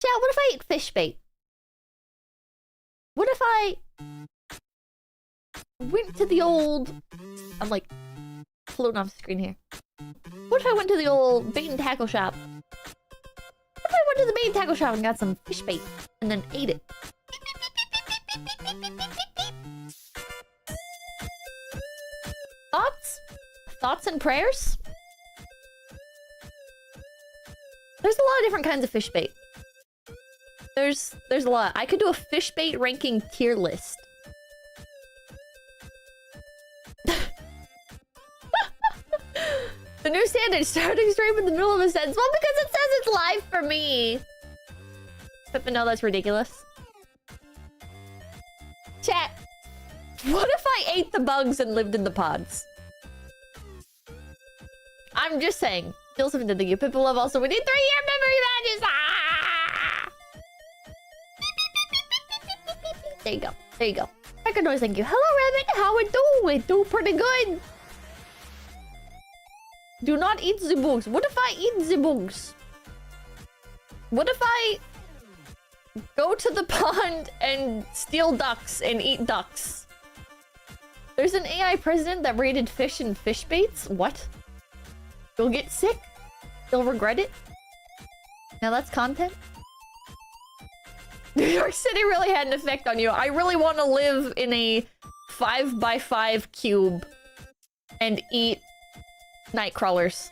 Chat, what if I eat fish bait? What if I went to the old... I'm like floating off the screen here. What if I went to the old bait and tackle shop? What if I went to the bait and tackle shop and got some fish bait and then ate it? Thoughts? Thoughts and prayers? There's a lot of different kinds of fish bait. There's a lot. I could do a fish bait ranking tier list. The new standard starting stream in the middle of a sentence. Well, because it says it's live for me. But no, that's ridiculous. Chat. What if I ate the bugs and lived in the pods? I'm just saying. Feel something to think you. People love also. We need 3-year memory badges. Ah! There you go. There you go. Record noise, thank you. Hello, Rabbit. How it do? It do pretty good. Do not eat the bugs. What if I eat the bugs? What if I go to the pond and steal ducks and eat ducks? There's an AI president that rated fish and fish baits? What? You'll get sick? You'll regret it? Now that's content? New York City really had an effect on you. I really want to live in a 5x5 cube and eat night crawlers.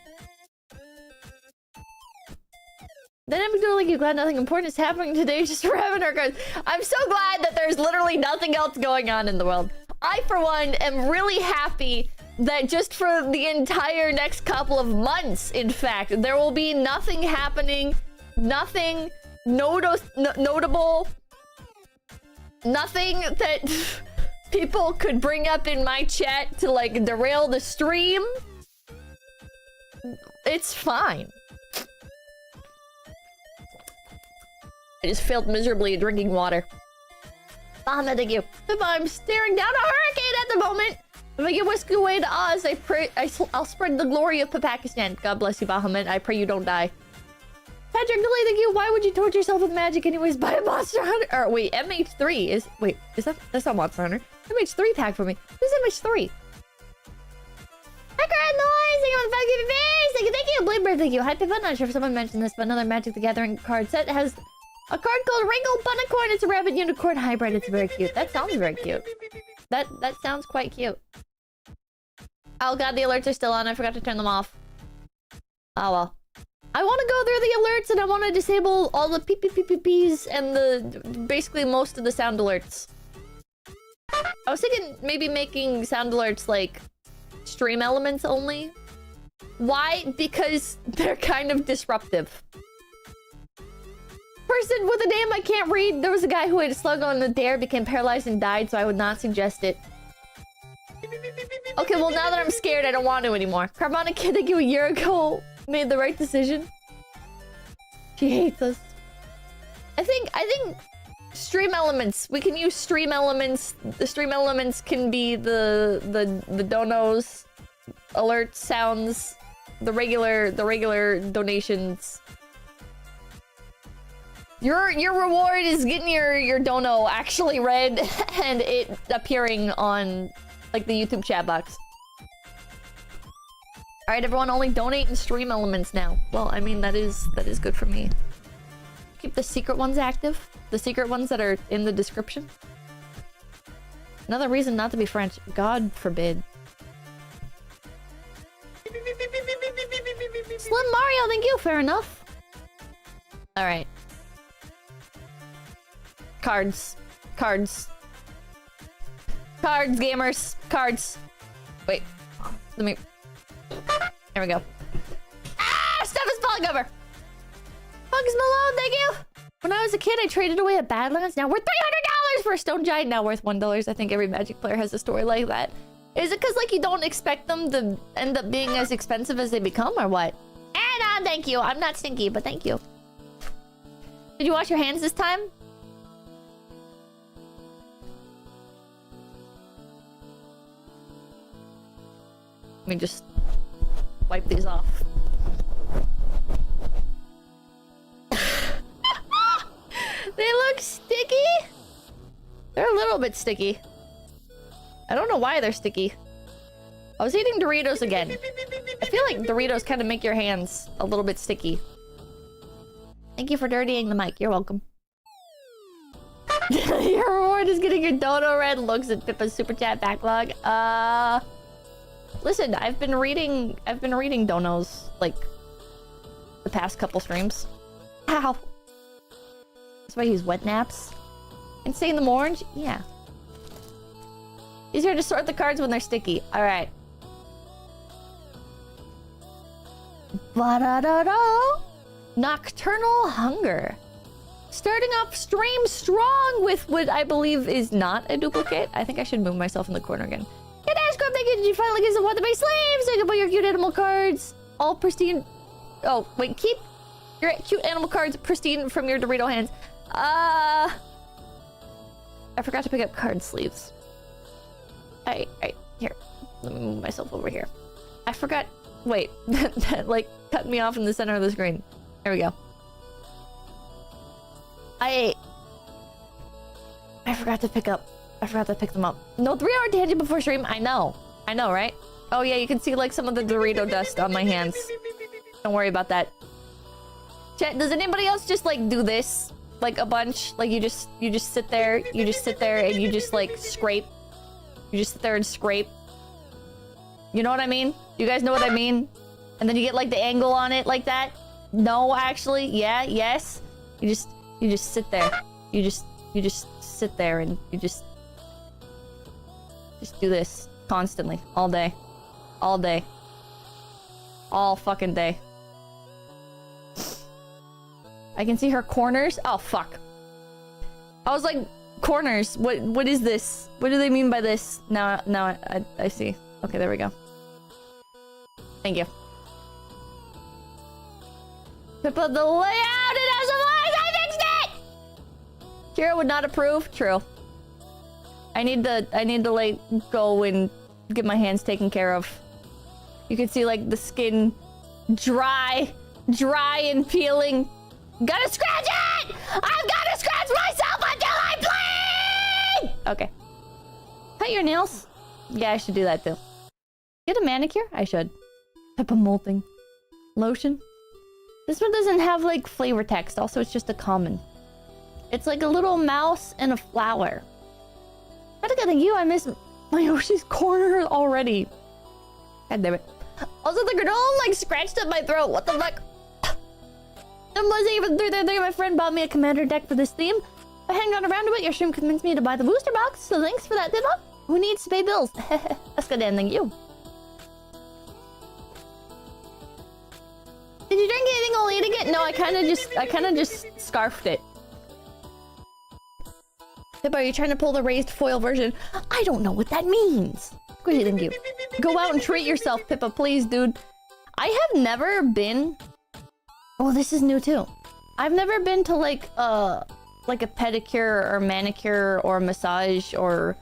Then I'm doing like you glad nothing important is happening today just for having our cards. I'm so glad that there's literally nothing else going on in the world. I, for one, am really happy that just for the entire next couple of months, in fact, there will be nothing happening, nothing notable, nothing that people could bring up in my chat to like derail the stream. It's fine. I just failed miserably at drinking water. Bahamut, thank you. If I'm staring down a hurricane at the moment, if I get whisked away to Oz, I pray I'll spread the glory of Pakistan. God bless you, Bahamut. I pray you don't die. Patrick, delay, thank you. Why would you torture yourself with magic anyways? Buy a Monster Hunter. Or wait, MH3 is... Wait, is that's not Monster Hunter. MH3 pack for me. Who's MH3? Background noise! Thank you for the 5 giving face! Thank you, Bloomburrow, thank you. Hype, I'm not sure if someone mentioned this, but another Magic the Gathering card set has a card called Wrinkle Bunicorn. It's a rabbit unicorn hybrid. It's very cute. That sounds very cute. That sounds quite cute. Oh god, the alerts are still on. I forgot to turn them off. Oh well. I want to go through the alerts and I want to disable all the peep peep peep peep pees and the basically most of the sound alerts. I was thinking maybe making sound alerts like stream elements only. Why? Because they're kind of disruptive. Person with a name I can't read. There was a guy who ate a slug on the dare, became paralyzed and died, so I would not suggest it. Okay, well now that I'm scared, I don't want to anymore. Carbonic Kid, thank you, a year ago made the right decision. She hates us. I think stream elements. We can use stream elements. The stream elements can be the donos, alert sounds, the regular donations. Your reward is getting your dono actually read and it appearing on like the YouTube chat box. All right, everyone, only donate and stream elements now. Well, I mean that is good for me. Keep the secret ones active. The secret ones that are in the description. Another reason not to be French. God forbid. Slim Mario, thank you. Fair enough. All right. Cards, gamers, cards. Wait, let me. There we go. Ah, stuff is falling over. Bugs Malone, thank you. When I was a kid, I traded away a Badlands. Now worth $300 for a Stone Giant. Now worth $1. I think every Magic player has a story like that. Is it because like you don't expect them to end up being as expensive as they become, or what? And thank you. I'm not stinky, but thank you. Did you wash your hands this time? Let me just wipe these off. They look sticky. They're a little bit sticky. I don't know why they're sticky. I was eating Doritos again. I feel like Doritos kind of make your hands a little bit sticky. Thank you for dirtying the mic. You're welcome. Your reward is getting your dono red looks at Pippa's super chat backlog. Listen, I've been reading donos like the past couple streams. Ow. That's why I use wet naps. Insane them orange? Yeah. Easier to sort the cards when they're sticky. Alright. Ba-da-da-da! Nocturnal Hunger. Starting off stream strong with what I believe is not a duplicate. I think I should move myself in the corner again. Get Ashcraft, thank you. Did you finally get some what the base slaves? Thank you for your cute animal cards. All pristine. Oh, wait, keep your cute animal cards pristine from your Dorito hands. I forgot to pick up card sleeves. Here. Let me move myself over here. I forgot. Wait, that like cut me off in the center of the screen. There we go. I forgot to pick them up. No, 3-hour tangent before stream. I know, right? Oh yeah, you can see like some of the Dorito dust on my hands. Don't worry about that. Chat, does anybody else just like do this? Like a bunch? Like you just sit there, and you just like scrape. You just sit there and scrape. You know what I mean? You guys know what I mean? And then you get like the angle on it like that? No, actually, yeah, yes. You just sit there. You just sit there and you just do this constantly, all day. All day. All fucking day. I can see her corners. Oh fuck. I was like, corners. What is this? What do they mean by this? Now I see. Okay, there we go. Thank you. Pippa, the layout, it has a voice! I fixed it! Kira would not approve. True. I need to like go and get my hands taken care of. You can see like the skin dry and peeling. Gotta scratch it! I've gotta scratch myself until I bleed! Okay. Cut your nails? Yeah, I should do that too. Get a manicure? I should. Pippa molting. Lotion? This one doesn't have like flavor text. Also, it's just a common. It's like a little mouse and a flower. Thank you. I miss my Yoshi's corner already. God damn it. Also, the granola like scratched up my throat. What the fuck? It wasn't even through there. My friend bought me a commander deck for this theme. I hang on around to it. Your stream convinced me to buy the booster box. So thanks for that, Pippa. Who needs to pay bills? That's good, and thank you. Did you drink anything while eating it? No, I kind of just scarfed it. Pippa, are you trying to pull the raised foil version? I don't know what that means. Good, thank you. Go out and treat yourself, Pippa, please, dude. I have never been... Oh, this is new too. I've never been to like a pedicure or manicure or massage or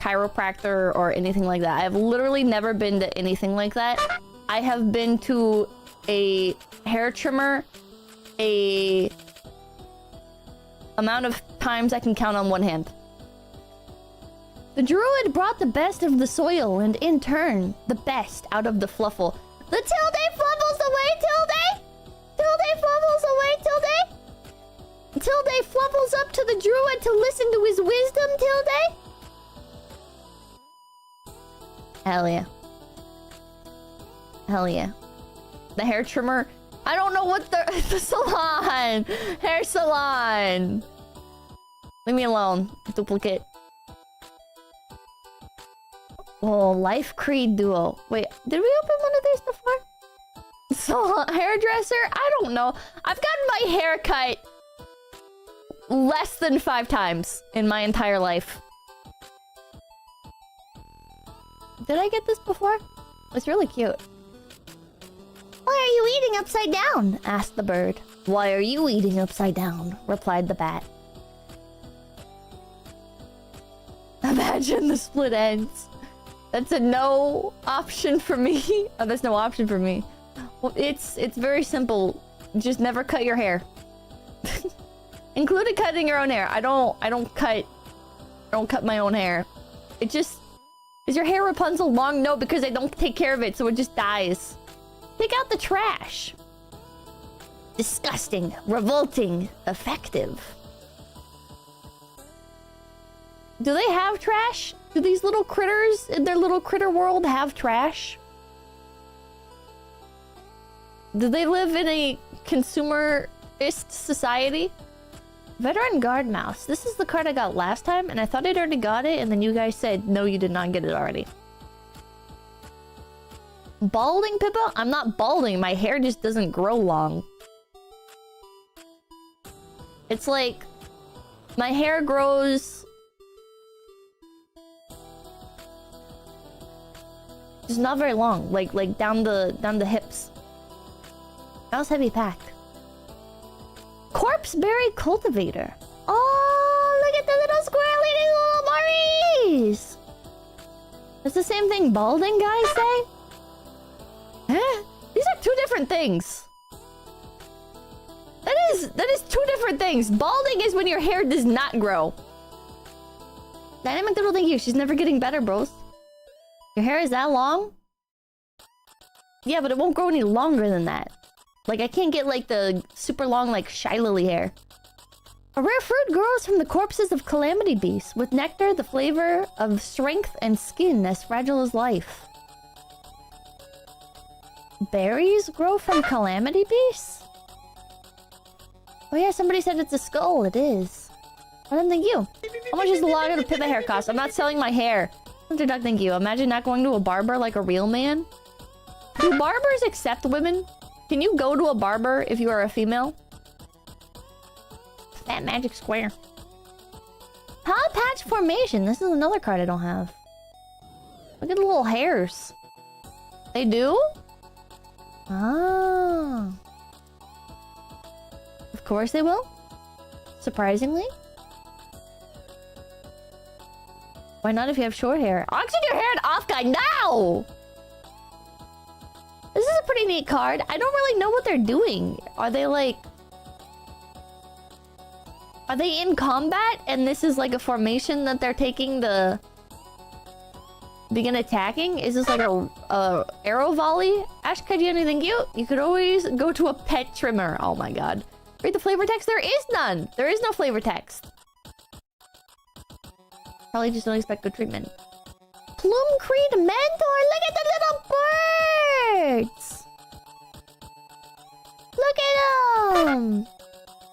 chiropractor or anything like that. I've literally never been to anything like that. I have been to a hair trimmer, a amount of times I can count on one hand. The druid brought the best of the soil and in turn, the best out of the fluffle. The Tilde fluffles away, Tilde! Tilde fluffles away, Tilde! Tilde fluffles up to the druid to listen to his wisdom, Tilde! Hell yeah. Hell yeah. The hair trimmer. I don't know what the salon. Hair salon. Leave me alone. Duplicate. Oh, Life Creed Duo. Wait, did we open one of these before? Salon hairdresser? I don't know. I've gotten my hair cut less than 5 times in my entire life. Did I get this before? It's really cute. Why are you eating upside down? Asked the bird. Why are you eating upside down? Replied the bat. Imagine the split ends. That's a no option for me. Oh, that's no option for me. Well, it's very simple. Just never cut your hair. Included cutting your own hair. I don't cut my own hair. It just... Is your hair Rapunzel long? No, because I don't take care of it, so it just dies. Take out the trash. Disgusting, revolting, effective. Do they have trash? Do these little critters in their little critter world have trash? Do they live in a consumerist society? Veteran Guard Mouse. This is the card I got last time, and I thought I'd already got it, and then you guys said, no, you did not get it already. Balding Pippa? I'm not balding. My hair just doesn't grow long. It's like... My hair grows... Just not very long. Like down the hips. That was heavy pack. Corpseberry Cultivator. Oh, look at the little squirrely little Maurice! That's the same thing balding guys say? Huh? These are two different things. That is two different things. Balding is when your hair does not grow. Dynamic Doodle, thank you. She's never getting better, bros. Your hair is that long? Yeah, but it won't grow any longer than that. Like, I can't get, like, the super long, like, shy lily hair. A rare fruit grows from the corpses of calamity beasts, with nectar the flavor of strength and skin as fragile as life. Berries grow from calamity beasts? Oh yeah, somebody said it's a skull. It is. Well then, thank you. How much is the log of the Pippa hair cost? I'm not selling my hair. Mr. Duck, thank you. Imagine not going to a barber like a real man. Do barbers accept women? Can you go to a barber if you are a female? That magic square. Pod Patch Formation. This is another card I don't have. Look at the little hairs. They do? Ah. Of course they will. Surprisingly. Why not if you have short hair? Auction your hair at off guy now! This is a pretty neat card. I don't really know what they're doing. Are they like... Are they in combat and this is like a formation that they're taking to begin attacking? Is this like a arrow volley? Ash Kajiani, thank you. You could always go to a pet trimmer. Oh my god. Read the flavor text? There is none. There is no flavor text. Probably just don't expect good treatment. Plume Creed Mentor! Look at the little birds! Look at them!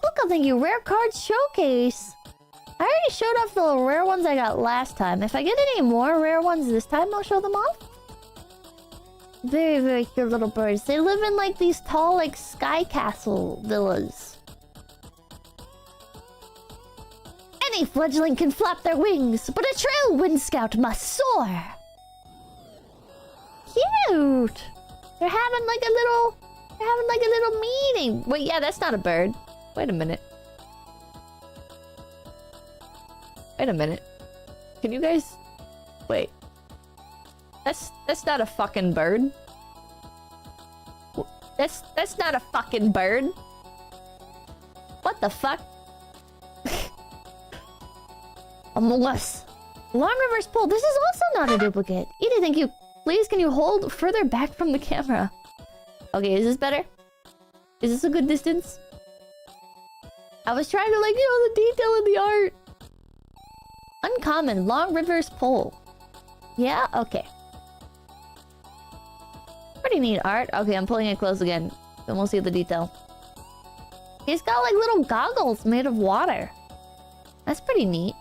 Welcome, thank you. Rare card showcase. I already showed off the rare ones I got last time. If I get any more rare ones this time, I'll show them off. Very, very cute little birds. They live in like these tall, like sky castle villas. Any fledgling can flap their wings, but a trail wind scout must soar. Cute. They're having like a little meeting. Wait, yeah, that's not a bird. Wait a minute. Wait a minute. Can you guys... Wait. That's not a fucking bird. That's not a fucking bird. What the fuck? Among Us. Long reverse pull. This is also not a duplicate. Edie, thank you. Please, can you hold further back from the camera? Okay, is this better? Is this a good distance? I was trying to, like, the detail in the art. Uncommon. Long reverse pull. Yeah? Okay. Pretty neat art. Okay, I'm pulling it close again. Then we'll see the detail. He's got, like, little goggles made of water. That's pretty neat.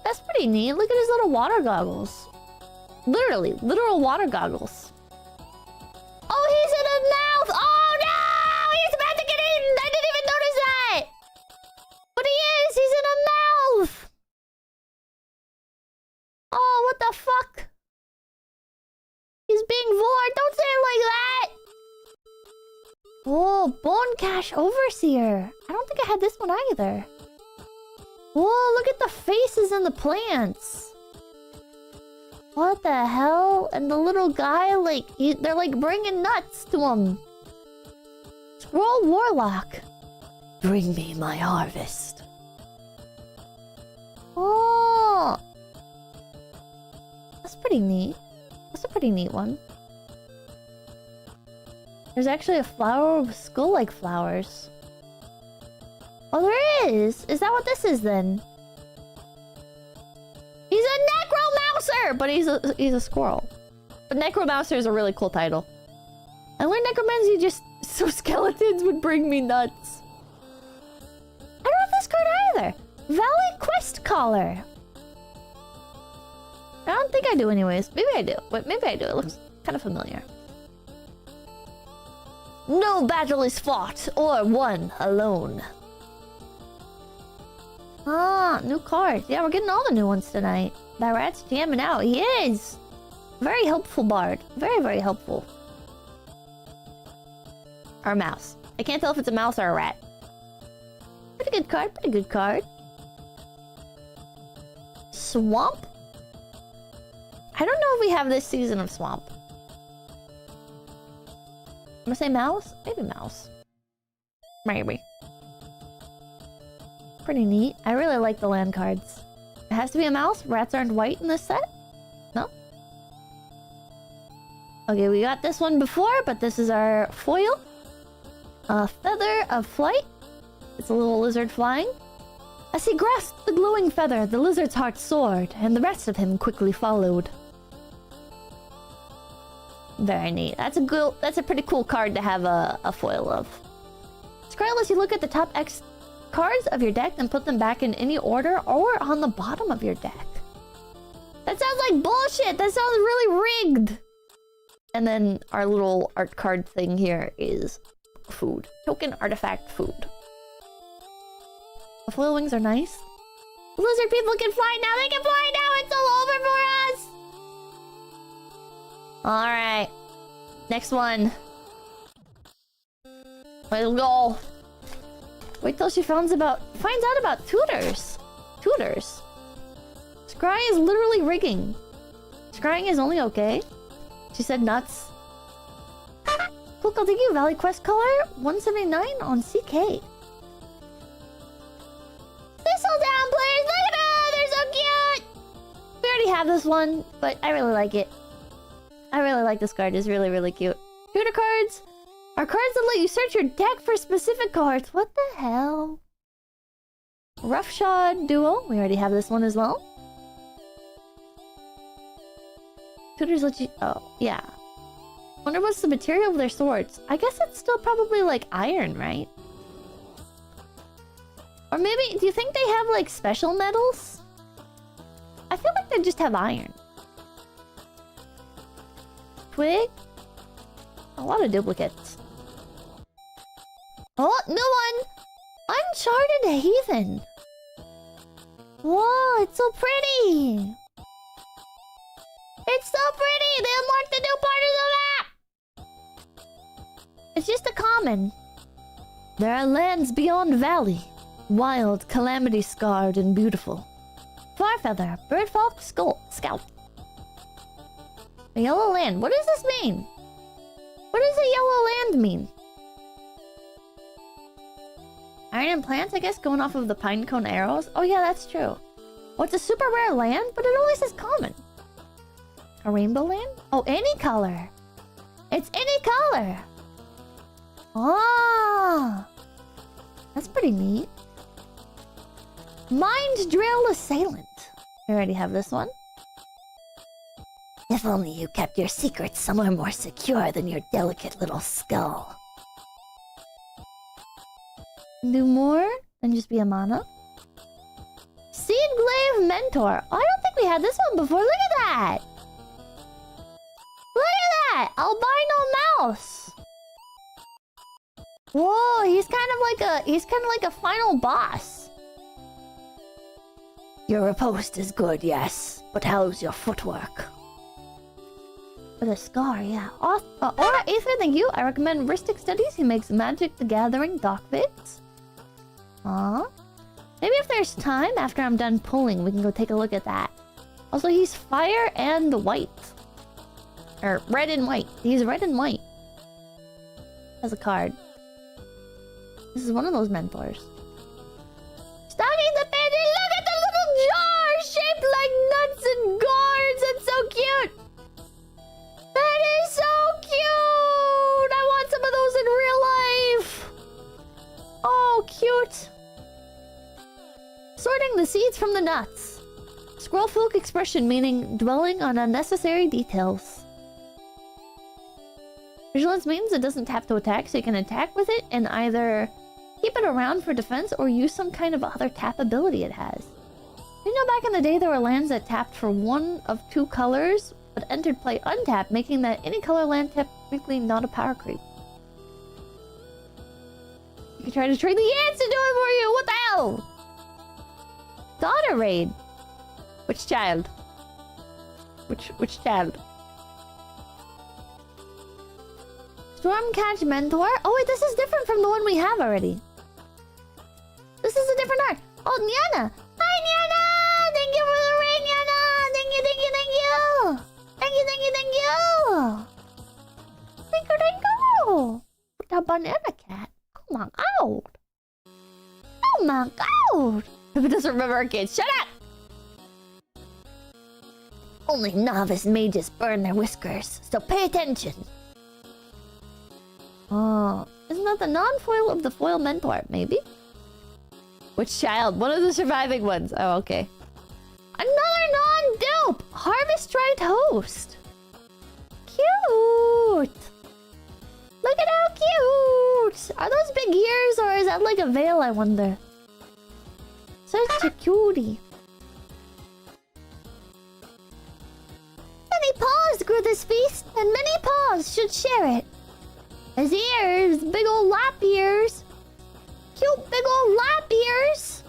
That's pretty neat. Look at his little water goggles. Literally, literal water goggles. Oh, he's in a mouth! Oh no! He's about to get eaten! I didn't even notice that! But he is! He's in a mouth! Oh, what the fuck? He's being vored! Don't say it like that! Oh, Bone Cash Overseer. I don't think I had this one either. Whoa, look at the faces in the plants. What the hell? And the little guy, like, they're like bringing nuts to him. Scroll Warlock. Bring me my harvest. Oh, that's pretty neat. That's a pretty neat one. There's actually a flower with skull-like flowers. Oh, there is! Is that what this is then? He's a necromouser! But he's a squirrel. But necromouser is a really cool title. I learned necromancy just so skeletons would bring me nuts. I don't have this card either. Valley Quest Caller. I don't think I do anyways. Maybe I do. Wait, maybe I do. It looks kind of familiar. No battle is fought or won alone. Ah, new cards. Yeah, we're getting all the new ones tonight. That rat's jamming out. He is! Very helpful bard. Very, very helpful. Or a mouse. I can't tell if it's a mouse or a rat. Pretty good card, pretty good card. Swamp? I don't know if we have this season of Swamp. I'm gonna say mouse? Maybe mouse. Maybe. Pretty neat. I really like the land cards. It has to be a mouse. Rats aren't white in this set? No? Okay, we got this one before, but this is our foil. A feather of flight. It's a little lizard flying. As he grasped the glowing feather, the lizard's heart soared, and the rest of him quickly followed. Very neat. That's a pretty cool card to have a foil of. Scroll as you look at the top X cards of your deck and put them back in any order or on the bottom of your deck. That sounds like bullshit! That sounds really rigged! And then our little art card thing here is food. Token artifact food. The foil wings are nice. Lizard people can fly now! They can fly now! It's all over for us! Alright. Next one. Let's go. Wait till she finds out about tutors. Tutors. Scrying is literally rigging. Scrying is only okay. She said nuts. Cool, 𝐿𝐴𝐚𝐿 Valley Quest Color 179 on CK. Thistledown players, look at them! They're so cute! We already have this one, but I really like it. I really like this card. It's really, really cute. Tutor cards are cards that let you search your deck for specific cards. What the hell? Roughshod Duo. We already have this one as well. Tutors let you... Oh, yeah. Wonder what's the material of their swords. I guess it's still probably like iron, right? Or maybe... Do you think they have like special metals? I feel like they just have iron. Twig? A lot of duplicates. Oh, new one! Uncharted Haven! Whoa, it's so pretty! It's so pretty! They unlocked the new part of the map! It's just a common. There are lands beyond valley. Wild, calamity-scarred, and beautiful. Farfeather, Birdfolk Scout. A yellow land. What does this mean? What does a yellow land mean? Iron and plants, I guess, going off of the pine cone arrows. Oh yeah, that's true. Oh, it's a super rare land, but it only says common. A rainbow land? Oh, any color. It's any color. Ah, that's pretty neat. Mind Drill Assailant. I already have this one. If only you kept your secrets somewhere more secure than your delicate little skull. Do more than just be a mana. 𝐒𝐸𝐿𝐴𝐻 Mentor. Oh, I don't think we had this one before. Look at that. Look at that. Albino mouse. Whoa, he's kind of like a final boss. Your riposte is good, yes, but how's your footwork? With a scar, yeah. Aura Aether, thank you. I recommend Ristic Studies. He makes Magic the Gathering doc vids. Aww. Maybe if there's time after I'm done pulling, we can go take a look at that. Also, he's fire and white. Or red and white. He's red and white. As a card. This is one of those mentors. Stocking the pantry! Look at the little jar! Shaped like nuts and gourds! It's so cute! That is so cute! I want some of those in real life! Oh, cute! Sorting the seeds from the nuts. Squirrel folk expression meaning dwelling on unnecessary details. Vigilance means it doesn't tap to attack, so you can attack with it and either keep it around for defense or use some kind of other tap ability it has. You know, back in the day there were lands that tapped for one of two colors, but entered play untapped, making that any color land technically not a power creep. You can try to train the ants to do it for you! What the hell? Daughter raid. Which child? Which child? Stormcatch mentor? Oh wait, this is different from the one we have already. This is a different art. Oh, Nyana! Hi, Nyana! Thank you for the raid, Nyana! Thank you, thank you, thank you! Thank you, thank you, thank you! Thank you, thank you! The banana cat. Oh my god! Oh my god! If it doesn't remember our kids, shut up! Only novice mages burn their whiskers, so pay attention. Oh, isn't that the non-foil of the foil mentor? Maybe? Which child? One of the surviving ones. Oh, okay. Another non-dupe! Harvest dry toast! Cute! Look at how cute! Are those big ears or is that like a veil, I wonder? Such a cutie. Many paws grew this feast, and many paws should share it. His ears, big old lap ears. Cute big old lap ears.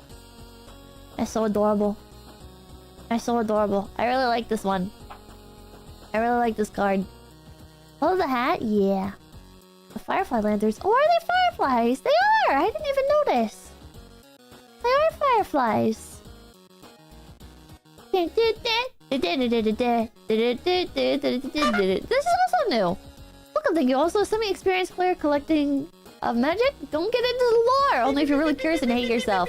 That's so adorable. That's so adorable. I really like this one. I really like this card. Oh, the hat? Yeah. The firefly lanterns. Oh, are they fireflies? They are! I didn't even notice. They are fireflies. This is also new. Welcome, thank you. Also, a semi-experienced player collecting magic. Don't get into the lore, only if you're really curious and hate yourself.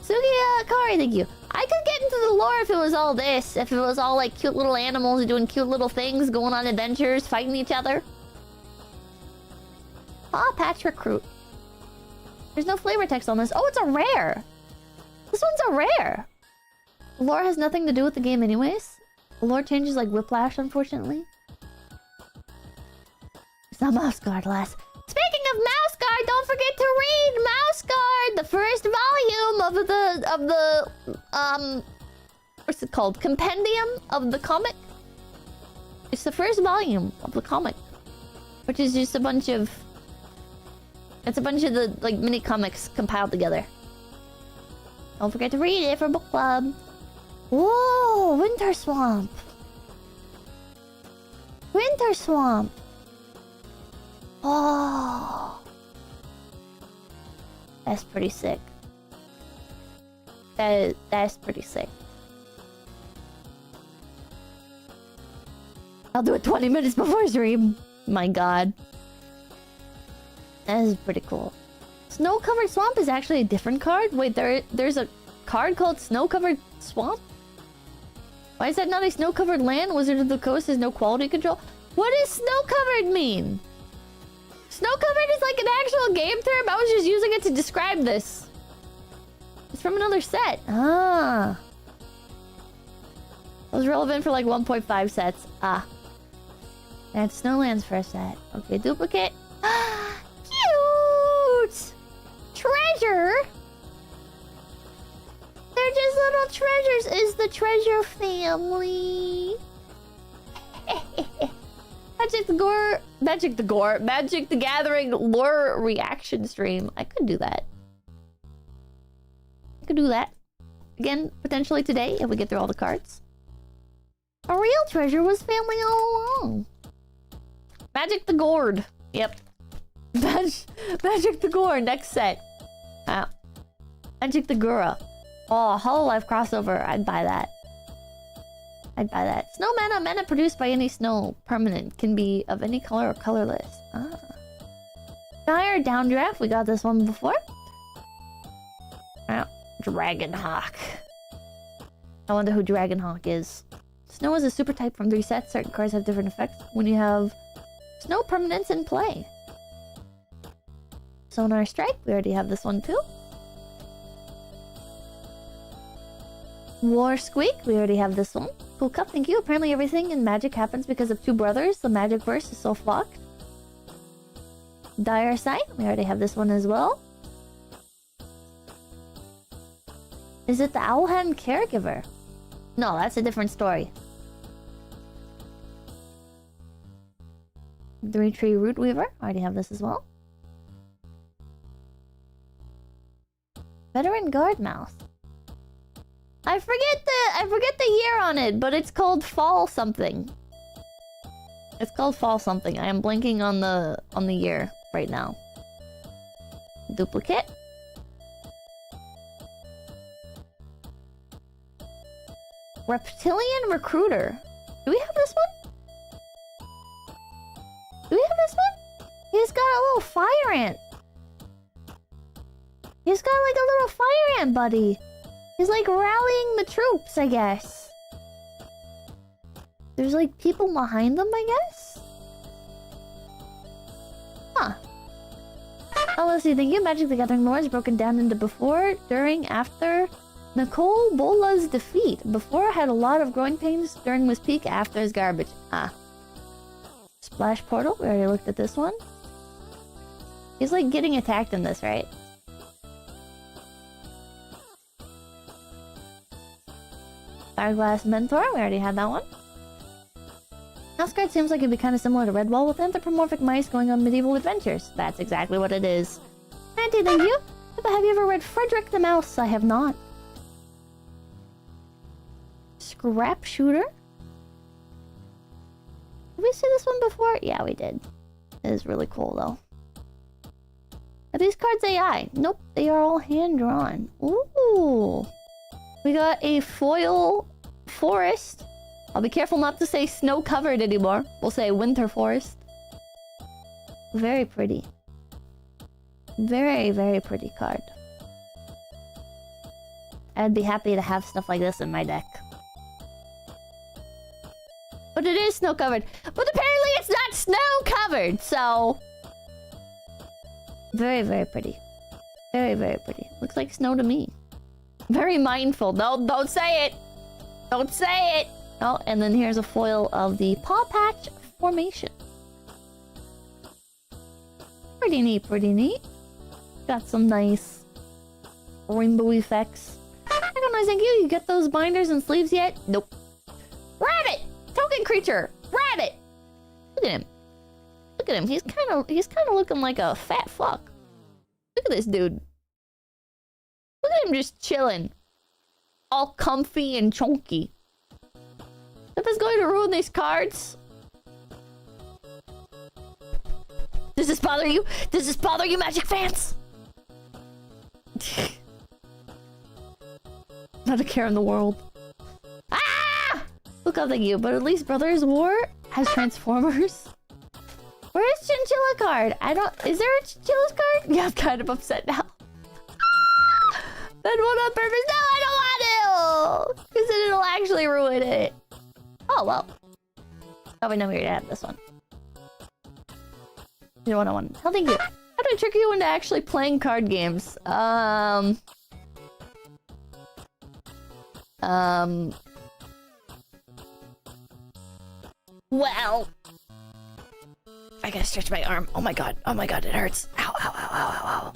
Kari, thank you. I could get into the lore if it was all this. If it was all like cute little animals doing cute little things, going on adventures, fighting each other. Ah, patch recruit. There's no flavor text on this. Oh, it's a rare. This one's a rare. The lore has nothing to do with the game anyways. The lore changes like Whiplash, unfortunately. It's not Mouse Guard, lass. Speaking of Mouse Guard, don't forget to read Mouse Guard, the first volume of the what's it called? Compendium of the comic. It's the first volume of the comic, which is just a bunch of. It's a bunch of the like mini comics compiled together. Don't forget to read it for book club. Whoa, Winter Swamp. Winter Swamp. Oh, that's pretty sick. That's pretty sick. I'll do it 20 minutes before stream. My god. That is pretty cool. Snow-covered swamp is actually a different card? Wait, there's a card called Snow-covered swamp? Why is that not a snow-covered land? Wizard of the Coast has no quality control? What does snow-covered mean? Snow-covered is like an actual game term? I was just using it to describe this. It's from another set. Ah. It was relevant for like 1.5 sets. Ah. And Snowlands for a set. Okay, duplicate. Cute! Treasure? They're just little treasures. Is the treasure family? Magic the Gathering lore reaction stream. I could do that. I could do that. Again, potentially today, if we get through all the cards. A real treasure was family all along. Magic the Gourd. Yep. Magic the Gourd, next set. Ah. Magic the Gura. Oh, Hololive crossover. I'd buy that. I'd buy that. Snow mana. Mana produced by any snow. Permanent. Can be of any color or colorless. Ah. Dire Downdraft, we got this one before. Dragonhawk. I wonder who Dragonhawk is. Snow is a super type from 3 sets. Certain cards have different effects when you have snow permanents in play. Sonar Strike, we already have this one too. War Squeak, we already have this one. 𝐂𝐡𝐚𝐭, thank you. Apparently everything in Magic happens because of 2 brothers. The Magic verse is so fucked. Dire Sight, we already have this one as well. Is it the Owlhen Caregiver? No, that's a different story. 3-Tree Root Weaver, already have this as well. Veteran Guard Mouse. I forget the year on it, but it's called Fall something. It's called Fall something. I am blanking on the year right now. Duplicate. Reptilian Recruiter. Do we have this one? Do we have this one? He's got a little fire ant. He's got like a little fire ant buddy. He's like rallying the troops, I guess. There's like people behind them, I guess? Huh. Oh, let's see. Thank you. Magic the Gathering lore is broken down into before, during, after 𝐂𝐡𝐚𝐭 defeat. Before had a lot of growing pains, during was peak, after is garbage. Ah. Splash Portal. We already looked at this one. He's like getting attacked in this, right? Fireglass Mentor. We already had that one. House card seems like it'd be kind of similar to Redwall with anthropomorphic mice going on medieval adventures. That's exactly what it is. Auntie, thank you. Have you ever read Frederick the Mouse? I have not. Scrap Shooter? Did we see this one before? Yeah, we did. It is really cool, though. Are these cards AI? Nope, they are all hand-drawn. Ooh. We got a foil forest. I'll be careful not to say snow-covered anymore. We'll say winter forest. Very pretty. Very, very pretty card. I'd be happy to have stuff like this in my deck. But it is snow-covered. But apparently it's not snow-covered, so... Very, very pretty. Very, very pretty. Looks like snow to me. Very mindful. No, don't say it! Don't say it! Oh, and then here's a foil of the Paw Patch formation. Pretty neat, pretty neat. Got some nice rainbow effects. Recognize, thank you. You get those binders and sleeves yet? Nope. Rabbit! Token creature! Rabbit! Look at him. Look at him. He's kind of looking like a fat fuck. Look at this dude. Look at him just chilling. All comfy and chunky. If it's going to ruin these cards. Does this bother you? Does this bother you, Magic fans? Not a care in the world. Ah! Look up, thank you. But at least Brothers War has Transformers. Where's Chinchilla card? I don't... Is there a Chinchilla's card? Yeah, I'm kind of upset now. Ah! Then one on purpose. No, I don't want to! Because then it'll actually ruin it. Oh, well. Oh, wait, no, we already had this one. You know what I want. Oh, thank you. How do I trick you into actually playing card games? Well... I gotta stretch my arm. Oh my god, it hurts. Ow, ow, ow, ow, ow, ow.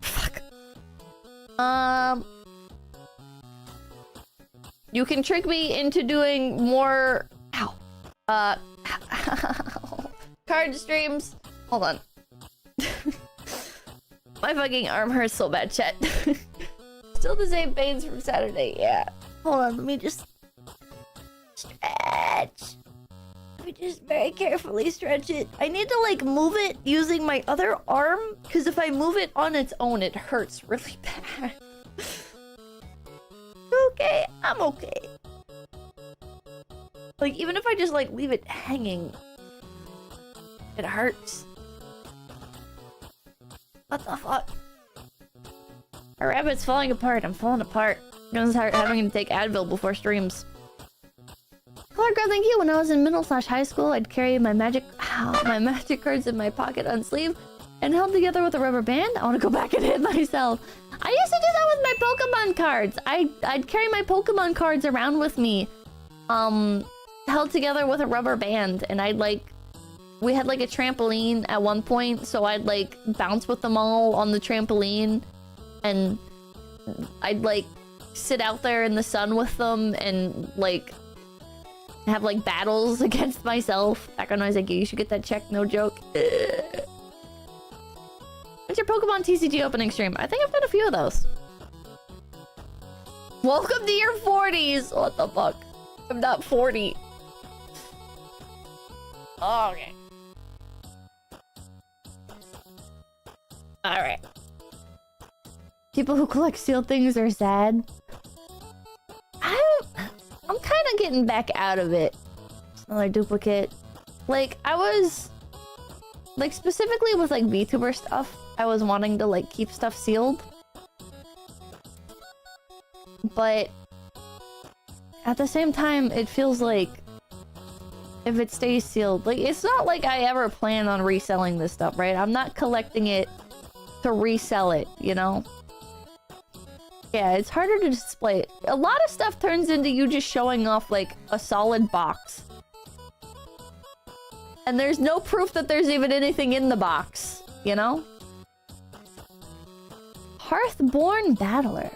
Fuck. You can trick me into doing more... Ow. Card streams. Hold on. My fucking arm hurts so bad, chat. Still the same pains from Saturday, yeah. Hold on, let me just... Stretch. Let me just very carefully stretch it. I need to, like, move it using my other arm, because if I move it on its own, it hurts really bad. Okay, I'm okay. Like, even if I just, like, leave it hanging, it hurts. What the fuck? Our rabbit's falling apart. I'm falling apart. I'm gonna start having to take Advil before streams. Color girl, thank you. When I was in middle/high school, I'd carry my magic cards in my pocket unsleeved and held together with a rubber band. I want to go back and hit myself. I used to do that with my Pokemon cards. I'd carry my Pokemon cards around with me, held together with a rubber band, and we had like a trampoline at one point, so I'd like bounce with them all on the trampoline, and I'd like sit out there in the sun with them and like have like battles against myself. Background noise, you should get that checked, no joke. What's your Pokemon TCG opening stream? I think I've done a few of those. Welcome to your 40s! What the fuck? I'm not 40. Oh, okay. Alright. People who collect sealed things are sad. I'm kind of getting back out of it. Another duplicate. Like, I was... Like, specifically with, like, VTuber stuff, I was wanting to, like, keep stuff sealed. But... At the same time, it feels like... If it stays sealed... Like, it's not like I ever plan on reselling this stuff, right? I'm not collecting it to resell it, you know? Yeah, it's harder to display it. A lot of stuff turns into you just showing off, like, a solid box. And there's no proof that there's even anything in the box, you know? Hearthborn Battler.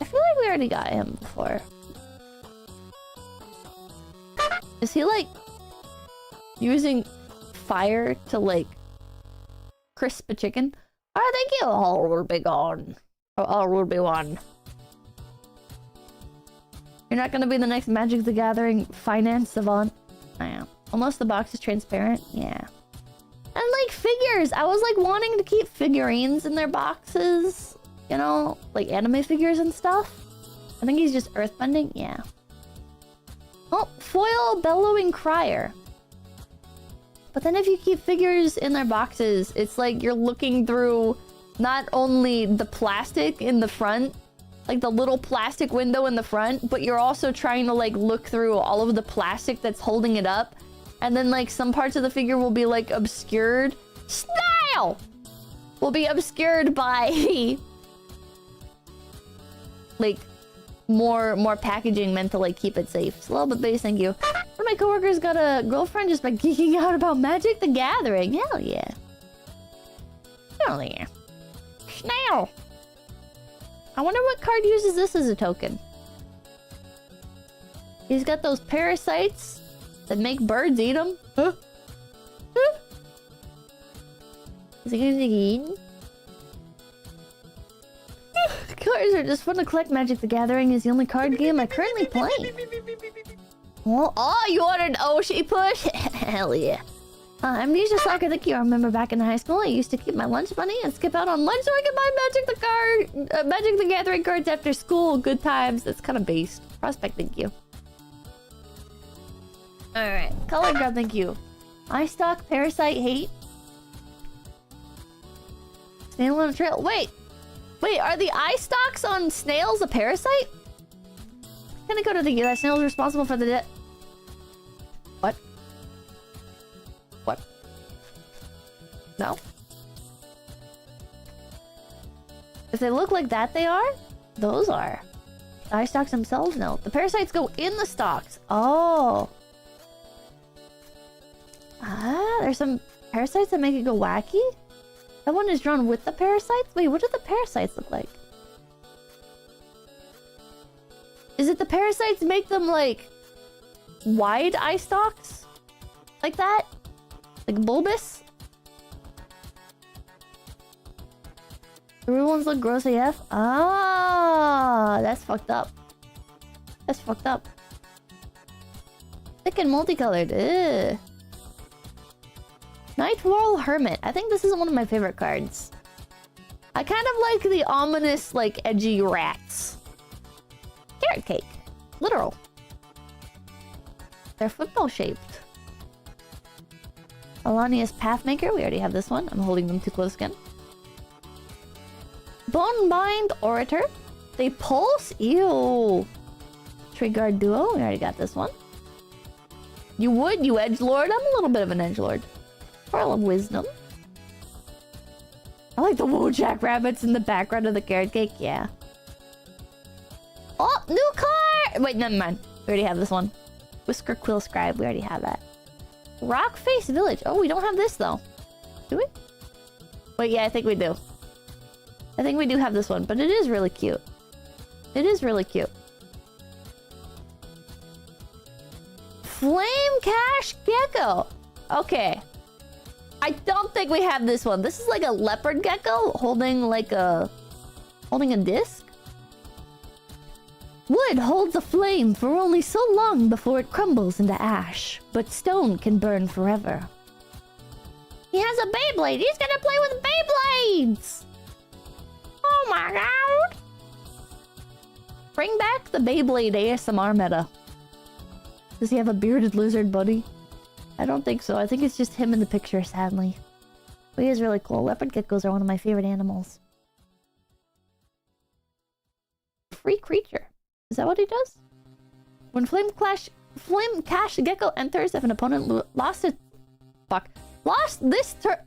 I feel like we already got him before. Is he, like, using fire to, like, crisp a chicken? Oh, thank you! All will be gone. All will be one. You're not gonna be the next Magic the Gathering finance savant? I am. Almost the box is transparent? Yeah. And, like, figures! I was, like, wanting to keep figurines in their boxes. You know? Like, anime figures and stuff. I think he's just earthbending? Yeah. Oh, foil bellowing crier. But then if you keep figures in their boxes, it's like you're looking through not only the plastic in the front, like the little plastic window in the front, but you're also trying to, like, look through all of the plastic that's holding it up. And then, like, some parts of the figure will be, like, obscured. Snail! Will be obscured by... like, more packaging meant to, like, keep it safe. Slow but base, thank you. One of my coworkers got a girlfriend just by geeking out about Magic the Gathering. Hell yeah. Hell yeah. Snail! I wonder what card uses this as a token. He's got those parasites that make birds eat them. Huh? Huh? Is he gonna get eaten? Cards are just fun to collect. Magic the Gathering is the only card game I currently play. Well, oh, you ordered Oshi push? Hell yeah. Amnesia Soccer, thank you. I remember back in high school, I used to keep my lunch money and skip out on lunch so I could buy Magic the Gathering cards after school. Good times. That's kind of based. Prospect, thank you. Alright. Color grab, thank you. I stalk Parasite Hate. Snail on a trail. Wait, are the eye stalks on snails a parasite? Can I go to the that snail's responsible for the death? What? What? No. If they look like that, they are? Those are. The eye stalks themselves? No. The parasites go in the stalks. Oh. Ah, there's some parasites that make it go wacky? That one is drawn with the parasites? Wait, what do the parasites look like? Is it the parasites make them, like, wide eye stalks? Like that? Like bulbous? The real ones look gross AF? Ah, that's fucked up. That's fucked up. Thick and multicolored. Ugh. Nightwhirl Hermit. I think this is one of my favorite cards. I kind of like the ominous, like, edgy rats. Carrot cake. Literal. They're football shaped. Alania's Pathmaker. We already have this one. I'm holding them too close again. Bonebind Orator. They pulse. Ew. Trigard Duo. We already got this one. You would, you edgelord. I'm a little bit of an edgelord. Pearl of Wisdom. I like the Wojak rabbits in the background of the carrot cake. Yeah. Oh, new card! Wait, never mind. We already have this one. Whisker Quill Scribe. We already have that. Rockface Village. Oh, we don't have this though. Do we? Wait, yeah, I think we do. I think we do have this one, but it is really cute. It is really cute. Flame Cash Gecko. Okay. I don't think we have this one. This is like a leopard gecko holding like a... holding a disc? Wood holds a flame for only so long before it crumbles into ash, but stone can burn forever. He has a Beyblade! He's gonna play with Beyblades! Oh my god! Bring back the Beyblade ASMR meta. Does he have a bearded lizard buddy? I don't think so. I think it's just him in the picture, sadly. But he is really cool. Leopard geckos are one of my favorite animals. Free creature. Is that what he does? When Flame Cash Gecko enters, if an opponent lost life this turn,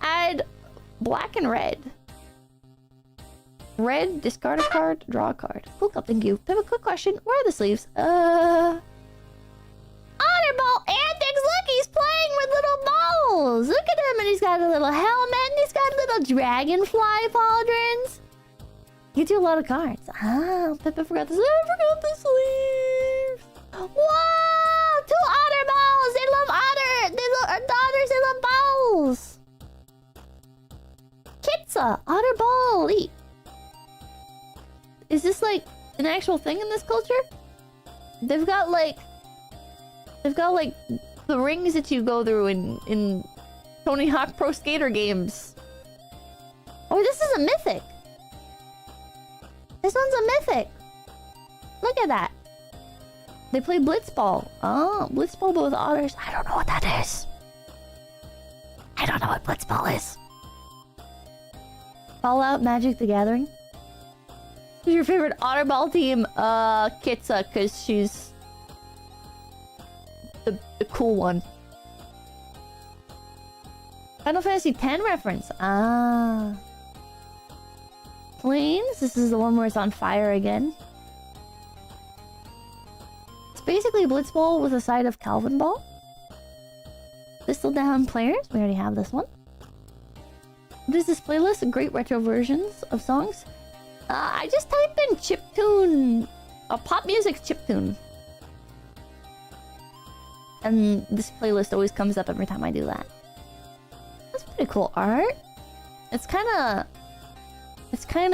add black and red. Red, discard a card, draw a card. Cool, thank you. I have a quick question. Where are the sleeves? Otterball Antics! Look, he's playing with little balls! Look at him, and he's got a little helmet, and he's got little dragonfly pauldrons. You do a lot of cards. Ah, Pippa forgot the sleeves. I forgot the sleeves. Whoa! 2 otter balls! They love otter! They love otters, they love balls! Kitsa! Otter ball! Eat. Is this like an actual thing in this culture? They've got like the rings that you go through in Tony Hawk Pro Skater games. Oh, this is a mythic. This one's a mythic. Look at that. They play Blitzball. Oh, Blitzball but with otters. I don't know what that is. I don't know what Blitzball is. Fallout Magic the Gathering. Who's your favorite Otterball team? Kitsa, because she's the cool one. Final Fantasy X reference. Ah. Planes. This is the one where it's on fire again. It's basically Blitzball with a side of Calvin Ball. Thistle Down players. We already have this one. What is this playlist? Great retro versions of songs. I just type in chiptune, pop music chiptune, and this playlist always comes up every time I do that. That's pretty cool art. It's kind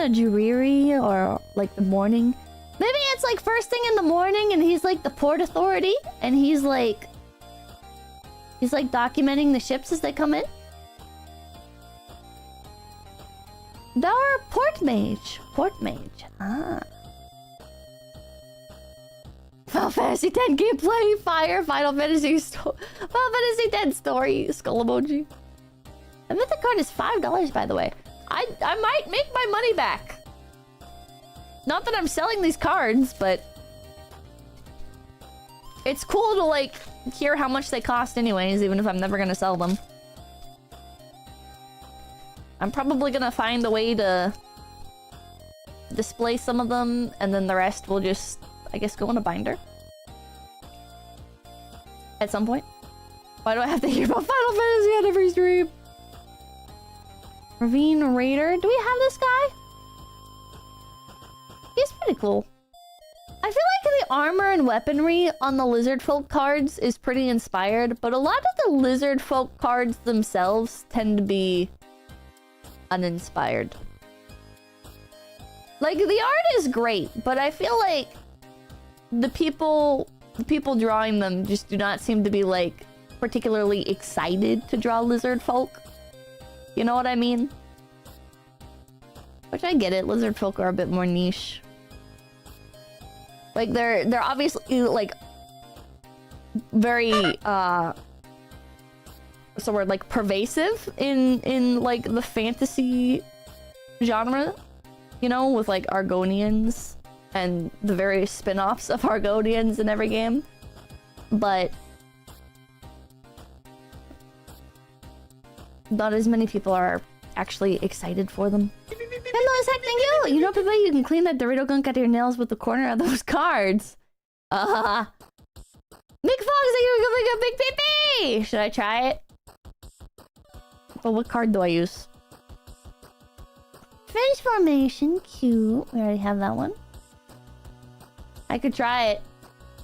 of dreary, or like the morning. Maybe it's like first thing in the morning, and he's like the port authority, and he's like documenting the ships as they come in. Dower Port Mage. Ah. Final Fantasy X gameplay, fire, Final Fantasy X story, skull emoji. The mythic card is $5, by the way. I might make my money back. Not that I'm selling these cards, but it's cool to like hear how much they cost anyways, even if I'm never gonna sell them. I'm probably gonna find a way to display some of them, and then the rest will just, I guess, go in a binder. At some point. Why do I have to hear about Final Fantasy on every stream? Ravine Raider. Do we have this guy? He's pretty cool. I feel like the armor and weaponry on the Lizard Folk cards is pretty inspired, but a lot of the Lizard Folk cards themselves tend to be uninspired. Like, the art is great, but I feel like the people drawing them just do not seem to be, like, particularly excited to draw Lizard Folk. You know what I mean? Which I get it, Lizard Folk are a bit more niche. Like, they're obviously, like, very what's the word, like pervasive in like the fantasy genre, you know, with like Argonians and the various spin-offs of Argonians in every game. But not as many people are actually excited for them. Hello, Zach, thank you! You know, Pippa, you can clean that Dorito gunk out of your nails with the corner of those cards. Nick Fox, thank you for becoming a big pee-pee! Should I try it? But what card do I use? French formation, cute. We already have that one. I could try it.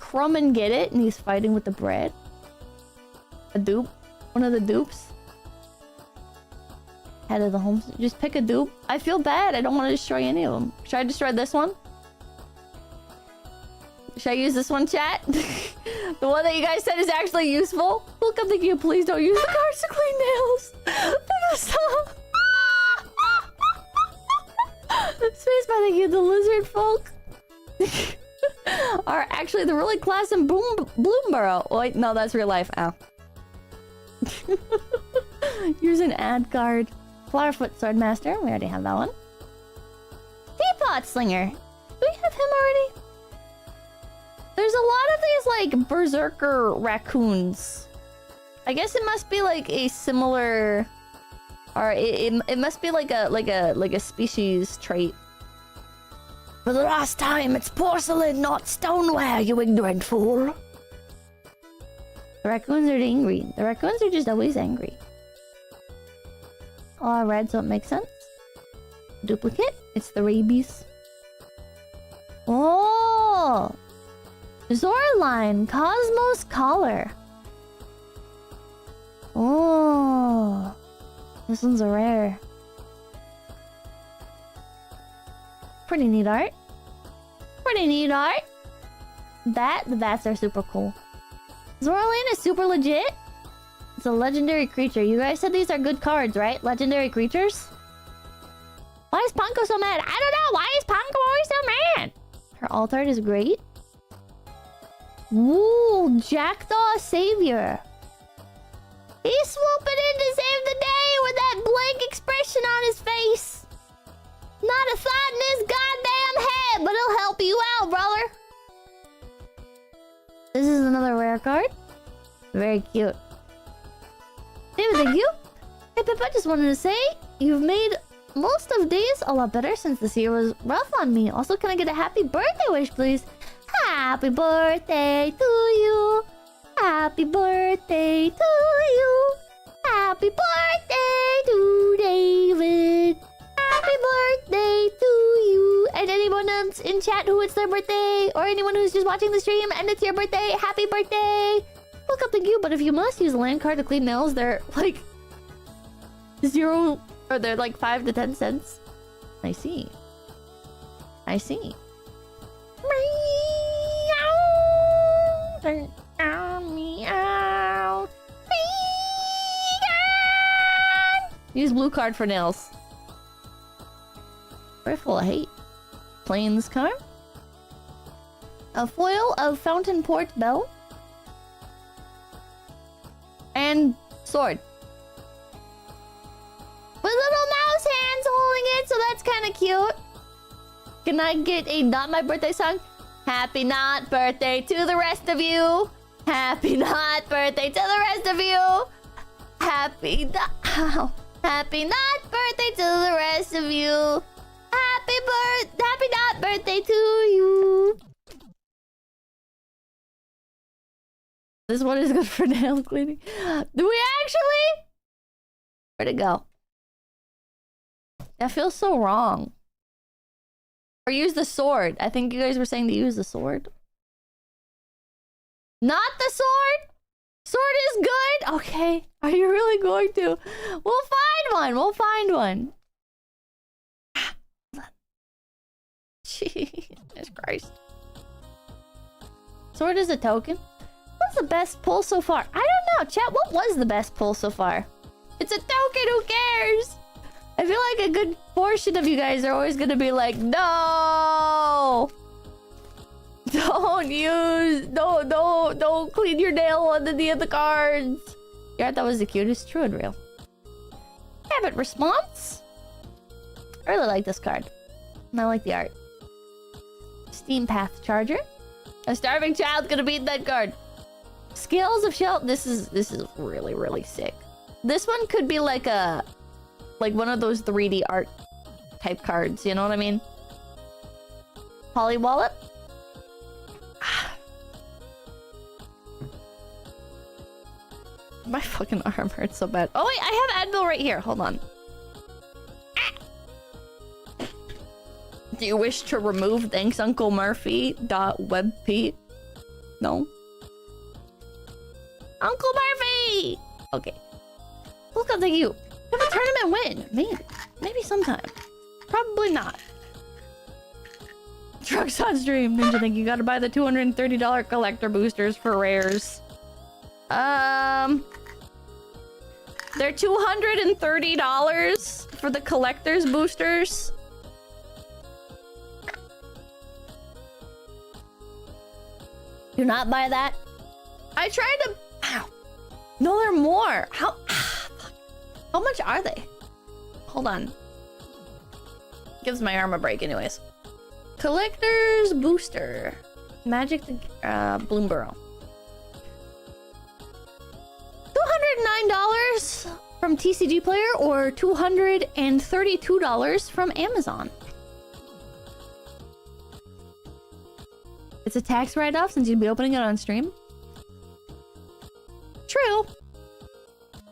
Crumb and get it, and he's fighting with the bread. A dupe. One of the dupes. Head of the home. Just pick a dupe. I feel bad. I don't want to destroy any of them. Should I destroy this one? Should I use this one, chat? The one that you guys said is actually useful? Look, I'm thinking, please don't use the cards to clean nails. Stop. Space by the the lizard folk are actually the really class in Bloomburrow. Oh, wait, no, that's real life. Ow. Use an ad card. Flowerfoot Swordmaster. We already have that one. Teapot Slinger. Do we have him already? There's a lot of these like berserker raccoons. I guess it must be like a similar, or it must be like a species trait. For the last time, it's porcelain, not stoneware, you ignorant fool. The raccoons are angry. The raccoons are just always angry. All red, so it makes sense. Duplicate. It's the rabies. Oh! Zorline, Cosmos Collar. Oh, this one's a rare. Pretty neat art. Pretty neat art. The bats are super cool. Zorline is super legit. It's a legendary creature. You guys said these are good cards, right? Legendary creatures? Why is Panko so mad? I don't know. Why is Panko always so mad? Her alt art is great. Ooh, Jackdaw Savior. He's swooping in to save the day with that blank expression on his face. Not a thought in his goddamn head, but he'll help you out, brother. This is another rare card. Very cute. David, thank you. Hey, Pip, I just wanted to say, you've made most of days a lot better since this year was rough on me. Also, can I get a happy birthday wish, please? Happy birthday to you. Happy birthday to you. Happy birthday to David. Happy birthday to you. And anyone else in chat who it's their birthday, or anyone who's just watching the stream and it's your birthday, happy birthday. Welcome, thank you. But if you must use a land card to clean nails, they're like 0, or they're like 5 to 10 cents. I see. I see. Use blue card for nails. We're full of hate. Playing this card. A foil of Fountain Port Bell. And sword. With little mouse hands holding it, so that's kind of cute. Can I get a not my birthday song? Happy not birthday to the rest of you. Happy not birthday to the rest of you. Happy not birthday to the rest of you. Happy not birthday to you. This one is good for nail cleaning. Do we actually? Where'd it go? That feels so wrong. Or use the sword. I think you guys were saying to use the sword. Not the sword? Sword is good? Okay. Are you really going to? We'll find one. We'll find one. Jesus Christ. Sword is a token. What's the best pull so far? I don't know. Chat, what was the best pull so far? It's a token. Who cares? I feel like a good portion of you guys are always gonna be like, no! Don't clean your nail on any of the cards. The art that was the cutest, true and real. Habit response. I really like this card. And I like the art. Steam Path Charger. A starving child's gonna beat that card. Scales of Shell. This is really, really sick. This one could be like one of those 3D art type cards, you know what I mean? Polly Wallop. My fucking arm hurts so bad. Oh wait, I have Advil right here. Hold on. Ah! Do you wish to remove thanks Uncle Murphy .webp? No. Uncle Murphy! Okay. Look up you. Have a tournament win. Maybe sometime. Probably not. Trucks on stream. Ninja, think you gotta buy the $230 collector boosters for rares. They're $230 for the collector's boosters. Do not buy that. I tried to... Ow. No, there are more. How much are they? Hold on. Gives my arm a break anyways. Collector's booster. Magic the Bloomburrow. $209 from TCG Player or $232 from Amazon. It's a tax write-off since you'd be opening it on stream. True.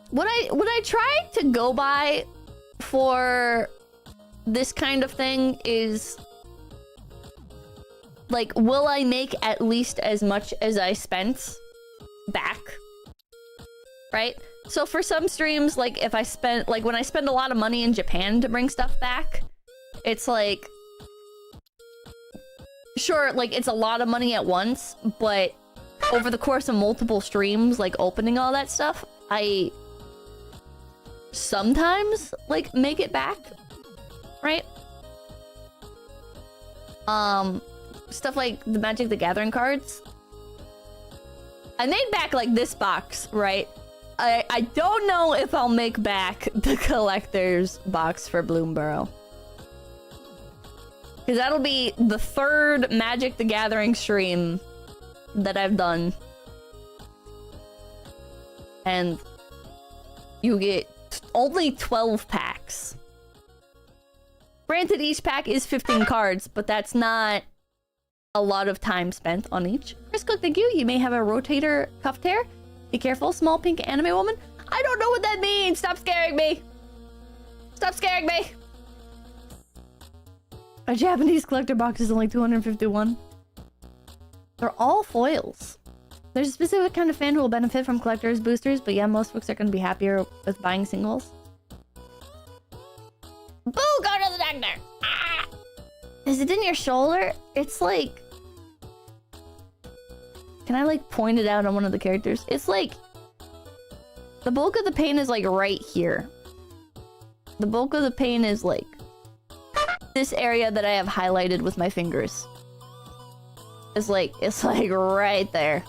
What I try to go by for this kind of thing is like, will I make at least as much as I spent back? Right? So for some streams, like if I spend, like when I spend a lot of money in Japan to bring stuff back, it's like, sure, like it's a lot of money at once, but over the course of multiple streams, like opening all that stuff, I sometimes like make it back, right? Stuff like the Magic the Gathering cards. I made back like this box, right? I don't know if I'll make back the collector's box for Bloomburrow. Because that'll be the 3rd Magic the Gathering stream that I've done. And you get only 12 packs. Granted, each pack is 15 cards, but that's not a lot of time spent on each. Chris Cook, thank you. You may have a rotator cuff tear. Be careful, small pink anime woman. I don't know what that means. Stop scaring me. Stop scaring me. A Japanese collector box is only 251. They're all foils. There's a specific kind of fan who will benefit from collector's boosters, but yeah, most folks are going to be happier with buying singles. Boo! Go to the doctor! Ah! Is it in your shoulder? It's like... Can I like point it out on one of the characters? It's like... The bulk of the pain is like right here. The bulk of the pain is like... this area that I have highlighted with my fingers. It's like right there.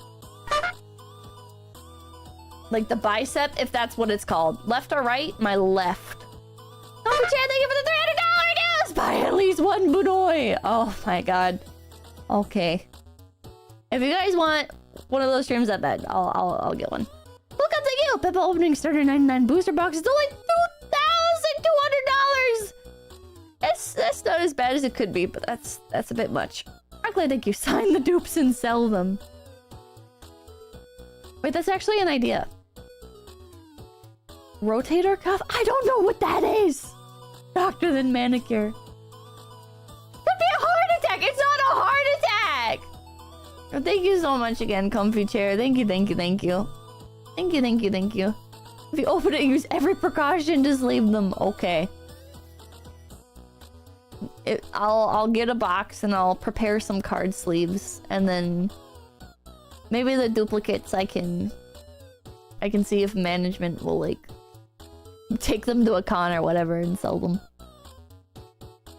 Like the bicep, if that's what it's called. Left or right? My left. Don't forget, thank you for the $300 news! Buy at least one Budoy! Oh my god. Okay. If you guys want one of those streams, I bet I'll get one. Look up to you! Peppa opening starter 99 booster box. It's only $2,200! That's not as bad as it could be, but that's a bit much. Frankly, I think you sign the dupes and sell them. Wait, that's actually an idea. Rotator cuff? I don't know what that is! Doctor than manicure. Could be a heart attack! It's not a heart attack! Oh, thank you so much again, comfy chair. Thank you, thank you, thank you. Thank you, thank you, thank you. If you open it, use every precaution, just leave them. Okay. I'll get a box and I'll prepare some card sleeves, and then maybe the duplicates I can see if management will like take them to a con or whatever and sell them.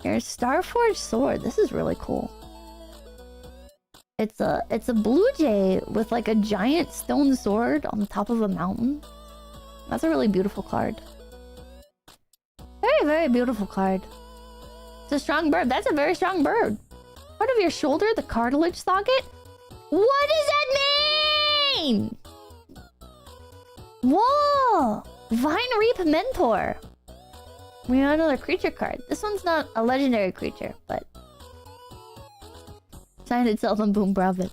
Here's Starforged sword. This is really cool. It's a blue jay with like a giant stone sword on top of a mountain. That's a really beautiful card. Very, very beautiful card. It's a strong bird. That's a very strong bird. Part of your shoulder, the cartilage socket? What does that mean? Whoa! Vine Reap Mentor. We have another creature card. This one's not a legendary creature, but... signed itself on Bloomburrow.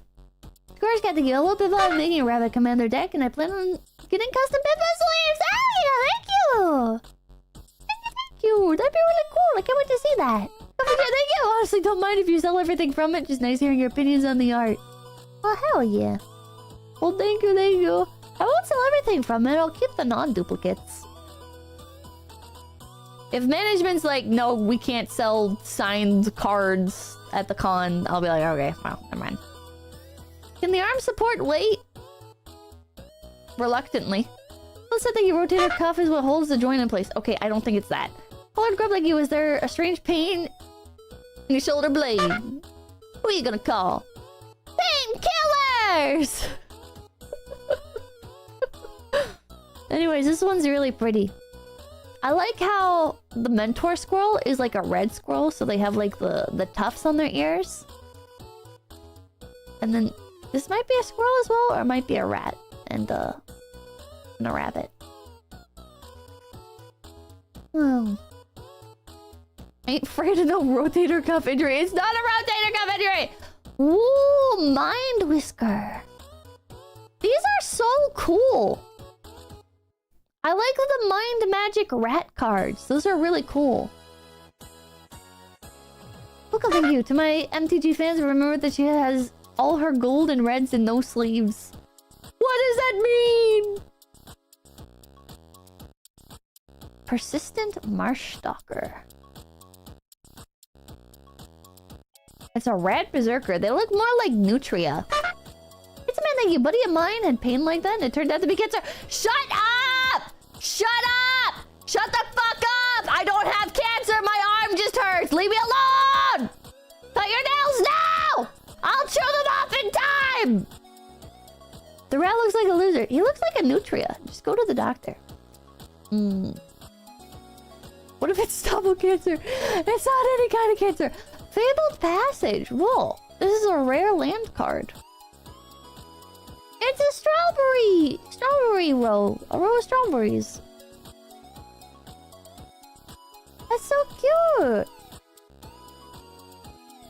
Score's got to get a little bit of making a rabbit commander deck, and I plan on getting custom Biffa sleeves! Oh yeah, thank you! Thank you! That'd be really cool! I can't wait to see that! Don't forget, thank you! Honestly, don't mind if you sell everything from it. Just nice hearing your opinions on the art. Oh, hell yeah. Well, thank you, thank you. I won't sell everything from it. I'll keep the non-duplicates. If management's like, no, we can't sell signed cards at the con, I'll be like, okay, well, never mind. Can the arm support weight? Reluctantly. Let's say that your rotator cuff is what holds the joint in place. Okay, I don't think it's that. Colored grub like you, is there a strange pain in your shoulder blade? Who are you gonna call? Painkillers! Anyways, this one's really pretty. I like how the mentor squirrel is like a red squirrel, so they have like the tufts on their ears. And then this might be a squirrel as well, or it might be a rat and a rabbit. Oh. Ain't afraid of no rotator cuff injury. It's not a rotator cuff injury! Ooh, Mind Whisker. These are so cool. I like the Mind Magic Rat cards. Those are really cool. Look, thank you. To my MTG fans, remember that she has all her gold and reds and no sleeves. What does that mean? Persistent Marsh Stalker. It's a rat berserker. They look more like Nutria. It's a man, thank you. Buddy of mine had pain like that and it turned out to be cancer. Shut up! Shut up! Shut the fuck up! I don't have cancer. My arm just hurts. Leave me alone! Cut your nails now! I'll chew them off in time! The rat looks like a lizard. He looks like a nutria. Just go to the doctor. What if it's stomach cancer? It's not any kind of cancer. Fabled Passage. Whoa. This is a rare land card. It's a strawberry! Strawberry row. A row of strawberries. That's so cute!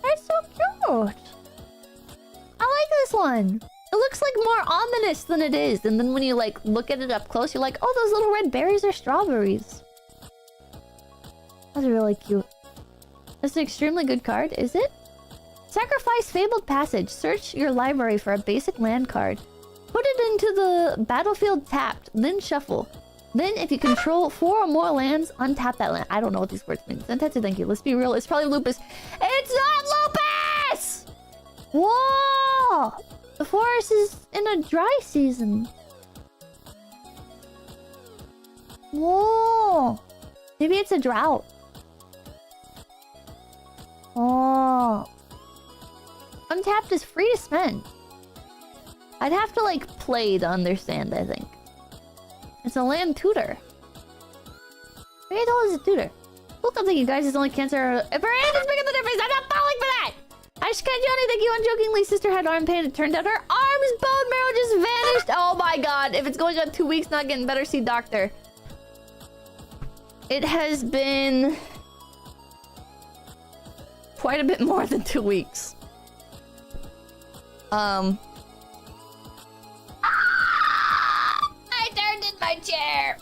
That's so cute! I like this one! It looks like more ominous than it is. And then when you like look at it up close, you're like, oh, those little red berries are strawberries. That's really cute. That's an extremely good card, is it? Sacrifice Fabled Passage. Search your library for a basic land card. Put it into the battlefield tapped, then shuffle. Then, if you control 4 or more lands, untap that land. I don't know what these words mean. Sentetsu, thank you. Let's be real. It's probably lupus. It's not lupus! Whoa! The forest is in a dry season. Whoa! Maybe it's a drought. Oh. Untapped is free to spend. I'd have to, like, play to understand, I think. It's a land tutor. Very tall is a tutor. Look, I think you guys is only cancer. If her hand is bigger than her face, I'm not falling for that! Johnny, thank you unjokingly. Sister had arm pain. It turned out her arm's bone marrow just vanished. Oh my god. If it's going on 2 weeks, not getting better, see doctor. It has been quite a bit more than 2 weeks. I turned in my chair.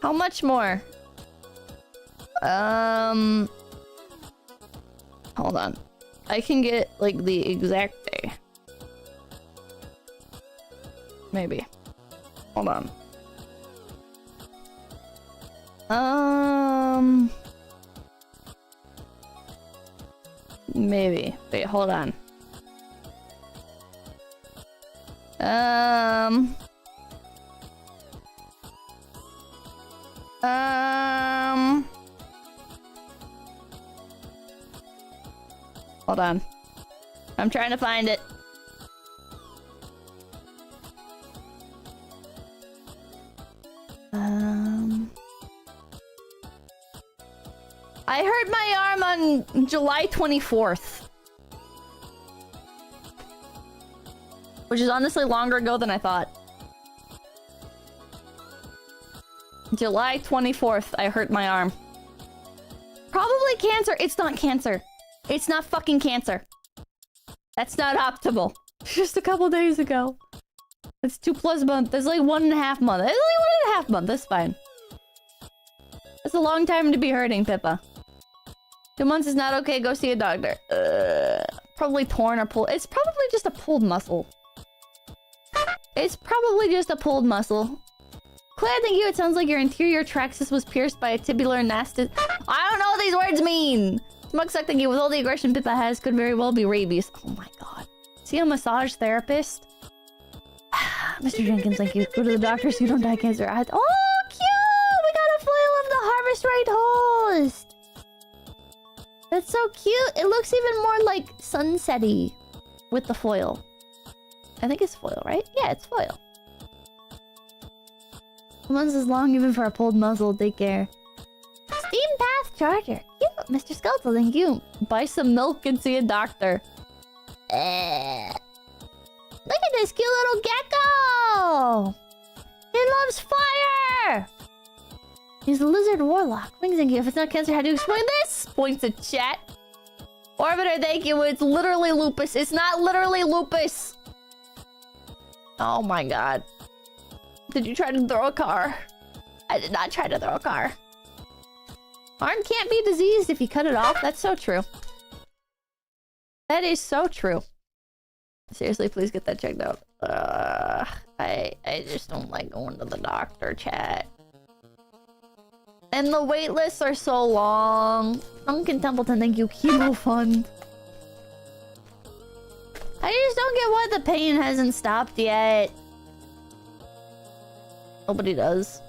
How much more? Hold on. I can get like the exact day. Maybe. Hold on. Maybe. Wait, hold on. Hold on. I'm trying to find it. I hurt my arm on July 24th. Which is honestly longer ago than I thought. July 24th, I hurt my arm. Probably cancer. It's not cancer. It's not fucking cancer. That's not optimal. Just a couple days ago. It's 2+ months. That's like 1.5 months. It's like 1.5 months. That's fine. That's a long time to be hurting, Pippa. 2 months is not okay. Go see a doctor. Probably torn or pulled. It's probably just a pulled muscle. It's probably just a pulled muscle. Claire, thank you. It sounds like your anterior traxus was pierced by a tibular nastis. I don't know what these words mean. Smugsuck, thank you. With all the aggression Pippa has, could very well be rabies. Oh my god. See a massage therapist? Mr. Jenkins, thank you. Go to the doctor so you don't die cancer. Oh, cute! We got a foil of the Harvest Right host! That's so cute. It looks even more like sunset-y with the foil. I think it's foil, right? Yeah, it's foil. Once is long even for a pulled muzzle. Take care. Steam Path Charger. Cute. Mr. Skeletal, thank you. Buy some milk and see a doctor. Look at this cute little gecko! He loves fire! He's a lizard warlock. Wings, thank you. If it's not cancer, how do you explain this? Points at chat. Orbiter, thank you. It's literally lupus. It's not literally lupus. Oh my god. Did you try to throw a car? I did not try to throw a car. Arm can't be diseased if you cut it off. That's so true. That is so true. Seriously, please get that checked out. I just don't like going to the doctor, chat. And the wait lists are so long. Duncan Templeton, thank you. Chemo fund. I just don't get why the pain hasn't stopped yet. Nobody does.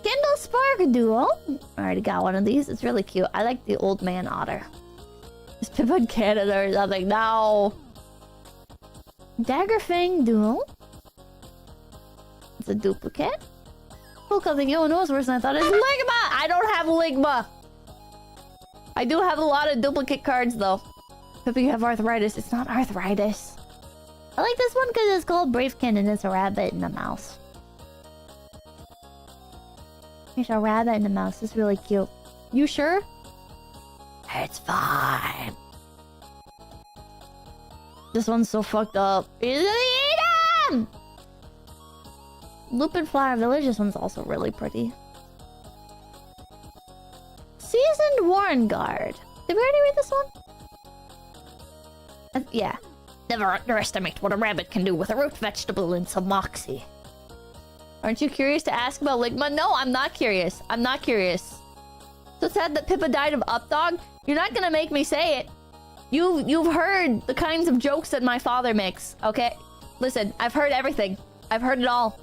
Kindle Spark Duo. I already got one of these. It's really cute. I like the old man otter. Is Pippa in Canada or something? No. Daggerfang Duo. It's a duplicate. Cool, something you know is worse than I thought. It's Ligma! I don't have Ligma. I do have a lot of duplicate cards though. Pippa, you have arthritis. It's not arthritis. I like this one because it's called Bravekin and it's a rabbit and a mouse. There's a rabbit and a mouse. It's really cute. You sure? It's fine. This one's so fucked up. Eat him! Lupin Flower Village. This one's also really pretty. Seasoned Warren Guard. Did we already read this one? Yeah. Never underestimate what a rabbit can do with a root vegetable and some moxie. Aren't you curious to ask about Ligma? No, I'm not curious. I'm not curious. So sad that Pippa died of Updog. You're not gonna make me say it. You've heard the kinds of jokes that my father makes, okay? Listen, I've heard everything. I've heard it all.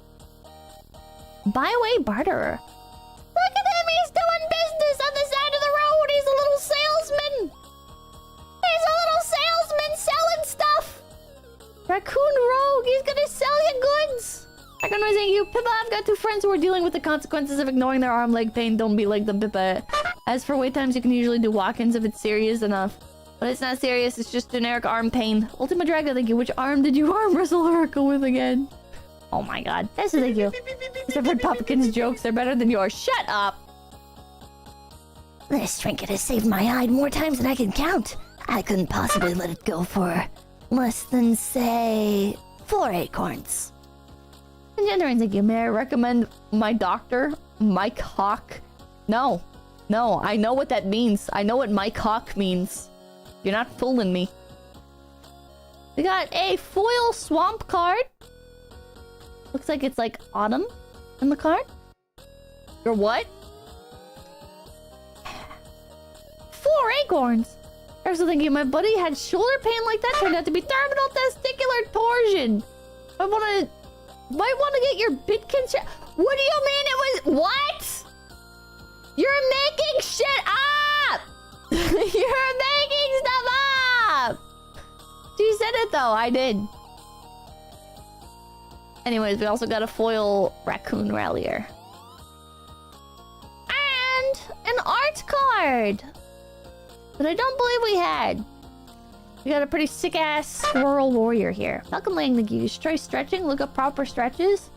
Byway barterer. Look at him, he's doing business on the side of the road. He's a little salesman. He's a little salesman selling stuff. Raccoon Rogue, he's gonna sell you goods. Raccoon was saying, you, Pippa, I've got 2 friends who are dealing with the consequences of ignoring their arm leg pain. Don't be like them, Pippa. As for wait times, you can usually do walk-ins if it's serious enough. But it's not serious, it's just generic arm pain. Ultima Drago, thank you. Which arm did you arm wrestle Oracle with again? Oh my god. That's thank you. I've heard Poppkin's jokes, they're better than yours. Shut up! This trinket has saved my hide more times than I can count. I couldn't possibly let it go for less than, say, 4 acorns. Engendering, thank you. May I recommend my doctor, Mike Hawk? No. No, I know what that means. I know what Mike Hawk means. You're not fooling me. We got a foil swamp card. Looks like it's like autumn in the card. Or what? 4 acorns. I also thinking my buddy had shoulder pain like that. Turned out to be terminal testicular torsion. I might want to get your Bitkin check. What do you mean it was what? You're making shit up. You're making stuff up. She said it though. I did. Anyways, we also got a foil raccoon rallier. an art card! But I don't believe we had. We got a pretty sick-ass squirrel warrior here. Welcome, laying the geese. Try stretching, look up proper stretches.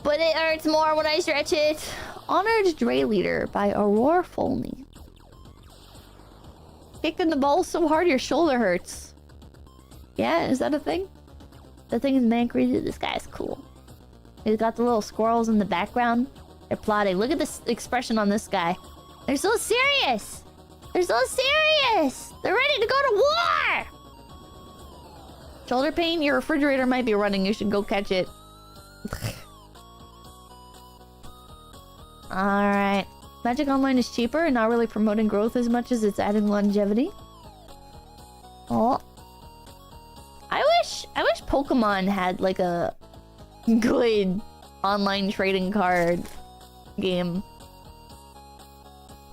But it hurts more when I stretch it. Honored Dre Leader by Aurora Folney. Kicked in the balls so hard your shoulder hurts. Yeah, is that a thing? The thing is man created. This guy's cool. He's got the little squirrels in the background. They're plotting. Look at this expression on this guy. They're so serious! They're so serious! They're ready to go to war! Shoulder pain? Your refrigerator might be running. You should go catch it. Alright. Magic Online is cheaper and not really promoting growth as much as it's adding longevity. Oh. I wish Pokemon had like a good online trading card game.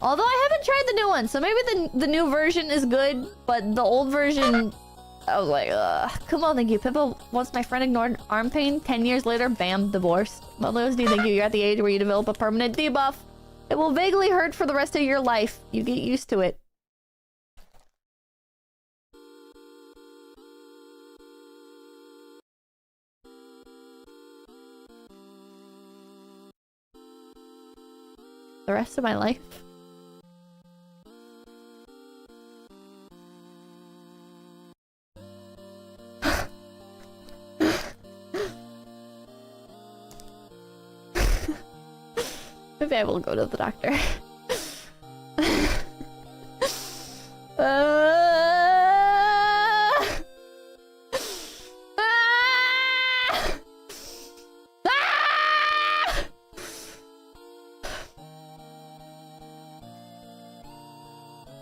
Although I haven't tried the new one, so maybe the new version is good, but the old version, I was like, ugh. Come on, thank you. Pippa, once my friend ignored arm pain, 10 years later, bam, divorced. Melody, thank you. You're at the age where you develop a permanent debuff. It will vaguely hurt for the rest of your life. You get used to it. The rest of my life? Maybe I will go to the doctor.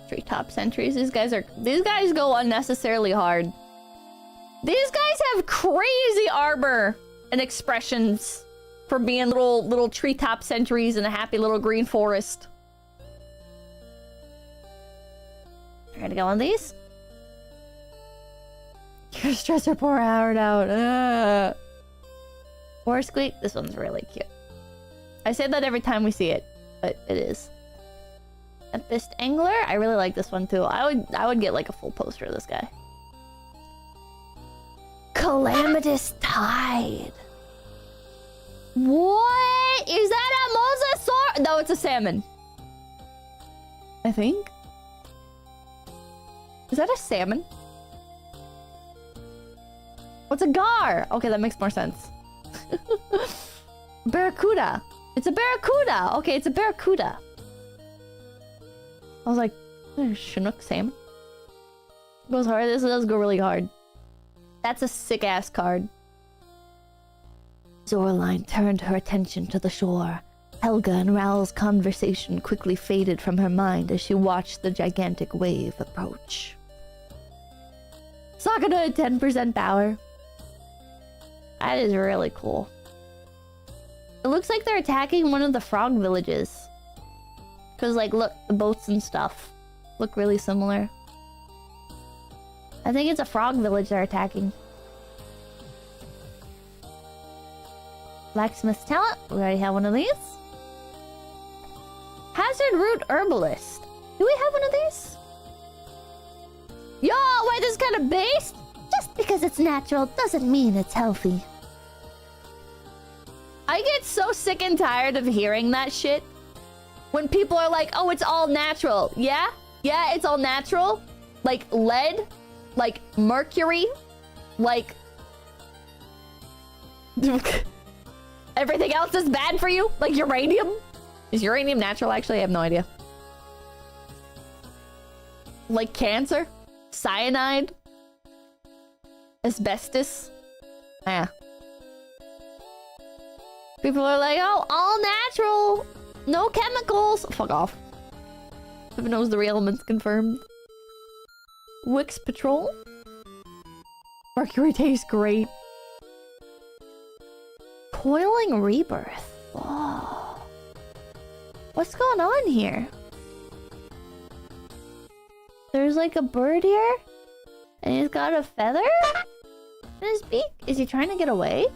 Treetop sentries. These guys go unnecessarily hard. These guys have crazy arbor and expressions for being little treetop sentries in a happy little green forest. I gotta go on these. Your stressor poor Howard out. Or Squeak. This one's really cute. I say that every time we see it, but it is. Tempest Angler. I really like this one too. I would get like a full poster of this guy. Calamitous Tide. What? Is that a mosasaur? No, it's a salmon. I think. Is that a salmon? What's a gar? Okay, that makes more sense. Barracuda. It's a barracuda. Okay, it's a barracuda. I was like, Chinook salmon. Goes hard. This does go really hard. That's a sick ass card. Zoraline turned her attention to the shore. Helga and Ral's conversation quickly faded from her mind as she watched the gigantic wave approach. Sakura, 10% power. That is really cool. It looks like they're attacking one of the frog villages. Because, like, look, the boats and stuff look really similar. I think it's a frog village they're attacking. Blacksmith's Talent. We already have one of these. Hazard Root Herbalist. Do we have one of these? Yo, wait, this is kind of based? Just because it's natural doesn't mean it's healthy. I get so sick and tired of hearing that shit. When people are like, oh, it's all natural. Yeah? Yeah, it's all natural. Like lead. Like mercury. Like... everything else is bad for you? Like uranium? Is uranium natural? Actually, I have no idea. Like cancer? Cyanide? Asbestos? Yeah. People are like, oh, all natural. No chemicals. Fuck off. Who knows the real elements confirmed? Wix Patrol? Mercury tastes great. Coiling Rebirth. Whoa. What's going on here? There's like a bird here. And he's got a feather in his beak. Is he trying to get away?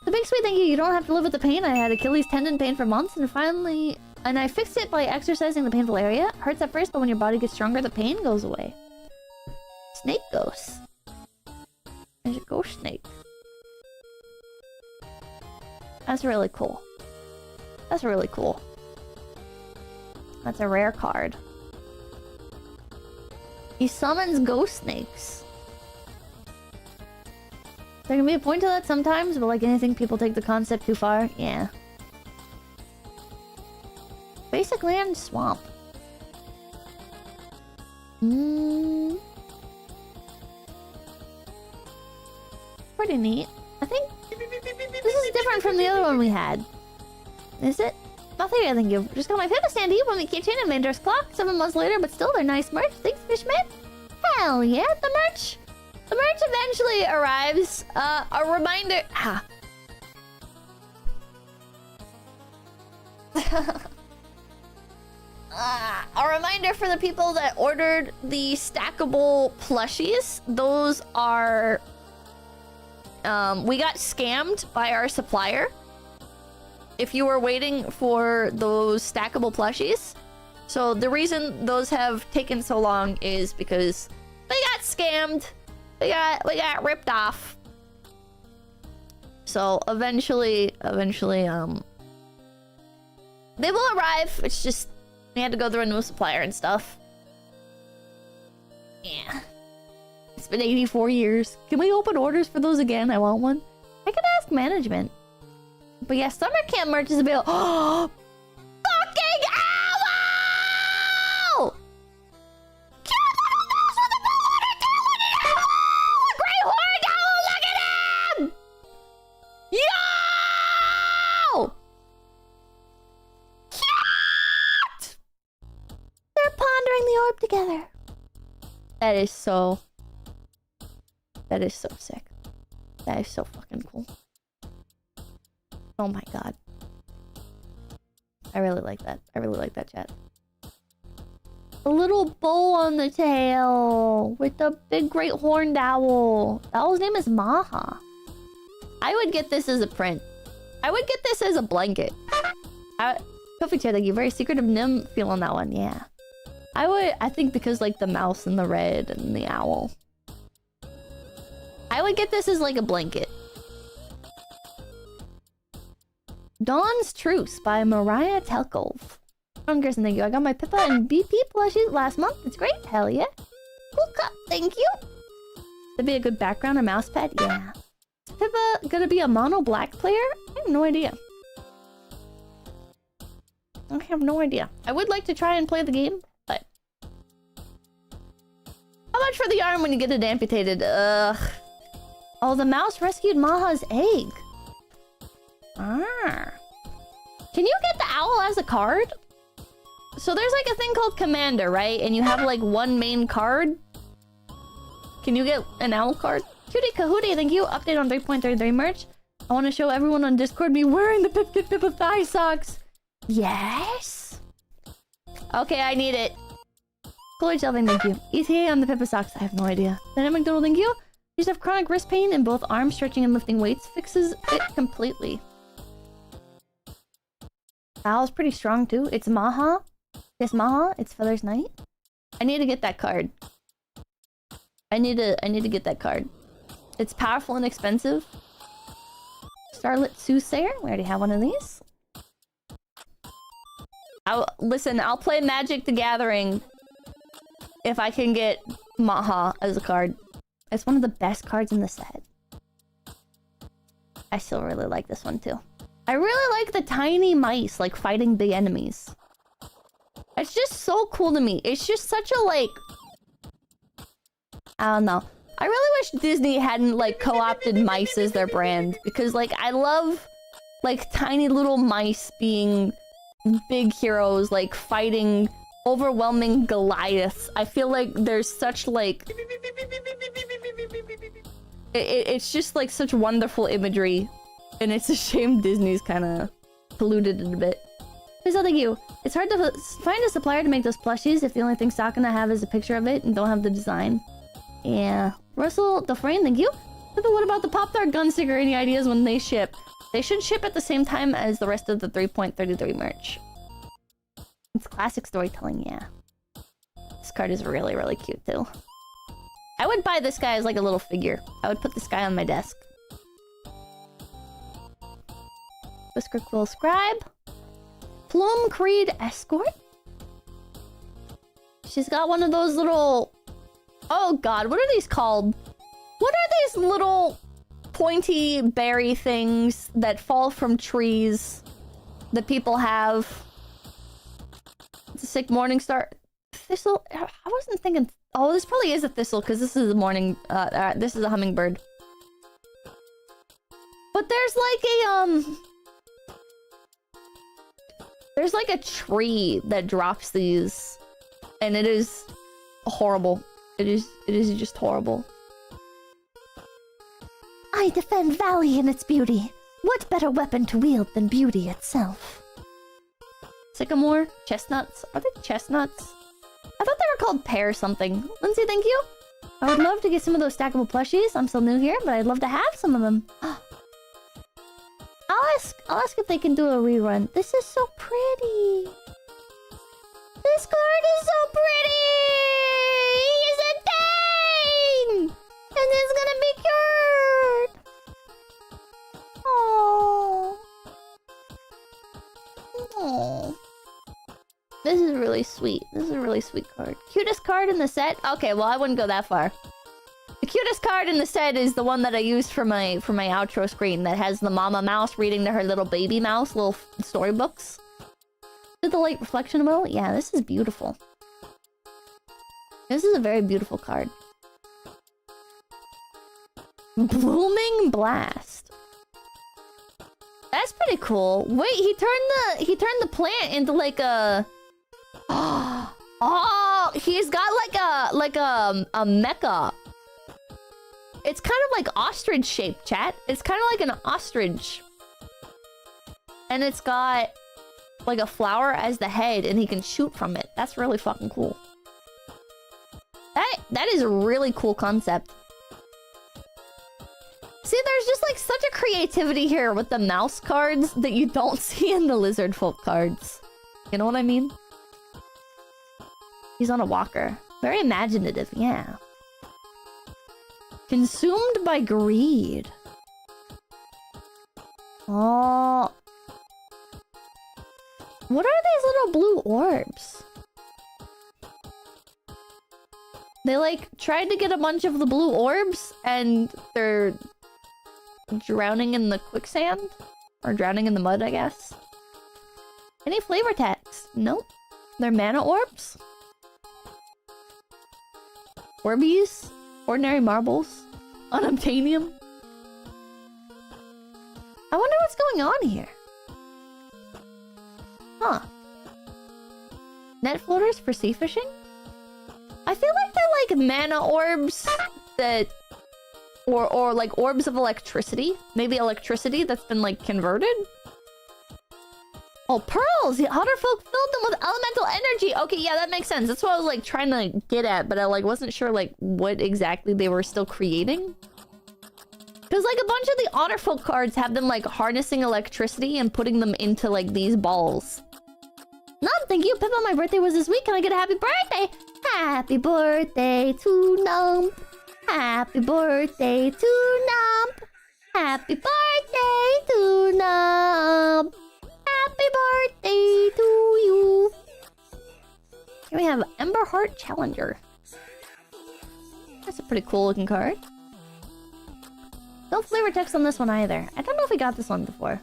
The big sweet thank you. You don't have to live with the pain. I had Achilles tendon pain for months and finally And I fixed it by exercising the painful area. Hurts at first, but when your body gets stronger, the pain goes away. Snake ghost. There's a ghost snake. That's really cool. That's really cool. That's a rare card. He summons ghost snakes. There can be a point to that sometimes, but like anything, people take the concept too far. Yeah. Basic land swamp. Pretty neat. I think this is different from the other one we had. Is it? Nothing, I think you've just got my Pippa Sandy on the kitchen and Mandar's clock 7 months later, but still they're nice merch. Thanks, Fishman. Hell yeah, the merch. The merch eventually arrives. A reminder. A reminder for the people that ordered the stackable plushies. Those are... we got scammed by our supplier. If you were waiting for those stackable plushies. So the reason those have taken so long is because we got scammed. We got ripped off. So eventually, they will arrive. It's just we had to go through a new supplier and stuff. Yeah. It's been 84 years. Can we open orders for those again? I want one. I could ask management. But yeah, summer camp merch is available. Oh, fucking owl! Great horned owl! Look at him! Yo! Cute! They're pondering the orb together. That is so sick. That is so fucking cool. Oh my god. I really like that. I really like that, chat. A little bow on the tail with the big great horned owl. The owl's name is Maha. I would get this as a print. I would get this as a blanket. Perfect chair, thank you. Very secretive Nim feel on that one, yeah. I think because like the mouse and the red and the owl. I would get this as like a blanket. Dawn's Truce by Mariah Telkov. Gerson, thank you. I got my Pippa and BP plushies last month. It's great. Hell yeah. Cool cup. Thank you. That'd be a good background or mouse pad. Yeah. Is Pippa gonna be a mono black player? I have no idea. I have no idea. I would like to try and play the game, but... How much for the arm when you get it amputated? Ugh. Oh, the mouse rescued Maha's egg. Ah. Can you get the owl as a card? So there's like a thing called Commander, right? And you have like one main card. Can you get an owl card? 𝐂𝐡𝐚𝐭, thank you. Update on 3.33 merch. I want to show everyone on Discord me wearing the Pippa thigh socks. Yes. Okay, I need it. Chloe Shelving, thank you. ETA on the Pippa socks. I have no idea. Dynamic McDonald, thank you. You just have chronic wrist pain in both arms. Stretching and lifting weights fixes it completely. Owl's pretty strong too. It's Maha. Yes, Maha. It's Feather's Night. I need to get that card. I need to get that card. It's powerful and expensive. Starlit Soothsayer. We already have one of these. Listen, I'll play Magic the Gathering if I can get Maha as a card. It's one of the best cards in the set. I still really like this one too. I really like the tiny mice, like, fighting big enemies. It's just so cool to me. It's just such a, like... I don't know. I really wish Disney hadn't, like, co-opted mice as their brand. Because, like, I love, like, tiny little mice being big heroes, like, fighting overwhelming Goliaths. I feel like there's such, like... It's just, like, such wonderful imagery. And it's a shame Disney's kind of polluted it a bit. Please, thank you. It's hard to find a supplier to make those plushies if the only thing stock gonna have is a picture of it and don't have the design. Yeah. Russell Dufresne, thank you. But what about the Pop-Tart gun sticker? Any ideas when they ship? They should ship at the same time as the rest of the 3.33 merch. It's classic storytelling, yeah. This card is really, really cute, too. I would buy this guy as like a little figure. I would put this guy on my desk. Whisker Quill Scribe. Plume Creed Escort? She's got one of those little... Oh god, what are these called? What are these little pointy berry things that fall from trees that people have? It's a sick morning star. Thistle? I wasn't thinking... Oh, this probably is a thistle because this is a morning... this is a hummingbird. But there's like a, there's like a tree that drops these. And it is horrible. It is just horrible. I defend Valley in its beauty. What better weapon to wield than beauty itself? Sycamore? Chestnuts? Are they chestnuts? I thought they were called pear something. Lindsay, thank you. I would love to get some of those stackable plushies. I'm still new here, but I'd love to have some of them. I'll ask if they can do a rerun. This is so pretty. This card is so pretty! It's a thing! And it's gonna be cured! Aww. Aww. This is really sweet. This is a really sweet card. Cutest card in the set? Okay, well, I wouldn't go that far. The cutest card in the set is the one that I used for my outro screen that has the mama mouse reading to her little baby mouse, little storybooks. Did the light reflection emote? Yeah, this is beautiful. This is a very beautiful card. Blooming Blast. That's pretty cool. Wait, he turned the plant into like a... Oh, he's got like a mecha. It's kind of like ostrich shaped, chat. It's kind of like an ostrich. And it's got like a flower as the head and he can shoot from it. That's really fucking cool. That is a really cool concept. See, there's just like such a creativity here with the mouse cards that you don't see in the lizard folk cards. You know what I mean? He's on a walker. Very imaginative, yeah. Consumed by greed. Oh. What are these little blue orbs? They like tried to get a bunch of the blue orbs and they're drowning in the quicksand? Or drowning in the mud, I guess. Any flavor text? Nope. They're mana orbs? Orbeez? Ordinary marbles? Unobtainium? I wonder what's going on here. Huh. Net floaters for sea fishing? I feel like they're like mana orbs that... Or like orbs of electricity. Maybe electricity that's been like converted? Oh, pearls! The otter folk filled them with elemental energy! Okay, yeah, that makes sense. That's what I was like trying to get at, but I like wasn't sure like what exactly they were still creating. Because like a bunch of the otter folk cards have them like harnessing electricity and putting them into like these balls. Nom, thank you. Pippa, my birthday was this week. Can I get a happy birthday? Happy birthday to Nom. Happy birthday to Nom. Happy birthday to Nom. Happy birthday to you. Here we have Ember Heart Challenger. That's a pretty cool looking card. No flavor text on this one either. I don't know if we got this one before.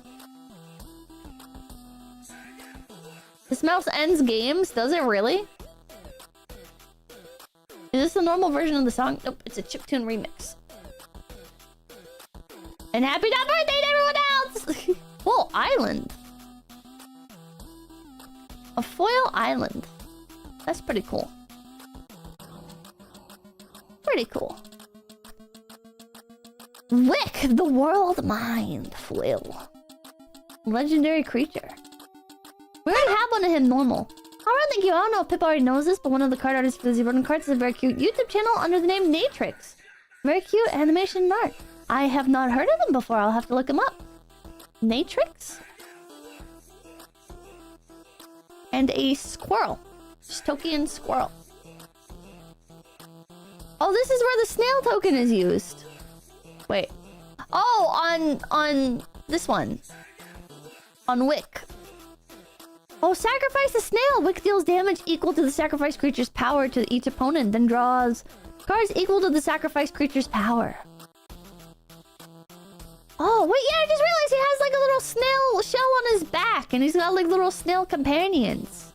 This mouse ends games? Does it really? Is this the normal version of the song? Nope, it's a chiptune remix. And happy birthday to everyone else! Full island. A foil island. That's pretty cool. Pretty cool. Wick, the world mind foil. Legendary creature. We already have one of him normal. Alright, thank you. I don't know if Pip already knows this, but one of the card artists for the Zebra cards is a very cute YouTube channel under the name Natrix. Very cute animation and art. I have not heard of them before. I'll have to look them up. Natrix? and a squirrel. Just Tokian squirrel. Oh, this is where the snail token is used. Wait. Oh, on this one. On Wick. Oh, sacrifice a snail. Wick deals damage equal to the sacrificed creature's power to each opponent, then draws cards equal to the sacrificed creature's power. Oh, wait, yeah, I just realized he has like a little snail shell on his back, and he's got like little snail companions.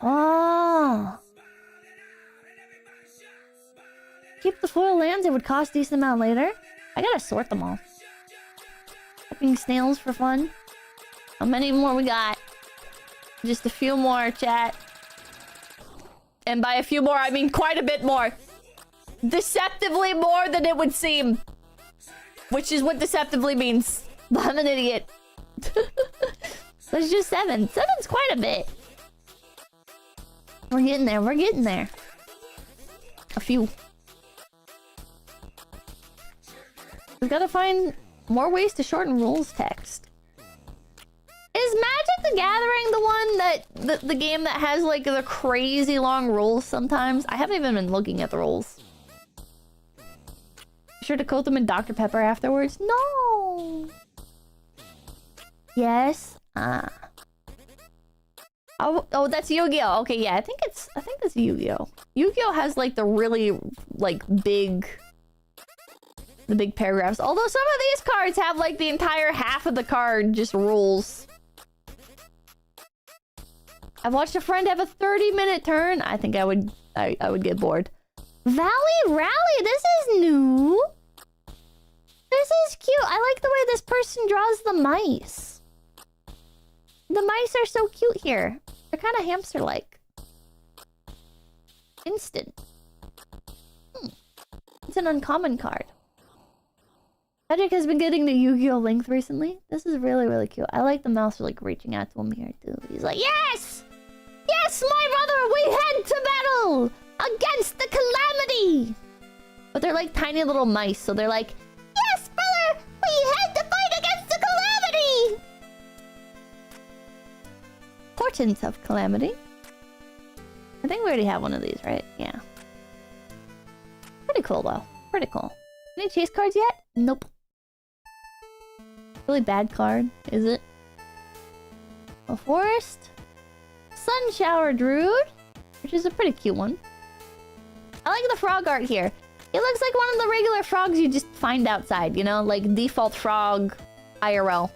Oh. Keep the foil lands, it would cost a decent amount later. I gotta sort them all. Fucking snails for fun. How many more we got? Just a few more, chat. And by a few more, I mean quite a bit more. Deceptively more than it would seem. Which is what deceptively means. I'm an idiot. There's just 7. 7's quite a bit. We're getting there. We're getting there. A few. We've got to find more ways to shorten rules text. Is Magic the Gathering the one that... The game that has, like, the crazy long rules sometimes? I haven't even been looking at the rules. Sure to coat them in Dr. Pepper afterwards? No! Yes? Ah. Oh, that's Yu-Gi-Oh! Okay, yeah, I think that's Yu-Gi-Oh! Yu-Gi-Oh! Has, like, the really, like, big... The big paragraphs. Although some of these cards have, like, the entire half of the card just rules. I've watched a friend have a 30-minute turn. I think I would get bored. Valley Rally, this is new. This is cute. I like the way this person draws the mice. The mice are so cute here. They're kind of hamster-like. Instant. It's an uncommon card. Magic has been getting the Yu-Gi-Oh! Length recently. This is really, really cute. I like the mouse like reaching out to him here too. He's like, yes! Yes, my brother! We head to battle! Against the calamity! But they're like tiny little mice, so they're like, yes, brother! We head to fight against the calamity! Portent of calamity. I think we already have one of these, right? Yeah. Pretty cool, though. Pretty cool. Any chase cards yet? Nope. Really bad card, is it? A forest. Sun Shower Druid, which is a pretty cute one. I like the frog art here. It looks like one of the regular frogs you just find outside, you know? Like default frog IRL.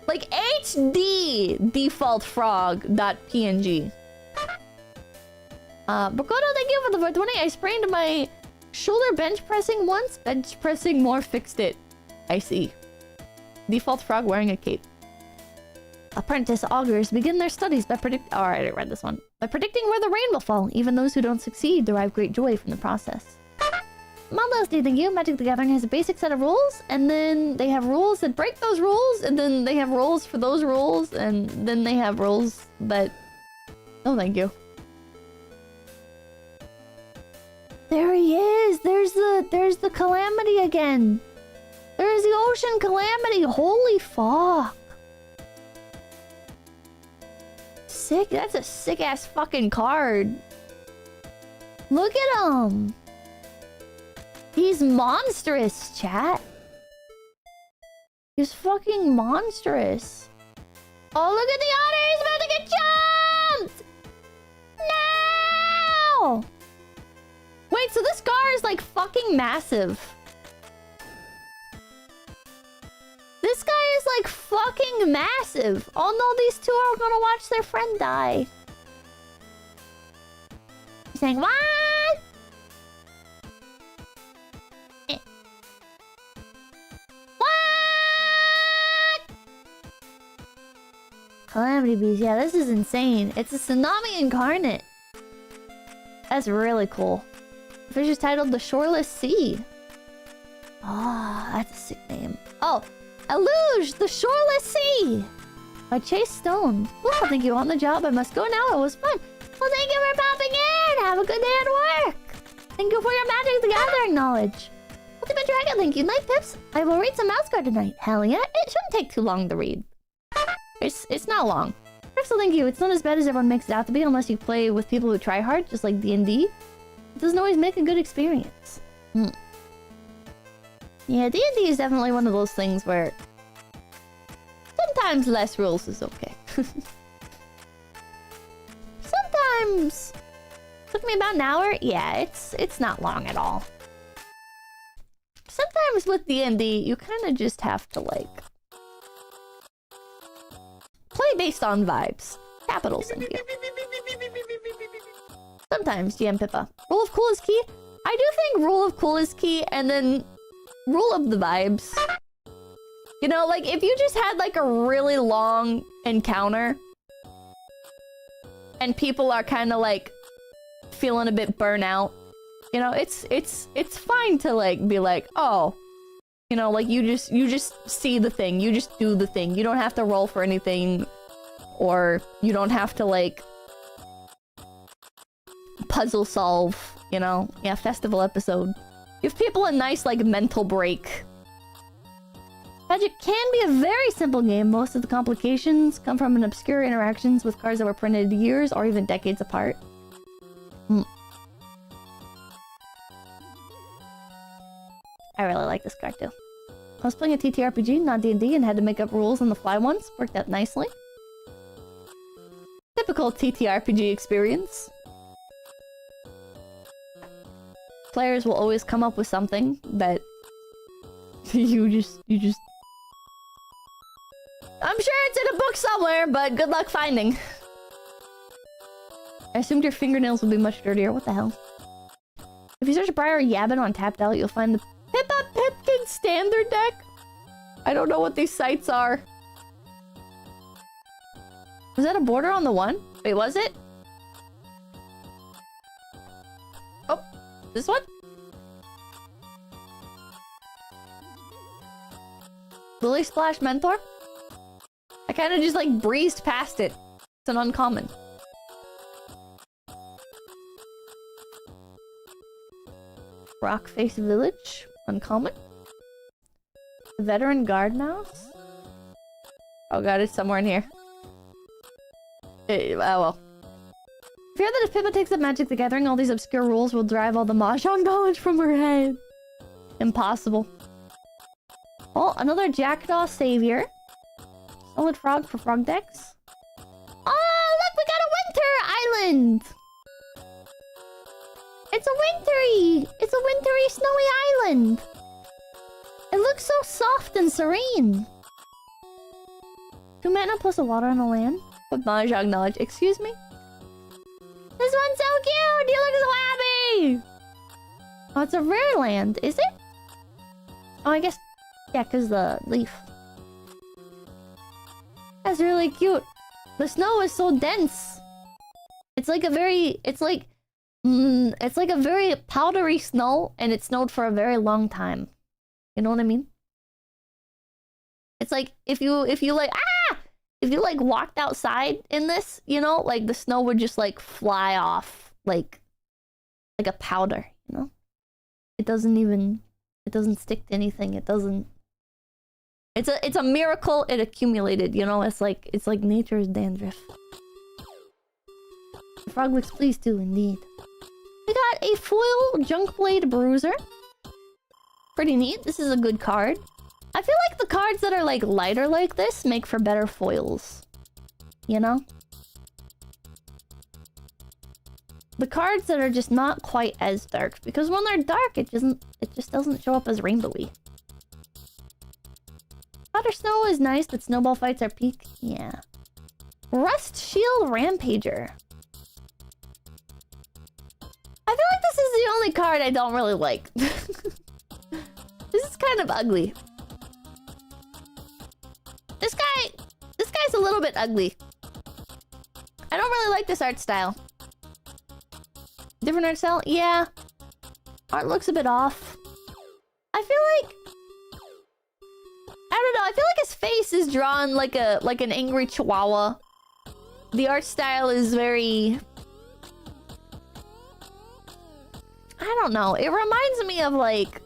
Like HD default frog.png. Bokoto, thank you for the 420. I sprained my shoulder bench pressing once. Bench pressing more fixed it. I see. Default frog wearing a cape. Apprentice augurs begin their studies by predicting... Oh, alright, I read this one. By predicting where the rain will fall. Even those who don't succeed derive great joy from the process. Maldosty, thank you. Magic the Gathering has a basic set of rules, and then they have rules that break those rules, and then they have rules for those rules, and then they have rules that... Oh, thank you. There he is! There's the calamity again! There's the ocean calamity! Holy fuck! Sick. That's a sick-ass fucking card. Look at him! He's monstrous, chat. He's fucking monstrous. Oh, look at the otter! He's about to get jumped! No! Wait, so this car is like fucking massive. This guy is like fucking massive. Oh no, these two are gonna watch their friend die. He's saying, what? What? Calamity Beast, yeah, this is insane. It's a tsunami incarnate. That's really cool. The fish is titled the Shoreless Sea. Oh, that's a sick name. Oh, Eluge, the Shoreless Sea. By Chase Stone. Well, thank you on the job. I must go now. It was fun. Well, thank you for popping in. Have a good day at work. Thank you for your Magic the Gathering knowledge. Ultimate Dragon, thank you. Night Pips. I will read some mouse card tonight. Hell yeah. It shouldn't take too long to read. It's not long. Crystal, thank you. It's not as bad as everyone makes it out to be unless you play with people who try hard, just like D&D. It doesn't always make a good experience. Yeah, D&D is definitely one of those things where sometimes less rules is okay. Sometimes took me about an hour. Yeah, it's not long at all. Sometimes with D&D, you kind of just have to like play based on vibes. Capitals, thank you. Sometimes, GM Pippa. Rule of cool is key. I do think rule of cool is key, and then rule of the vibes. You know, like if you just had like a really long encounter and people are kind of like feeling a bit burnout, you know, it's fine to like be like, oh, you know, like you just see the thing, you just do the thing. You don't have to roll for anything, or you don't have to like puzzle solve, you know? Yeah, festival episode. Give people a nice like mental break. Magic can be a very simple game. Most of the complications come from an obscure interactions with cards that were printed years or even decades apart. I really like this card too. I was playing a TTRPG, not D&D, and had to make up rules on the fly once. Worked out nicely. Typical TTRPG experience. Players will always come up with something that you just... I'm sure it's in a book somewhere, but good luck finding. I assumed your fingernails would be much dirtier. What the hell? If you search Briar Yabbin on Tapped Out, you'll find the Pippa Pipkin standard deck. I don't know what these sites are. Was that a border on the one? Wait, was it? Oh, this one? Lily Splash Mentor? I kind of just like breezed past it. It's an uncommon. Rockface Village? Uncommon. Veteran Guard Mouse? Oh god, it's somewhere in here. Oh well. Fear that if Pippa takes up Magic the Gathering, all these obscure rules will drive all the Mahjong knowledge from her head. Impossible. Oh, another Jackdaw Savior. Solid Frog for frog decks. Oh, look, we got a winter island! It's a wintry snowy island! It looks so soft and serene. 2 mana plus a water on the land. With Mahjong knowledge. Excuse me? This one's so cute! You look so happy! Oh, it's a rare land, is it? Oh, I guess... yeah, because the leaf. That's really cute. The snow is so dense. It's like a very... it's like a very powdery snow, and it snowed for a very long time. You know what I mean? It's like, if you like... ah! If you like walked outside in this, you know, like the snow would just like fly off like a powder, you know? It doesn't stick to anything. It doesn't... it's a miracle it accumulated, you know? It's like nature's dandruff. The frog looks pleased too, indeed. We got a foil Junkblade Bruiser. Pretty neat. This is a good card. I feel like the cards that are like lighter like this make for better foils. You know? The cards that are just not quite as dark, because when they're dark, it just doesn't show up as rainbowy. Powder Snow is nice, but snowball fights are peak. Yeah. Rust Shield Rampager. I feel like this is the only card I don't really like. This is kind of ugly. This guy's a little bit ugly. I don't really like this art style. Different art style? Yeah. Art looks a bit off. I feel like... I don't know, I feel like his face is drawn like an angry chihuahua. The art style is very... I don't know, it reminds me of like...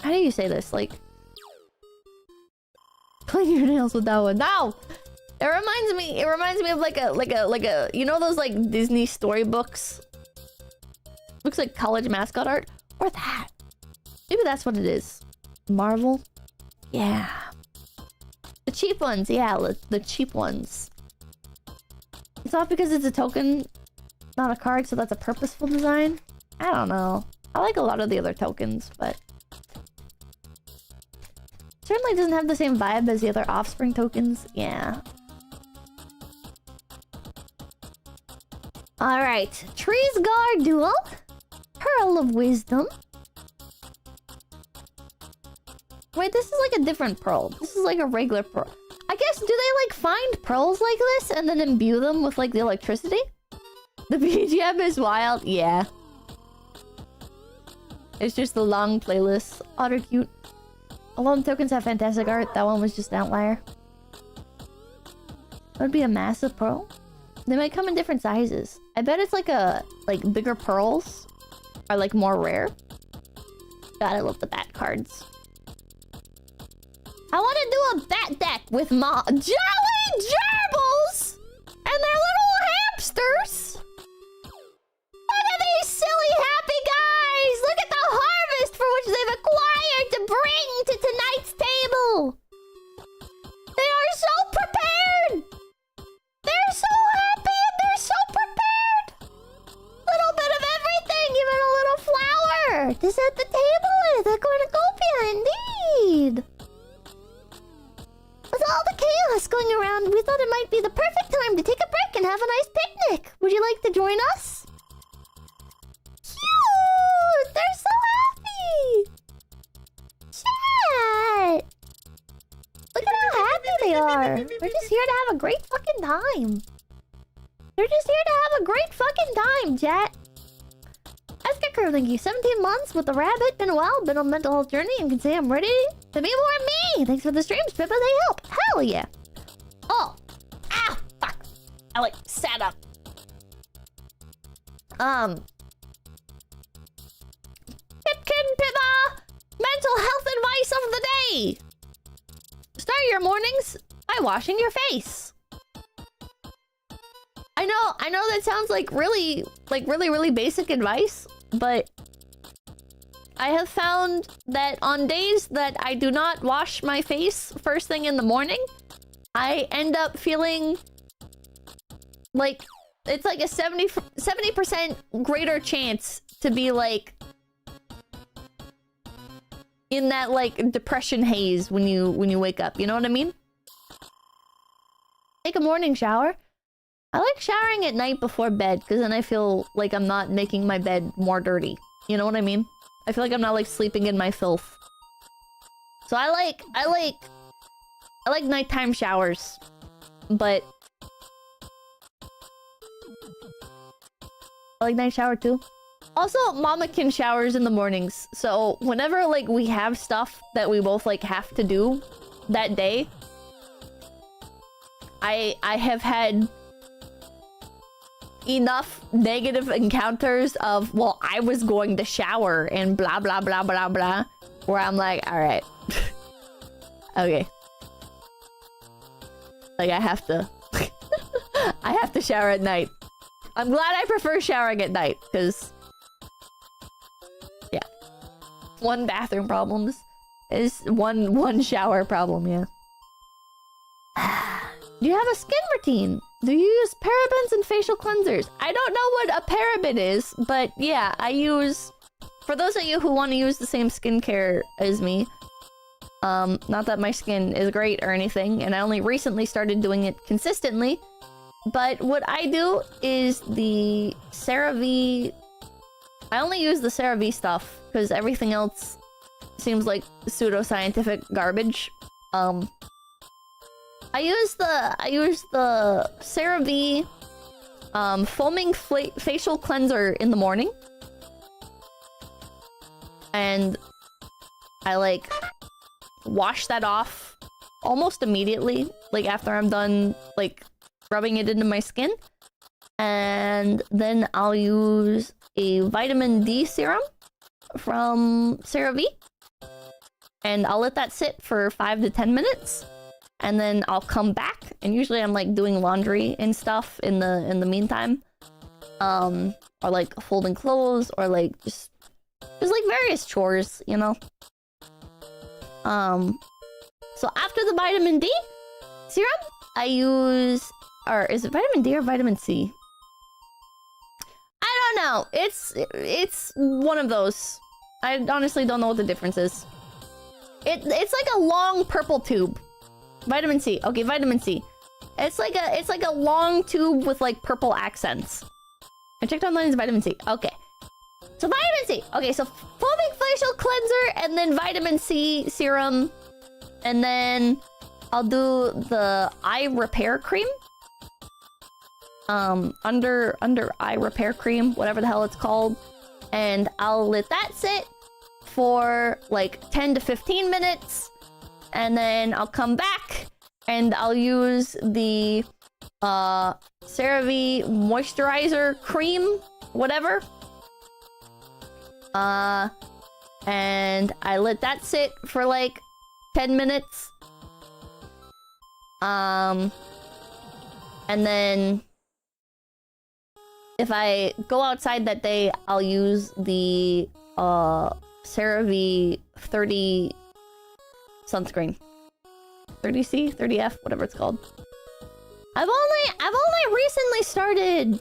How do you say this? Like... Clean your nails with that one. No! It reminds me of like a you know those like Disney storybooks? Looks like college mascot art. Or that. Maybe that's what it is. Marvel? Yeah. The cheap ones, yeah, the cheap ones. It's not because it's a token, not a card, so that's a purposeful design. I don't know. I like a lot of the other tokens, but certainly doesn't have the same vibe as the other Offspring tokens. Yeah. Alright. Trees Guard Duel. Pearl of Wisdom. Wait, this is like a different pearl. This is like a regular pearl. I guess, do they like find pearls like this and then imbue them with like the electricity? The BGM is wild. Yeah. It's just the long playlist. Otter cute. A lot of tokens have fantastic art. That one was just an outlier. That would be a massive pearl. They might come in different sizes. I bet it's like bigger pearls are like more rare. God, I love the bat cards. I want to do a bat deck with jelly gerbils and their little hamsters. Look at these silly happy guys. Look at the harvest for which they've acquired to bring to tonight's table. They are so prepared. They're so happy and they're so prepared. Little bit of everything, even a little flower to set the table with. A cornucopia, indeed. With all the chaos going around, we thought it might be the perfect time to take a break and have a nice picnic. Would you like to join us? Cute! They're so happy! Chat! Look at how happy they are. They're just here to have a great fucking time. They're just here to have a great fucking time, chat. 𝐿𝐴𝐚𝐭, thank you. 17 months with the rabbit. Been a while. Been on a mental health journey and can say I'm ready to be more me. Thanks for the streams, Pippa. They help. Hell yeah. Oh. Ah, fuck. I like sat up. Pipkin Pippa. Mental health advice of the day. Start your mornings by washing your face. I know that sounds like really basic advice, but I have found that on days that I do not wash my face first thing in the morning, I end up feeling like it's like a 70% greater chance to be like in that like depression haze when you wake up. You know what I mean? Take a morning shower. I like showering at night before bed because then I feel like I'm not making my bed more dirty. You know what I mean? I feel like I'm not like sleeping in my filth. So I like nighttime showers, but I like night shower too. Also, mamakin showers in the mornings. So whenever like we have stuff that we both like have to do that day, I have had enough negative encounters of, well, I was going to shower and blah blah blah blah blah, where I'm like, all right. Okay, like I have to I have to shower at night. I'm glad I prefer showering at night because yeah, one bathroom problems is one shower problem. Yeah. Do you have a skin routine? Do you use parabens and facial cleansers? I don't know what a paraben is, but yeah, I use... For those of you who want to use the same skincare as me, not that my skin is great or anything, and I only recently started doing it consistently, but what I do is the CeraVe... I only use the CeraVe stuff, because everything else seems like pseudoscientific garbage. I use the CeraVe foaming facial cleanser in the morning, and I like wash that off almost immediately, like after I'm done like rubbing it into my skin, and then I'll use a vitamin D serum from CeraVe, and I'll let that sit for 5 to 10 minutes. and then I'll come back, and usually I'm like doing laundry and stuff in the meantime, or like folding clothes, or like just like various chores, you know. So after the vitamin D serum, I use, or is it vitamin D or vitamin C? I don't know. It's one of those. I honestly don't know what the difference is. It's like a long purple tube. Vitamin C. Okay, vitamin C. It's like a long tube with like purple accents. I checked online, it's vitamin C. Okay. So vitamin C. Okay, so foaming facial cleanser and then vitamin C serum. And then I'll do the eye repair cream. Under eye repair cream, whatever the hell it's called. And I'll let that sit for like 10 to 15 minutes. And then I'll come back and I'll use the CeraVe moisturizer cream, whatever. And I let that sit for like 10 minutes. And then if I go outside that day, I'll use the CeraVe 30 sunscreen. 30C, 30F, whatever it's called. I've only recently started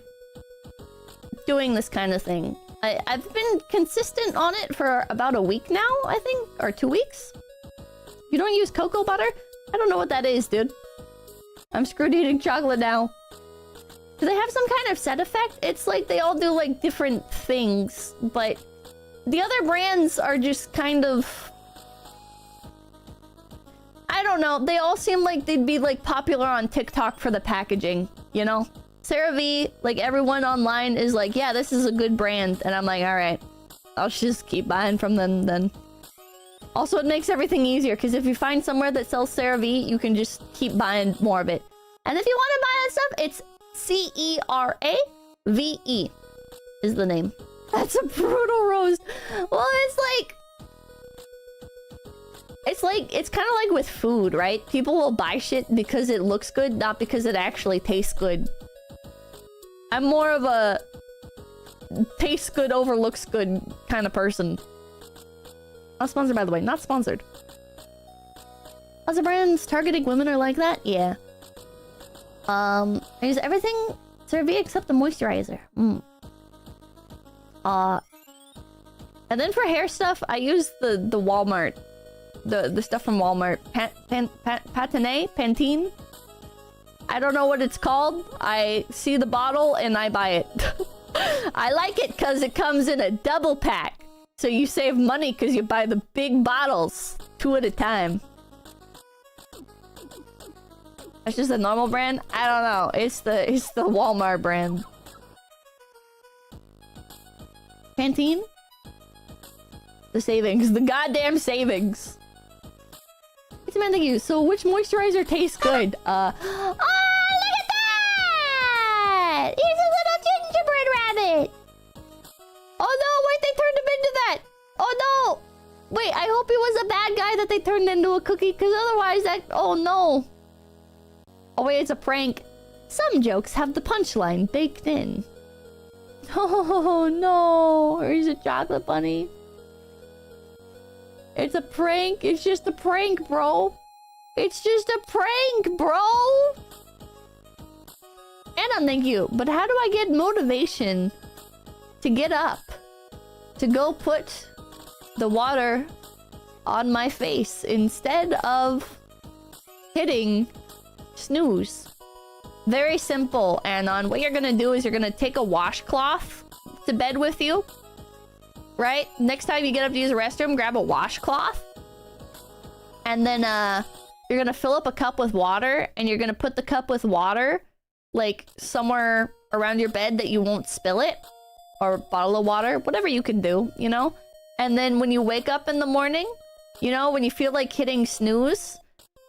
doing this kind of thing. I've been consistent on it for about a week now, I think, or 2 weeks. You don't use cocoa butter? I don't know what that is, dude. I'm screwed eating chocolate now. Do they have some kind of set effect? It's like they all do like different things, but the other brands are just kind of, I don't know. They all seem like they'd be like popular on TikTok for the packaging, you know? CeraVe, like everyone online is like, yeah, this is a good brand. And I'm like, all right, I'll just keep buying from them then. Also, it makes everything easier because if you find somewhere that sells CeraVe, you can just keep buying more of it. And if you want to buy that stuff, it's CERAVE is the name. That's a brutal roast. Well, it's kind of like with food, right? People will buy shit because it looks good, not because it actually tastes good. I'm more of a tastes good over looks good kind of person. Not sponsored, by the way. Not sponsored. Other brands targeting women are like that? Yeah. I use everything CeraVe except the moisturizer. And then for hair stuff, I use the Walmart. The stuff from Walmart. Pantene? I don't know what it's called. I see the bottle and I buy it. I like it because it comes in a double pack. So you save money because you buy the big bottles 2 at a time. That's just a normal brand? I don't know. It's the Walmart brand. Pantene? The savings. The goddamn savings. It's a man, thank you. So which moisturizer tastes good? Oh, look at that! He's a little gingerbread rabbit! Oh no, wait, they turned him into that! Oh no! Wait, I hope he was a bad guy that they turned into a cookie, because otherwise that... Oh no! Oh wait, it's a prank. Some jokes have the punchline baked in. Oh no! Or he's a chocolate bunny. It's a prank. It's just a prank, bro. It's just a prank, bro! Anna, thank you. But how do I get motivation to get up? To go put the water on my face instead of hitting snooze. Very simple, Anon. What you're gonna do is you're gonna take a washcloth to bed with you. Right? Next time you get up to use the restroom, grab a washcloth. And then you're gonna fill up a cup with water, and you're gonna put the cup with water like somewhere around your bed that you won't spill it. Or bottle of water, whatever you can do, you know? And then when you wake up in the morning, you know, when you feel like hitting snooze,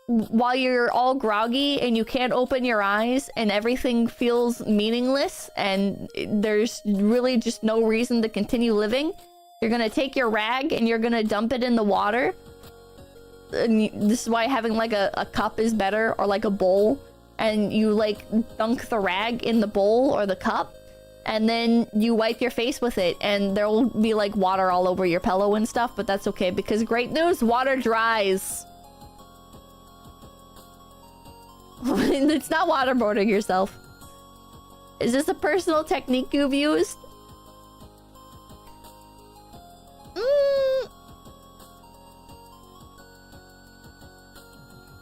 while you're all groggy and you can't open your eyes and everything feels meaningless and there's really just no reason to continue living, you're gonna take your rag and you're gonna dump it in the water. this is why having like a cup is better, or like a bowl, and you like dunk the rag in the bowl or the cup, and then you wipe your face with it, and there will be like water all over your pillow and stuff, but that's okay because great news, water dries. It's not waterboarding yourself. Is this a personal technique you've used?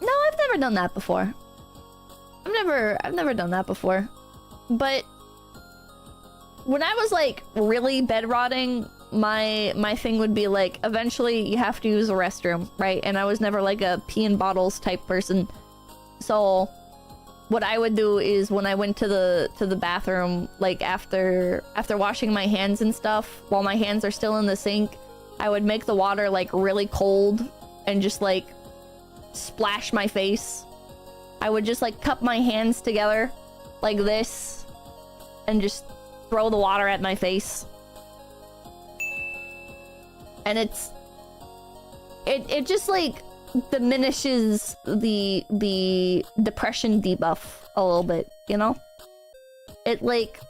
No, I've never done that before. I've never done that before. But when I was like really bedrotting, my thing would be like, eventually you have to use a restroom, right? And I was never like a pee in bottles type person. So what I would do is when I went to the bathroom, like after washing my hands and stuff, while my hands are still in the sink, I would make the water like really cold and just like splash my face. I would just like cup my hands together like this and just throw the water at my face. And it just like diminishes the depression debuff a little bit, you know? It like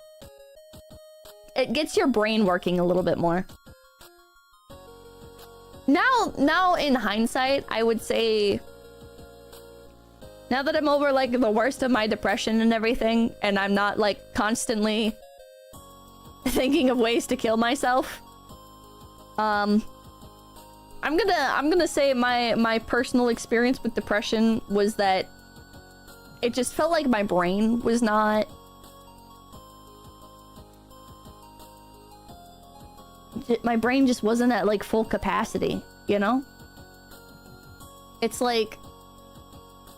it gets your brain working a little bit more. Now in hindsight, I would say, now that I'm over like the worst of my depression and everything, and I'm not like constantly thinking of ways to kill myself, I'm gonna say my personal experience with depression was that it just felt like my brain was not my brain just wasn't at like full capacity, you know? It's like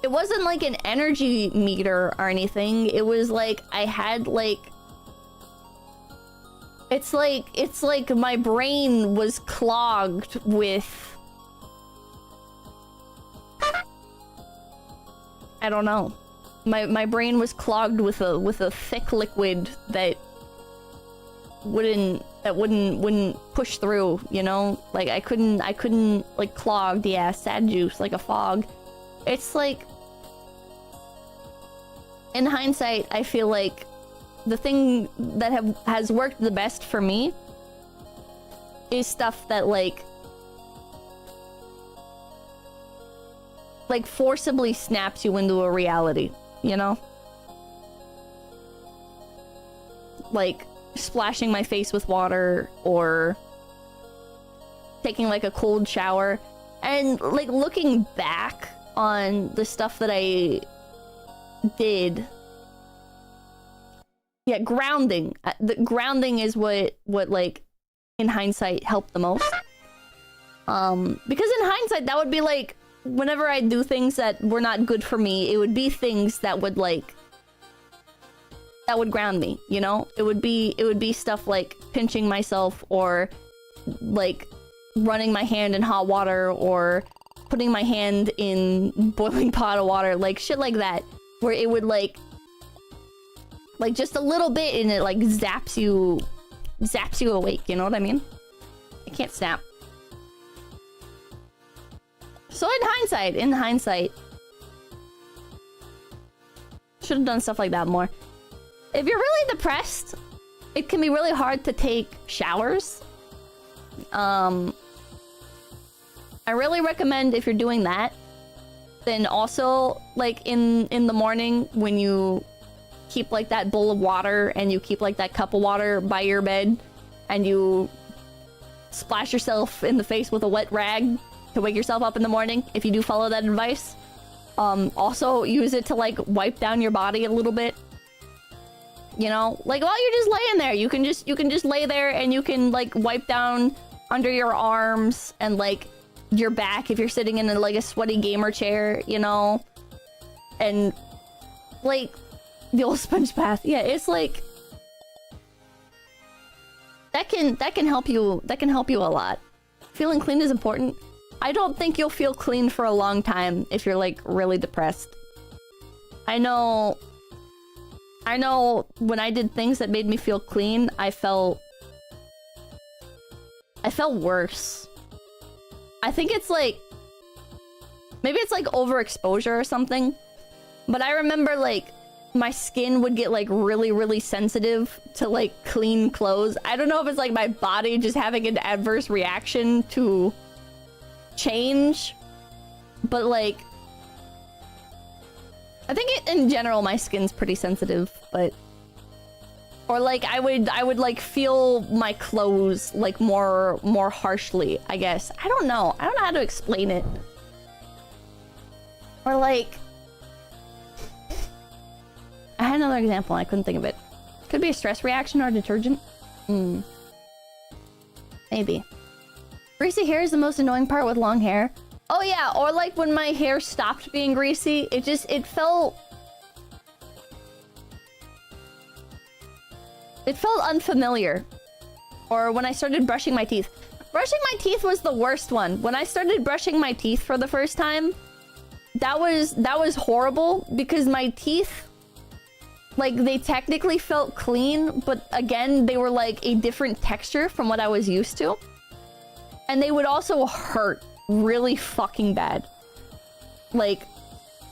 it wasn't like an energy meter or anything. It was like I had like it's like my brain was clogged with, I don't know. My brain was clogged with a thick liquid that wouldn't push through, you know? Like I couldn't like clogged, yeah, sad juice, like a fog. It's like, in hindsight, I feel like the thing that has worked the best for me is stuff that like forcibly snaps you into a reality, you know? Like splashing my face with water or taking like a cold shower, and like looking back on the stuff that I did. Yeah, grounding. The grounding is what like in hindsight helped the most. Because in hindsight that would be like whenever I do things that were not good for me, it would be things that would like that would ground me, you know? It would be stuff like pinching myself, or like running my hand in hot water, or putting my hand in boiling pot of water, like shit like that, where it would like just a little bit and it like zaps you awake, you know what I mean? I can't snap. So in hindsight, should have done stuff like that more. If you're really depressed, it can be really hard to take showers. I really recommend, if you're doing that, then also like in the morning when you keep like that bowl of water and you keep like that cup of water by your bed and you splash yourself in the face with a wet rag to wake yourself up in the morning, if you do follow that advice. Also use it to like wipe down your body a little bit, you know, like while you're just laying there, you can just lay there and you can like wipe down under your arms and like your back if you're sitting in like a sweaty gamer chair, you know, and like the old sponge bath. Yeah, it's like that can help you. That can help you a lot. Feeling clean is important. I don't think you'll feel clean for a long time if you're like really depressed. I know when I did things that made me feel clean, I felt worse. I think it's like Maybe it's like overexposure or something. But I remember like my skin would get like really sensitive to like clean clothes. I don't know if it's like my body just having an adverse reaction to change, but like I think in general my skin's pretty sensitive, but or like I would like feel my clothes like more harshly, I guess. I don't know how to explain it. Or like I had another example, I couldn't think of it. Could be a stress reaction or a detergent. Maybe. Greasy hair is the most annoying part with long hair. Oh yeah, or like when my hair stopped being greasy, it felt unfamiliar. Or when I started brushing my teeth. Brushing my teeth was the worst one. When I started brushing my teeth for the first time, that was horrible because my teeth, like, they technically felt clean, but again, they were like a different texture from what I was used to. And they would also hurt really fucking bad. Like,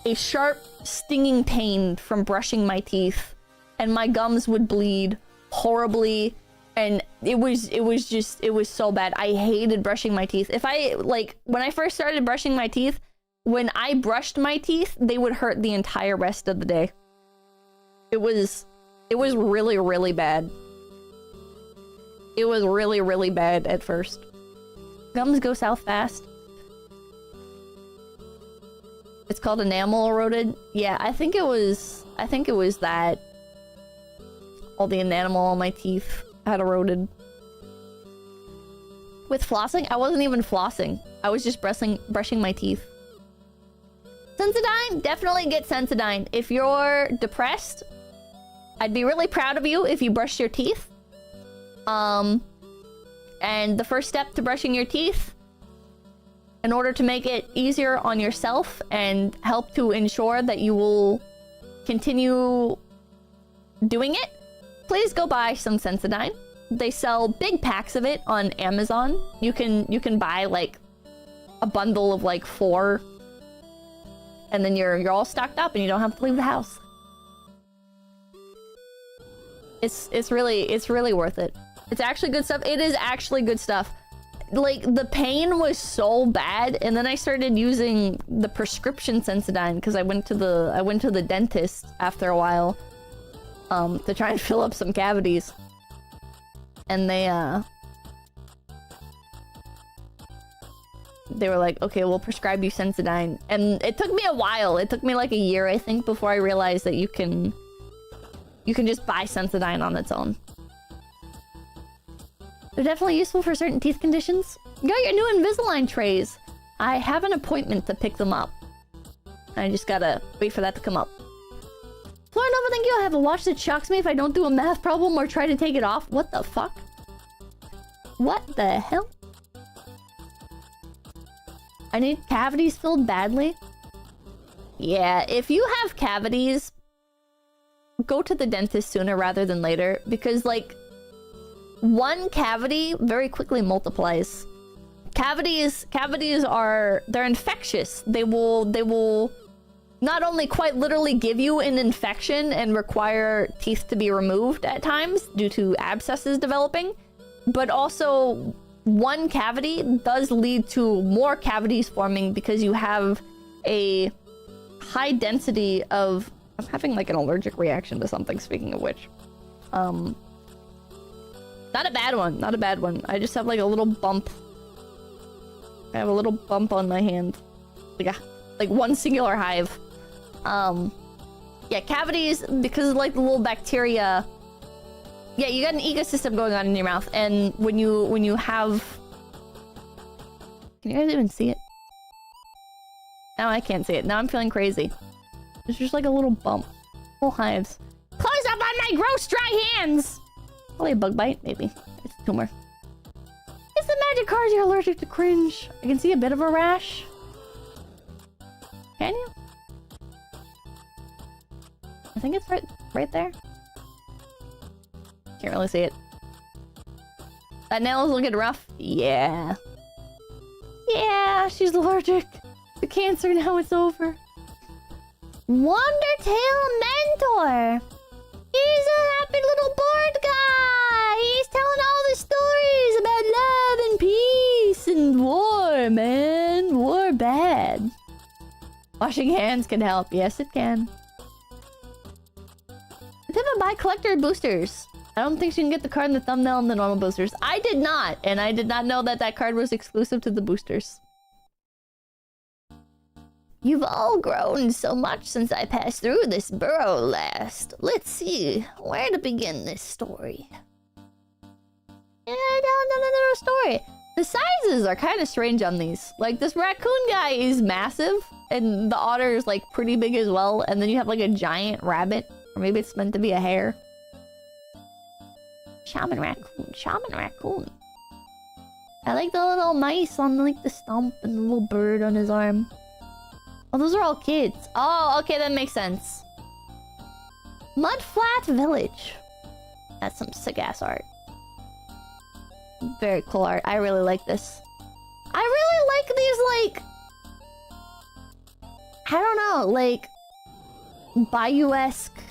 a sharp, stinging pain from brushing my teeth, and my gums would bleed horribly, and it was so bad. I hated brushing my teeth. When I first started brushing my teeth, when I brushed my teeth, they would hurt the entire rest of the day. It was really bad. It was really bad at first. Gums go south fast. It's called enamel eroded. Yeah, I think it was that. All the enamel on my teeth had eroded. With flossing, I wasn't even flossing. I was just brushing my teeth. Sensodyne, definitely get Sensodyne. If you're depressed, I'd be really proud of you if you brushed your teeth. And the first step to brushing your teeth, in order to make it easier on yourself and help to ensure that you will continue doing it, please go buy some Sensodyne. They sell big packs of it on Amazon. You can buy like a bundle of like 4, and then you're all stocked up and you don't have to leave the house. It's really worth it. It's actually good stuff. It is actually good stuff. Like, the pain was so bad, and then I started using the prescription Sensodyne because I went to the dentist after a while to try and fill up some cavities. And they were like, okay, we'll prescribe you Sensodyne. And it took me a while. It took me like a year, I think, before I realized that you can just buy Sensodyne on its own. They're definitely useful for certain teeth conditions. You got your new Invisalign trays. I have an appointment to pick them up. I just gotta wait for that to come up. Florinova, thank you. I have a watch that shocks me if I don't do a math problem or try to take it off. What the fuck? What the hell? I need cavities filled badly? Yeah, if you have cavities, go to the dentist sooner rather than later, because like, one cavity very quickly multiplies. Cavities they're infectious. They will not only quite literally give you an infection and require teeth to be removed at times due to abscesses developing, but also one cavity does lead to more cavities forming because you have a high density of... I'm having like an allergic reaction to something, speaking of which. Not a bad one, not a bad one. I just have like a little bump. I have a little bump on my hand. Like one singular hive. Yeah, cavities, because of like the little bacteria. Yeah, you got an ecosystem going on in your mouth, and when you have... Can you guys even see it? Now I can't see it. Now I'm feeling crazy. It's just like a little bump. Little hives. Close up on my gross dry hands! Probably a bug bite, maybe. It's a tumor. It's the magic cards you're allergic to cringe. I can see a bit of a rash. Can you? I think it's right there. Can't really see it. That nail is looking rough. Yeah. Yeah, she's allergic. The cancer, now it's over. Wondertail Mentor. He's a happy little board guy. He's telling all the stories about love and peace and war, man. War bad. Washing hands can help. Yes, it can. Pippa buy collector boosters. I don't think she can get the card in the thumbnail and the normal boosters. I did not, and I did not know that that card was exclusive to the boosters. You've all grown so much since I passed through this burrow last. Let's see where to begin this story. Yeah, no story. The sizes are kind of strange on these. Like, this raccoon guy is massive, and the otter is, like, pretty big as well. And then you have, like, a giant rabbit. Or maybe it's meant to be a hare. Shaman raccoon, shaman raccoon. I like the little mice on, like, the stump and the little bird on his arm. Oh, those are all kids. Oh, okay, that makes sense. Mudflat Village. That's some sick-ass art. Very cool art. I really like this. I really like these, like... I don't know, like... Bayou-esque...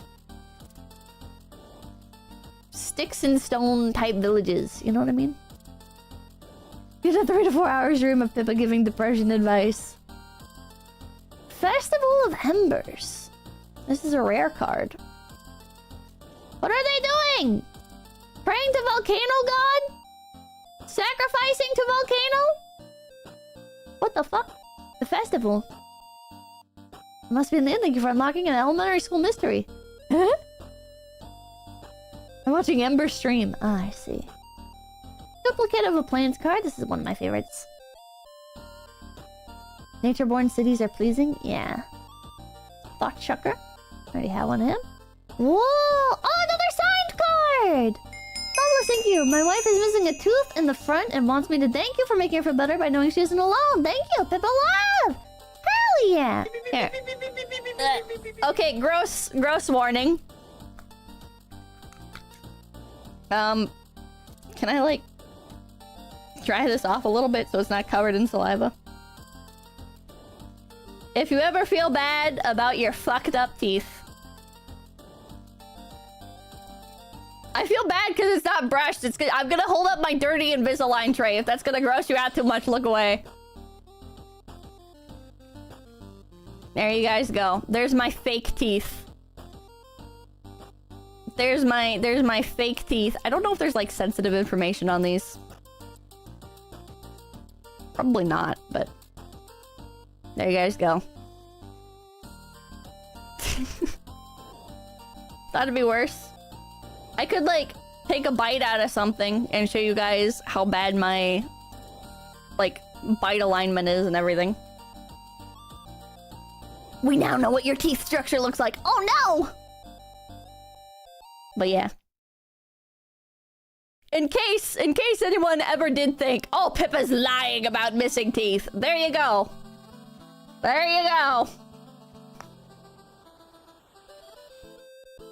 sticks and stone type villages. You know what I mean? Get a 3 to 4 hour stream of Pippa giving depression advice. Festival of Embers. This is a rare card. What are they doing? Praying to volcano god? Sacrificing to volcano? What the fuck? The festival. It must be in there. Thank you for unlocking an elementary school mystery. Huh? I'm watching Ember stream. Ah, I see. Duplicate of a Plains card. This is one of my favorites. Nature-born cities are pleasing? Yeah. Thought Chucker. Already have one of him. Whoa! Oh, another signed card! Fabulous, thank you. My wife is missing a tooth in the front and wants me to thank you for making her feel better by knowing she isn't alone. Thank you, Pippa Love! Hell yeah! Here. Okay, gross warning. Can I, like, dry this off a little bit so it's not covered in saliva? If you ever feel bad about your fucked up teeth, I feel bad because it's not brushed. I'm gonna hold up my dirty Invisalign tray. If that's gonna gross you out too much, look away. There you guys go. There's my fake teeth. There's my fake teeth. I don't know if there's, like, sensitive information on these. Probably not, but there you guys go. Thought it'd be worse. I could, like, take a bite out of something and show you guys how bad my, like, bite alignment is and everything. We now know what your teeth structure looks like. Oh no! But yeah. In case anyone ever did think, oh, Pippa's lying about missing teeth. There you go. There you go.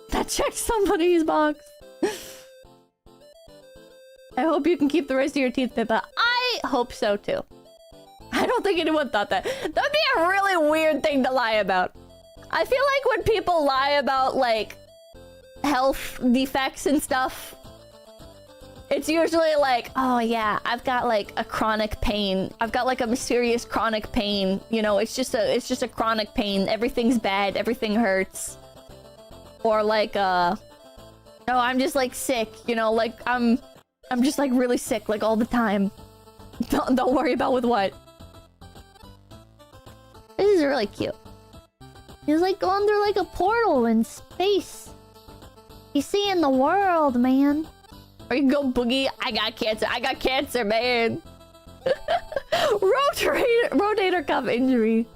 That checked somebody's box. I hope you can keep the rest of your teeth, Pippa. I hope so, too. I don't think anyone thought that. That'd be a really weird thing to lie about. I feel like when people lie about, like, health defects and stuff, it's usually like, oh yeah, I've got, like, a chronic pain. I've got, like, a mysterious chronic pain. You know, it's just a chronic pain. Everything's bad. Everything hurts. Or like, no, I'm just, like, sick. You know, like, I'm just, like, really sick, like, all the time. Don't worry about with what. This is really cute. He's, like, going through, like, a portal in space. He's seeing the world, man. Or you can go Boogie. I got cancer. I got cancer, man. Rotator cuff injury.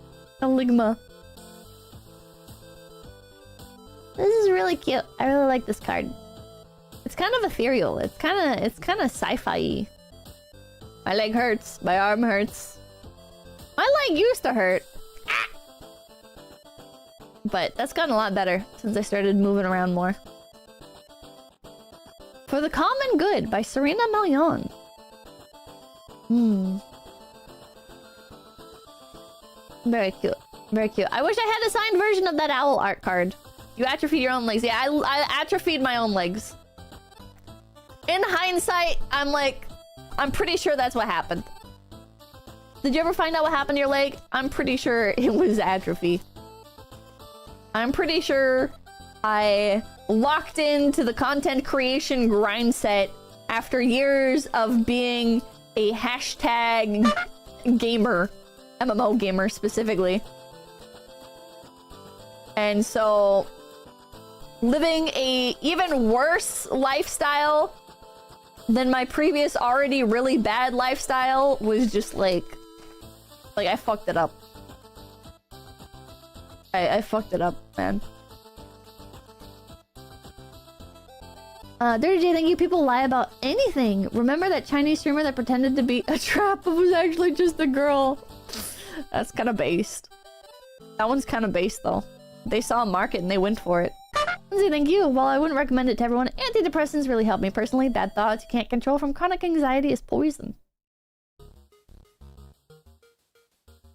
A ligma. This is really cute. I really like this card. It's kind of ethereal. It's kind of sci-fi-y. My leg hurts. My arm hurts. My leg used to hurt. Ah! But that's gotten a lot better since I started moving around more. For the Common Good by Serena Melion. Very cute. Very cute. I wish I had a signed version of that owl art card. You atrophied your own legs. Yeah, I atrophied my own legs. In hindsight, I'm pretty sure that's what happened. Did you ever find out what happened to your leg? I'm pretty sure it was atrophy. I'm pretty sure I locked into the content creation grind set after years of being a hashtag gamer, MMO gamer specifically. And so, living a even worse lifestyle than my previous already really bad lifestyle was just like I fucked it up. I fucked it up, man. Dirty J, thank you. People lie about anything. Remember that Chinese streamer that pretended to be a trap but was actually just a girl? That's kind of based. That one's kind of based, though. They saw a market and they went for it. Lindsay, thank you. While I wouldn't recommend it to everyone, antidepressants really help me personally. Bad thoughts you can't control from chronic anxiety is poison.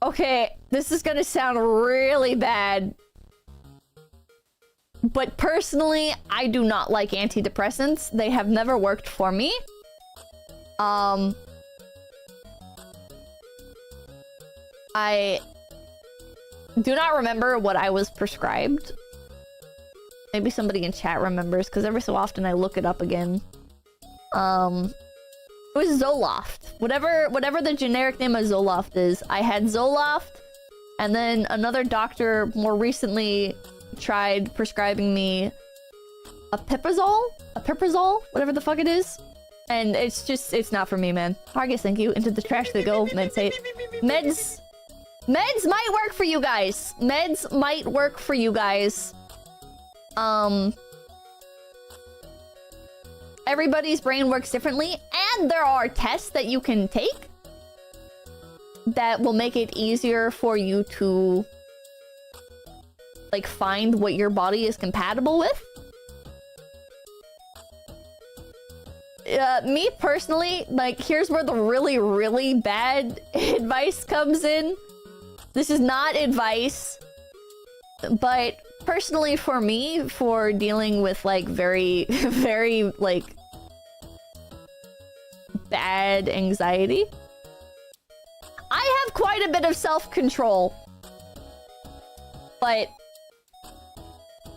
Okay, this is gonna sound really bad. But personally, I do not like antidepressants. They have never worked for me. I do not remember what I was prescribed. Maybe somebody in chat remembers, because every so often I look it up again. It was Zoloft. Whatever the generic name of Zoloft is. I had Zoloft, and then another doctor more recently tried prescribing me a piprazole, whatever the fuck it is. And it's not for me, man. Hargus, thank you. Into the trash they go. Meds might work for you guys. Meds might work for you guys. Everybody's brain works differently, and there are tests that you can take that will make it easier for you to like find what your body is compatible with. Me personally, like, here's where the really, really bad advice comes in. This is not advice, but personally for me, for dealing with like very, very like bad anxiety, I have quite a bit of self-control. But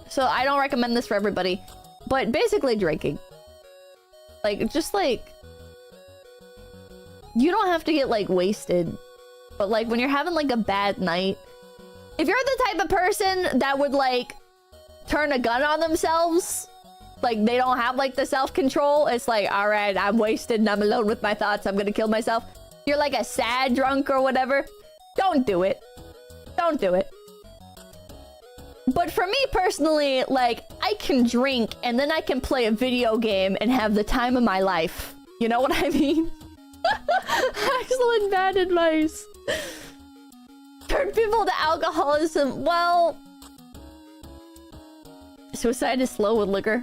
so I don't recommend this for everybody, but basically drinking. Like, just like, you don't have to get like wasted, but like when you're having like a bad night, if you're the type of person that would like turn a gun on themselves, like they don't have like the self-control, it's like, all right, I'm wasted and I'm alone with my thoughts, I'm gonna kill myself. You're like a sad drunk or whatever, don't do it. Don't do it. But for me personally, like, I can drink and then I can play a video game and have the time of my life. You know what I mean? Excellent bad advice. Turn people to alcoholism. Well, suicide is slow with liquor.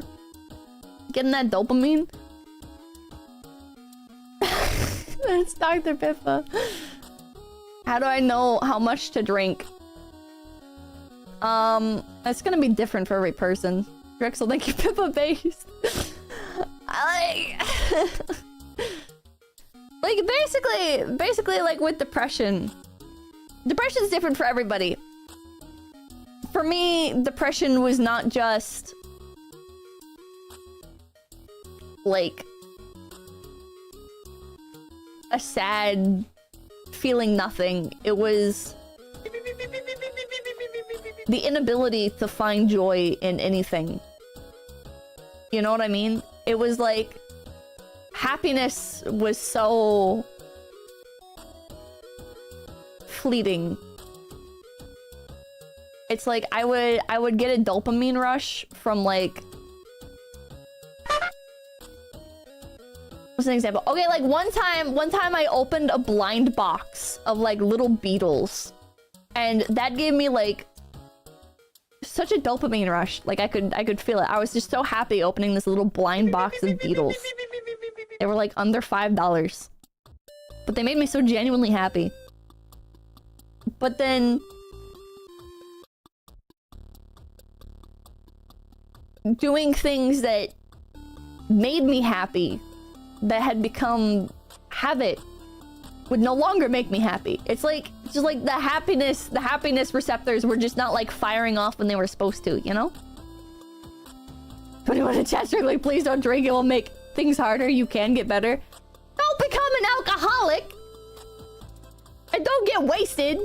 Getting that dopamine. That's Dr. Pippa. How do I know how much to drink? It's gonna be different for every person. Drexel, thank you, Pippa based. I like basically like with depression. Depression's different for everybody. For me, depression was not just like a sad feeling nothing. It was the inability to find joy in anything. You know what I mean? It was like happiness was so fleeting. It's like I would get a dopamine rush from like, what's an example? Okay, like one time I opened a blind box of like little beetles, and that gave me like such a dopamine rush. Like I could feel it. I was just so happy opening this little blind box of beetles. They were like under $5, but they made me so genuinely happy. But then doing things that made me happy, that had become habit, would no longer make me happy. It's like, just like the happiness receptors were just not like firing off when they were supposed to, you know? But in the chat strictly, please don't drink, it will make things harder, you can get better. Don't become an alcoholic! And don't get wasted!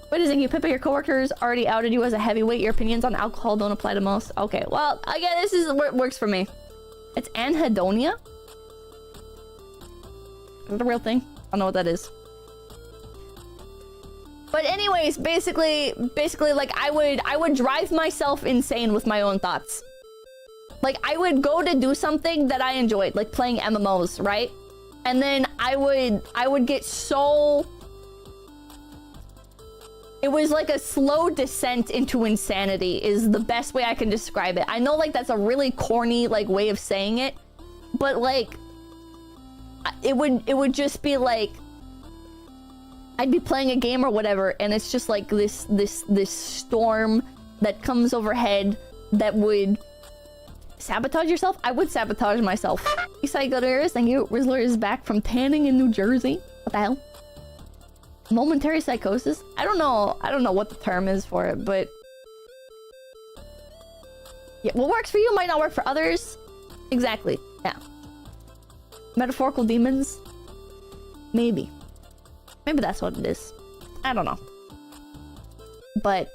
What is it, you Pippa, your coworkers already outed you as a heavyweight, your opinions on alcohol don't apply to most. Okay, well, again, this is what works for me. It's anhedonia? Is that a real thing? I don't know what that is. But anyways, basically, like, I would drive myself insane with my own thoughts. Like, I would go to do something that I enjoyed, like playing MMOs, right? And then I would get so... It was like a slow descent into insanity is the best way I can describe it. I know, like, that's a really corny, like, way of saying it. But, like... It would just be like... I'd be playing a game or whatever, and it's just like this storm that comes overhead that would... Sabotage yourself? I would sabotage myself. 𝐒𝐡𝐚𝐭 𝐑𝐮𝐥𝐞𝐬, thank you. Rizzler is back from tanning in New Jersey. What the hell? Momentary psychosis? I don't know what the term is for it, but... Yeah, what works for you might not work for others. Exactly, yeah. Metaphorical demons? Maybe. Maybe that's what it is. I don't know. But...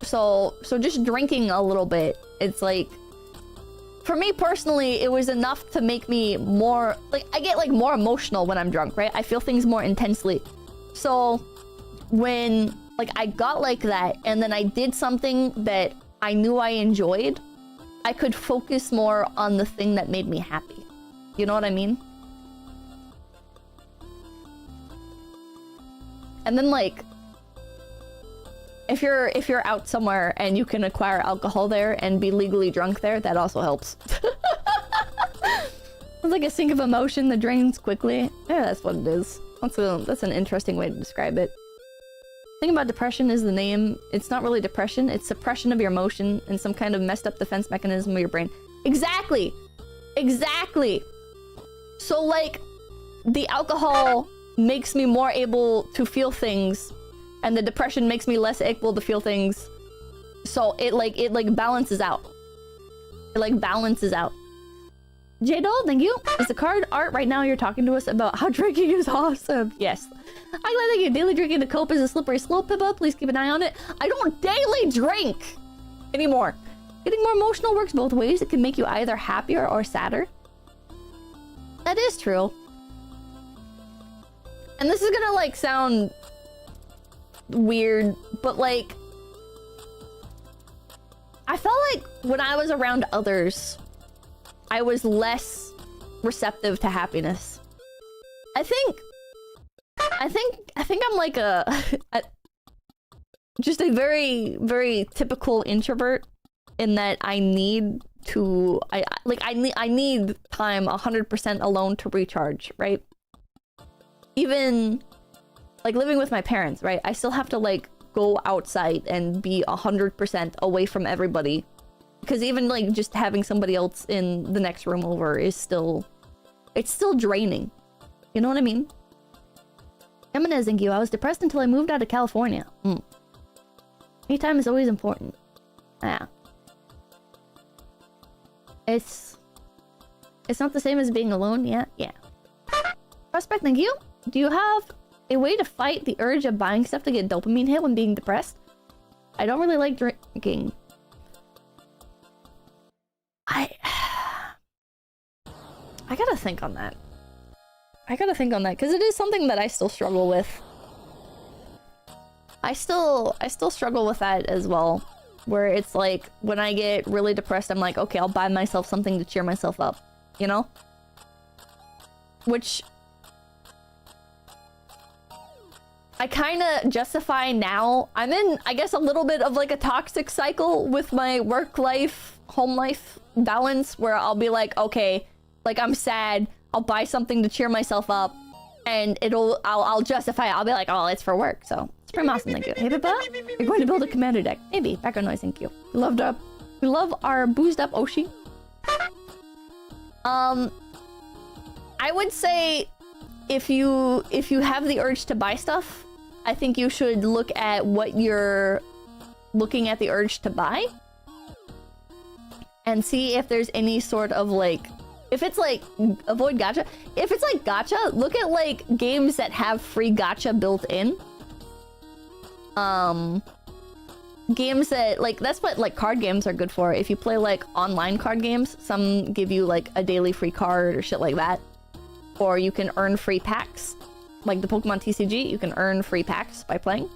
So just drinking a little bit, it's like... For me personally, it was enough to make me more... Like, I get, like, more emotional when I'm drunk, right? I feel things more intensely. So, when, like, I got like that, and then I did something that I knew I enjoyed, I could focus more on the thing that made me happy. You know what I mean? And then, like... If you're out somewhere and you can acquire alcohol there and be legally drunk there, that also helps. It's like a sink of emotion that drains quickly. Yeah, that's what it is. That's an interesting way to describe it. The thing about depression is the name. It's not really depression. It's suppression of your emotion and some kind of messed up defense mechanism of your brain. Exactly! Exactly! So, like, the alcohol makes me more able to feel things, and the depression makes me less able to feel things. So it balances out. It like balances out. J-Doll, thank you. Is the card art right now you're talking to us about how drinking is awesome? Yes. I'm glad that you daily drinking to cope is a slippery slope, Pippa. Please keep an eye on it. I don't daily drink anymore. Getting more emotional works both ways. It can make you either happier or sadder. That is true. And this is gonna like sound weird, but like I felt like when I was around others, I was less receptive to happiness. I think I'm like just a very, very typical introvert in that I need to I need time 100% alone to recharge, right? Even like living with my parents, right? I still have to like go outside and be 100% away from everybody. Because even like just having somebody else in the next room over is still... It's still draining. You know what I mean? 𝐿𝐴𝐻𝐿, I was depressed until I moved out of California. Me time is always important. Yeah. It's not the same as being alone, yeah? Yeah. Prospect, thank you. Do you have a way to fight the urge of buying stuff to get dopamine hit when being depressed? I don't really like drinking. I gotta think on that. I gotta think on that, because it is something that I still struggle with. I still struggle with that as well. Where it's like, when I get really depressed, I'm like, okay, I'll buy myself something to cheer myself up. You know? Which... I kind of justify now. I'm in, I guess, a little bit of like a toxic cycle with my work life, home life balance, where I'll be like, okay, like I'm sad, I'll buy something to cheer myself up, And I'll justify it. I'll be like, oh, it's for work. So it's pretty awesome. Thank you. Hey, Pippa, you're going to build a commander deck. Maybe. Background noise. Thank you. We love our boozed up Oshi. I would say if you have the urge to buy stuff, I think you should look at what you're looking at the urge to buy and see if there's any sort of like, if it's like avoid gacha. If it's like gacha, look at like games that have free gacha built in. Games that like, that's what like card games are good for. If you play like online card games, some give you like a daily free card or shit like that. Or you can earn free packs. Like the Pokemon TCG, you can earn free packs by playing.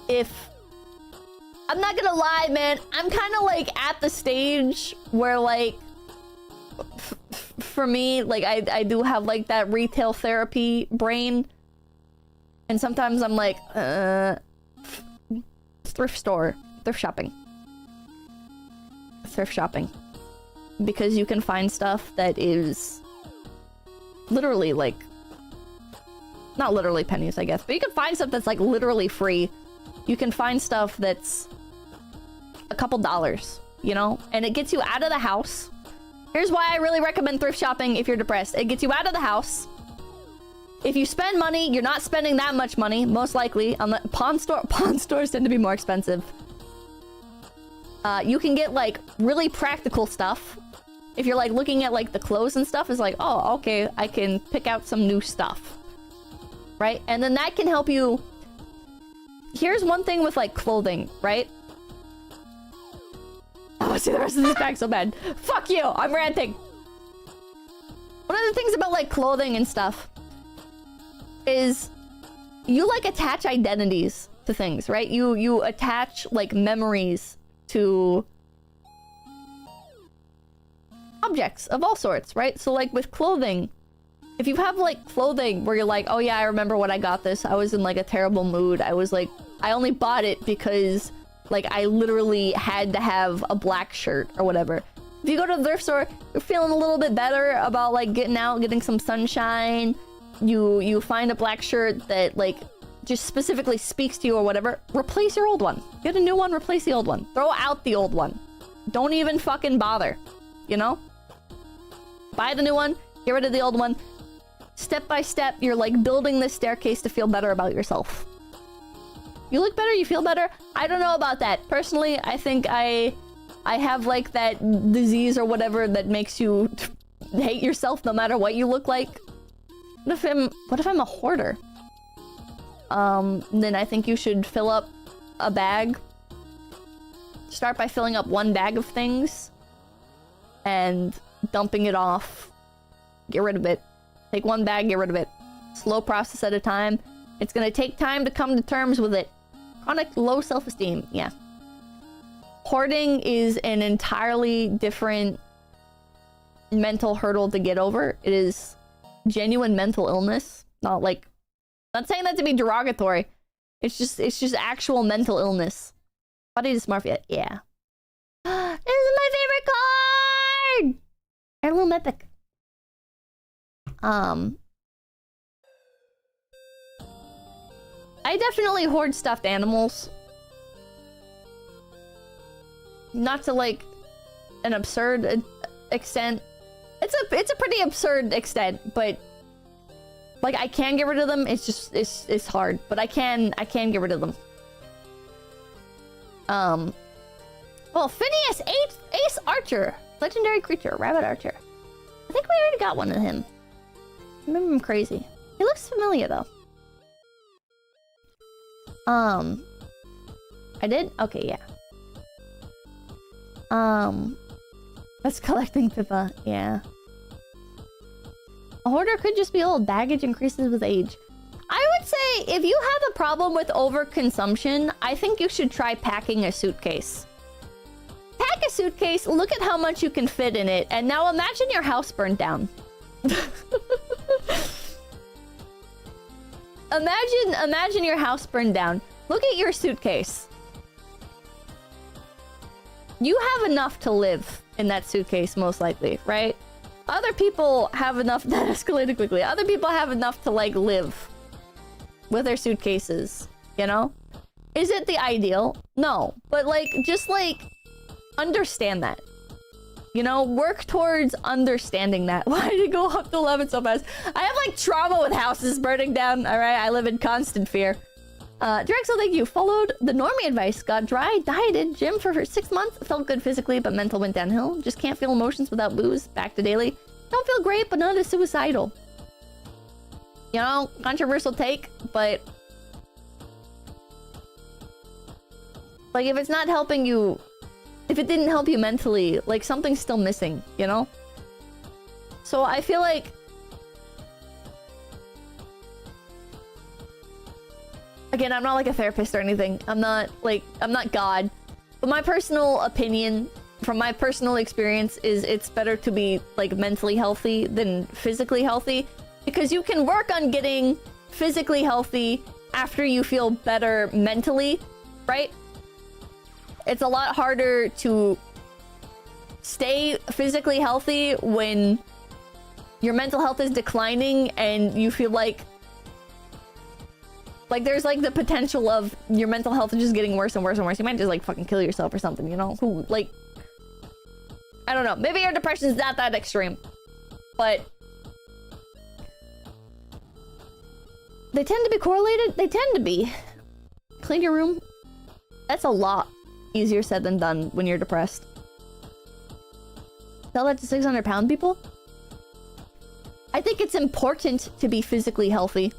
If... I'm not gonna lie, man. I'm kind of like at the stage where like... for me, like I do have like that retail therapy brain. And sometimes I'm like, thrift store. Thrift shopping. Thrift shopping. Because you can find stuff that is literally like, not literally pennies, I guess, but you can find stuff that's like literally free. You can find stuff that's a couple dollars, you know, and it gets you out of the house. Here's why I really recommend thrift shopping if you're depressed. It gets you out of the house. If you spend money, you're not spending that much money, most likely. On the pawn store, pawn stores tend to be more expensive. You can get like really practical stuff. If you're like looking at like the clothes and stuff, it's like, oh, okay, I can pick out some new stuff. Right? And then that can help you. Here's one thing with like clothing, right? Oh, see the rest of this bag so bad. Fuck you, I'm ranting. One of the things about like clothing and stuff is you like attach identities to things, right? You attach like memories to objects of all sorts, right? So like with clothing, if you have like clothing where you're like, oh yeah, I remember when I got this, I was in like a terrible mood. I was like, I only bought it because like I literally had to have a black shirt or whatever. If you go to the thrift store, you're feeling a little bit better about like getting out, getting some sunshine. You find a black shirt that like just specifically speaks to you or whatever. Replace your old one. Get a new one, replace the old one. Throw out the old one. Don't even fucking bother. You know? Buy the new one, get rid of the old one. Step by step, you're like building this staircase to feel better about yourself. You look better, you feel better. I don't know about that. Personally, I think I have like that disease or whatever that makes you hate yourself no matter what you look like. What if I'm a hoarder? Then I think you should fill up a bag. Start by filling up one bag of things and dumping it off. Get rid of it. Take one bag, get rid of it. Slow process at a time. It's gonna take time to come to terms with it. Chronic low self-esteem, yeah. Hoarding is an entirely different mental hurdle to get over. It is genuine mental illness. Not like, not saying that to be derogatory. It's just actual mental illness. Body dysmorphia, yeah. This is my favorite card! Heirloom Epic. I definitely hoard stuffed animals. Not to like an absurd extent. It's a pretty absurd extent, but like I can get rid of them. It's just it's hard, but I can get rid of them. Well, Phineas Ace Archer, legendary creature, rabbit archer. I think we already got one of him. I remember him crazy. He looks familiar though. I did? Okay, yeah. That's collecting Pippa, yeah. A hoarder could just be old. Baggage increases with age. I would say if you have a problem with overconsumption, I think you should try packing a suitcase. Pack a suitcase, look at how much you can fit in it, and now imagine your house burned down. Imagine your house burned down. Look at your suitcase. You have enough to live in that suitcase, most likely, right? Other people have enough that escalated quickly. Other people have enough to like live with their suitcases, you know? Is it the ideal? No, but like just like understand that. You know, work towards understanding that. Why did it go up to 11 so fast? I have like trauma with houses burning down. All right, I live in constant fear. Drexel, thank you. Followed the normie advice. Got dry, dieted, gym for 6 months. Felt good physically, but mental went downhill. Just can't feel emotions without booze. Back to daily. Don't feel great, but not as suicidal. You know, controversial take, but like if it's not helping you, if it didn't help you mentally, like something's still missing, you know? So I feel like again, I'm not like a therapist or anything. I'm not God. But my personal opinion from my personal experience is it's better to be like mentally healthy than physically healthy, because you can work on getting physically healthy after you feel better mentally, right? It's a lot harder to stay physically healthy when your mental health is declining and you feel like there's like the potential of your mental health just getting worse and worse and worse. You might just like fucking kill yourself or something, you know? Who, like, I don't know. Maybe your depression is not that extreme, but they tend to be correlated. They tend to be. Clean your room. That's a lot easier said than done when you're depressed. Tell that to 600-pound people. I think it's important to be physically healthy.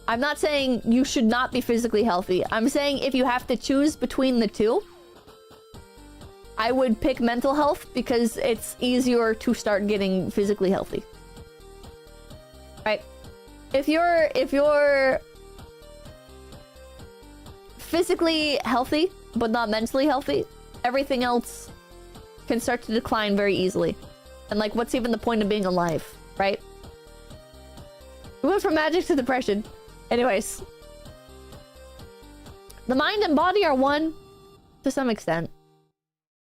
I'm not saying you should not be physically healthy. I'm saying if you have to choose between the two, I would pick mental health because it's easier to start getting physically healthy. Right? If you're physically healthy but not mentally healthy, everything else can start to decline very easily. And like, what's even the point of being alive, right? We went from magic to depression. Anyways, the mind and body are one to some extent.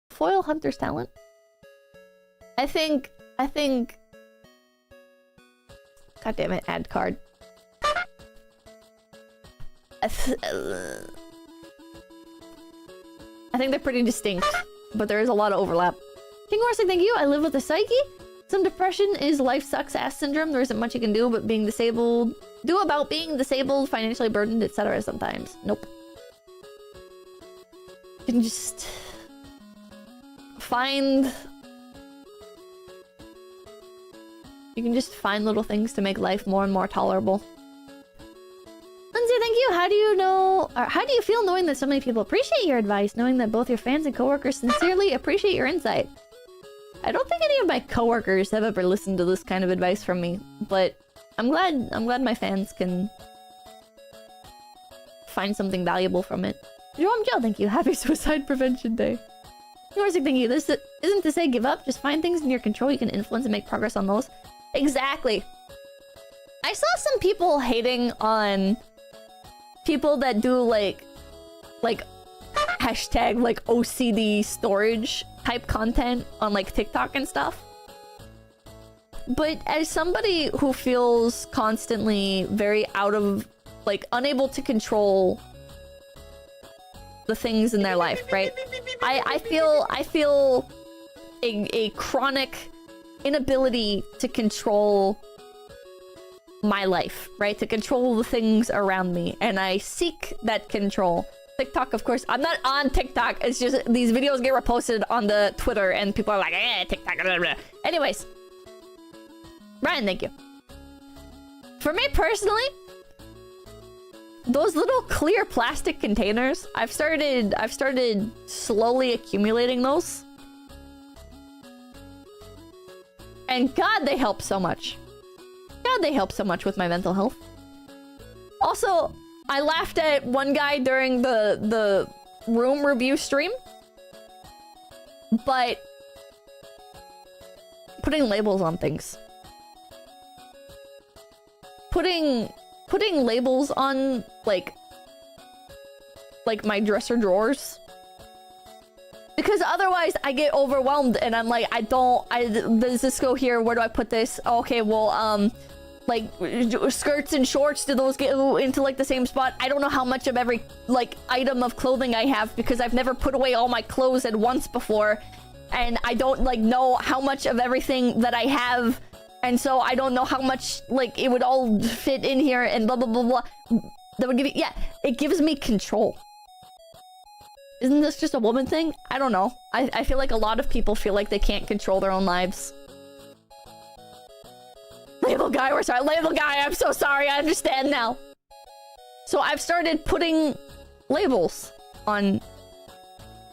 Foil hunter's talent. I think God damn it, add card. I think they're pretty distinct, but there is a lot of overlap. King Horsing, thank you. I live with a psyche. Some depression is life sucks ass syndrome. There isn't much you can do about being disabled, financially burdened, etc. sometimes. Nope. You can just find little things to make life more and more tolerable. Lindsay, thank you. How do you know, or how do you feel knowing that so many people appreciate your advice, knowing that both your fans and coworkers sincerely appreciate your insight? I don't think any of my coworkers have ever listened to this kind of advice from me, but I'm glad my fans can find something valuable from it. Jerome Joe, thank you. Happy Suicide Prevention Day. Yours, thank you. This isn't to say give up, just find things in your control you can influence and make progress on those. Exactly. I saw some people hating on people that do like hashtag like OCD storage type content on like TikTok and stuff. But as somebody who feels constantly very out of, like, unable to control the things in their life, right? I feel a chronic inability to control my life, right? To control the things around me, and I seek that control. TikTok, of course. I'm not on TikTok. It's just these videos get reposted on the Twitter, and people are like, eh, TikTok, blah, blah, blah. Anyways. Brian, thank you. For me personally, those little clear plastic containers, I've started slowly accumulating those. And God, they help so much. God, they help so much with my mental health. Also, I laughed at one guy during the room review stream, but putting labels on things. Putting labels on like my dresser drawers Because otherwise I get overwhelmed and I'm like, does this go here? Where do I put this? Okay, well, like skirts and shorts, do those get into like the same spot? I don't know how much of every like item of clothing I have because I've never put away all my clothes at once before. And I don't like know how much of everything that I have. And so I don't know how much like it would all fit in here and blah, blah, blah, blah. That would give me, yeah, it gives me control. Isn't this just a woman thing? I don't know. I feel like a lot of people feel like they can't control their own lives. Label guy, we're sorry. Label guy, I'm so sorry. I understand now. So I've started putting labels on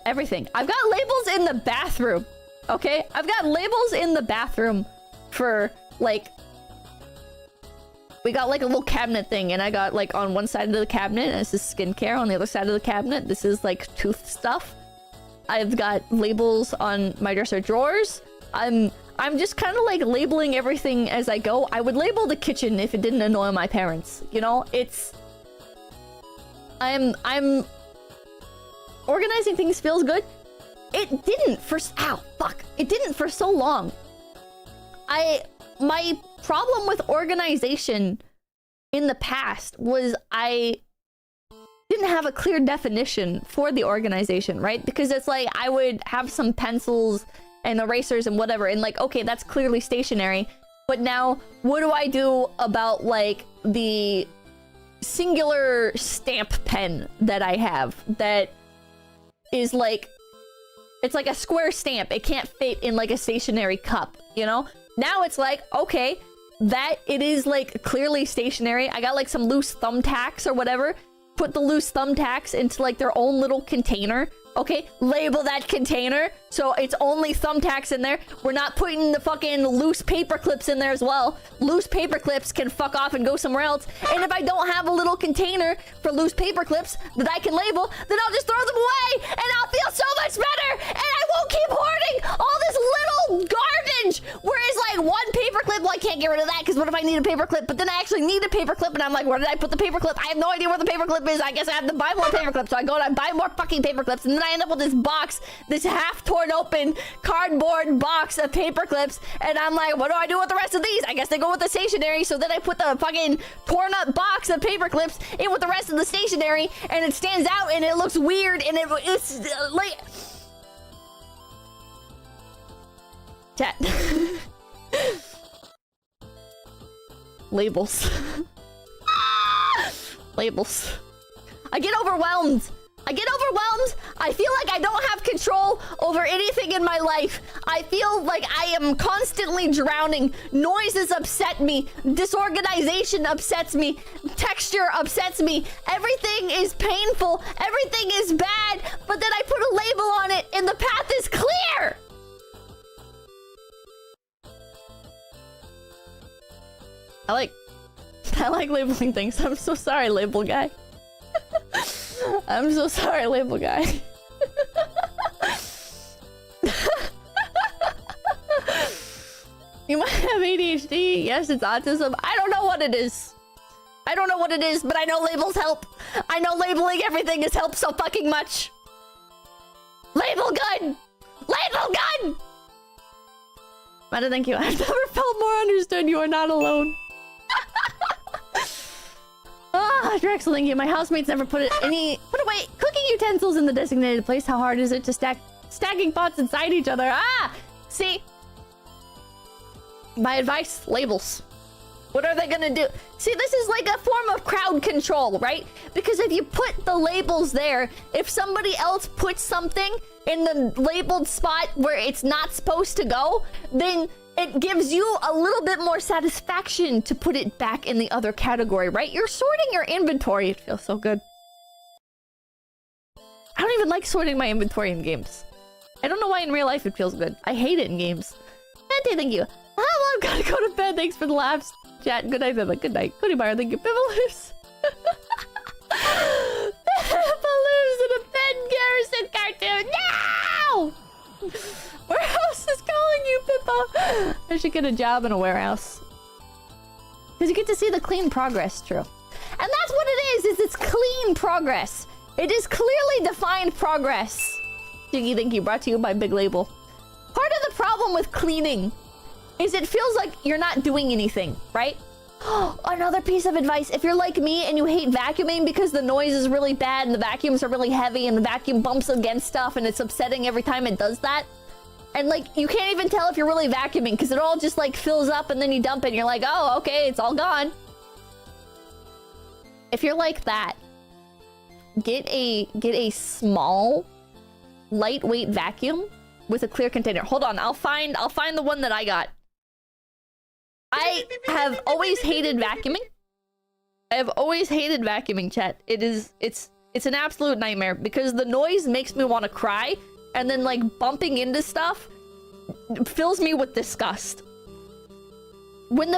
everything. I've got labels in the bathroom. Okay? I've got labels in the bathroom for like... We got like a little cabinet thing, and I got like on one side of the cabinet, this is skincare. On the other side of the cabinet, this is like tooth stuff. I've got labels on my dresser drawers. I'm just kind of like labeling everything as I go. I would label the kitchen if it didn't annoy my parents. You know, it's... I'm... Organizing things feels good. It didn't for... Ow, fuck. It didn't for so long. My problem with organization in the past was I didn't have a clear definition for the organization, right? Because it's like I would have some pencils and erasers and whatever, and like, okay, that's clearly stationary. But now, what do I do about like the singular stamp pen that I have that is like, it's like a square stamp. It can't fit in like a stationary cup, you know? Now it's like, okay, that it is like clearly stationary. I got like some loose thumbtacks or whatever. Put the loose thumbtacks into like their own little container. Okay, label that container so it's only thumbtacks in there. We're not putting the fucking loose paper clips in there as well. Loose paper clips can fuck off and go somewhere else. And if I don't have a little container for loose paper clips that I can label, then I'll just throw them away and I'll feel so much better and I won't keep hoarding all this little garbage. Whereas like one paper clip, well, I can't get rid of that because what if I need a paper clip? But then I actually need a paper clip and I'm like, where did I put the paper clip? I have no idea where the paper clip is. I guess I have to buy more paper clips. So I go and I buy more fucking paper clips, and then I end up with this box, this half torn open cardboard box of paper clips, and I'm like, what do I do with the rest of these? I guess they go with the stationery. So then I put the fucking torn up box of paper clips in with the rest of the stationery, and it stands out and it looks weird, and it's like... Chat. Labels. Labels. I get overwhelmed. I feel like I don't have control over anything in my life. I feel like I am constantly drowning. Noises upset me. Disorganization upsets me. Texture upsets me. Everything is painful. Everything is bad. But then I put a label on it and the path is clear. I like labeling things. I'm so sorry, label guy. I'm so sorry, label guy. You might have ADHD. Yes, it's autism. I don't know what it is. But I know labels help. I know labeling everything has helped so fucking much. Label gun! Label gun! Meta, thank you. I've never felt more understood. You are not alone. Ah, Drexel, thank you. My housemates never put away cooking utensils in the designated place. How hard is it to stacking pots inside each other? Ah! See? My advice, labels. What are they gonna do? See, this is like a form of crowd control, right? Because if you put the labels there, if somebody else puts something in the labeled spot where it's not supposed to go, then it gives you a little bit more satisfaction to put it back in the other category, right? You're sorting your inventory. It feels so good. I don't even like sorting my inventory in games. I don't know why in real life it feels good. I hate it in games. Dante, thank you. Oh, I've gotta go to bed. Thanks for the laughs, chat. Good night, Bibba. Good night. Cody Meyer, thank you. Bibba lives. Bibba lives in a Ben Garrison cartoon. No! Warehouse is calling you, Pippa. I should get a job in a warehouse. Because you get to see the clean progress, true. And that's what it is it's clean progress. It is clearly defined progress. Jiggy, thank you. Brought to you by Big Label. Part of the problem with cleaning is it feels like you're not doing anything, right? Another piece of advice. If you're like me and you hate vacuuming because the noise is really bad and the vacuums are really heavy and the vacuum bumps against stuff and it's upsetting every time it does that. And like, you can't even tell if you're really vacuuming because it all just like fills up and then you dump it and you're like, oh, okay, it's all gone. If you're like that, get a small, lightweight vacuum with a clear container. Hold on, I'll find the one that I got. I have always hated vacuuming. I have always hated vacuuming, chat. It's an absolute nightmare because the noise makes me want to cry, and then like bumping into stuff fills me with disgust. When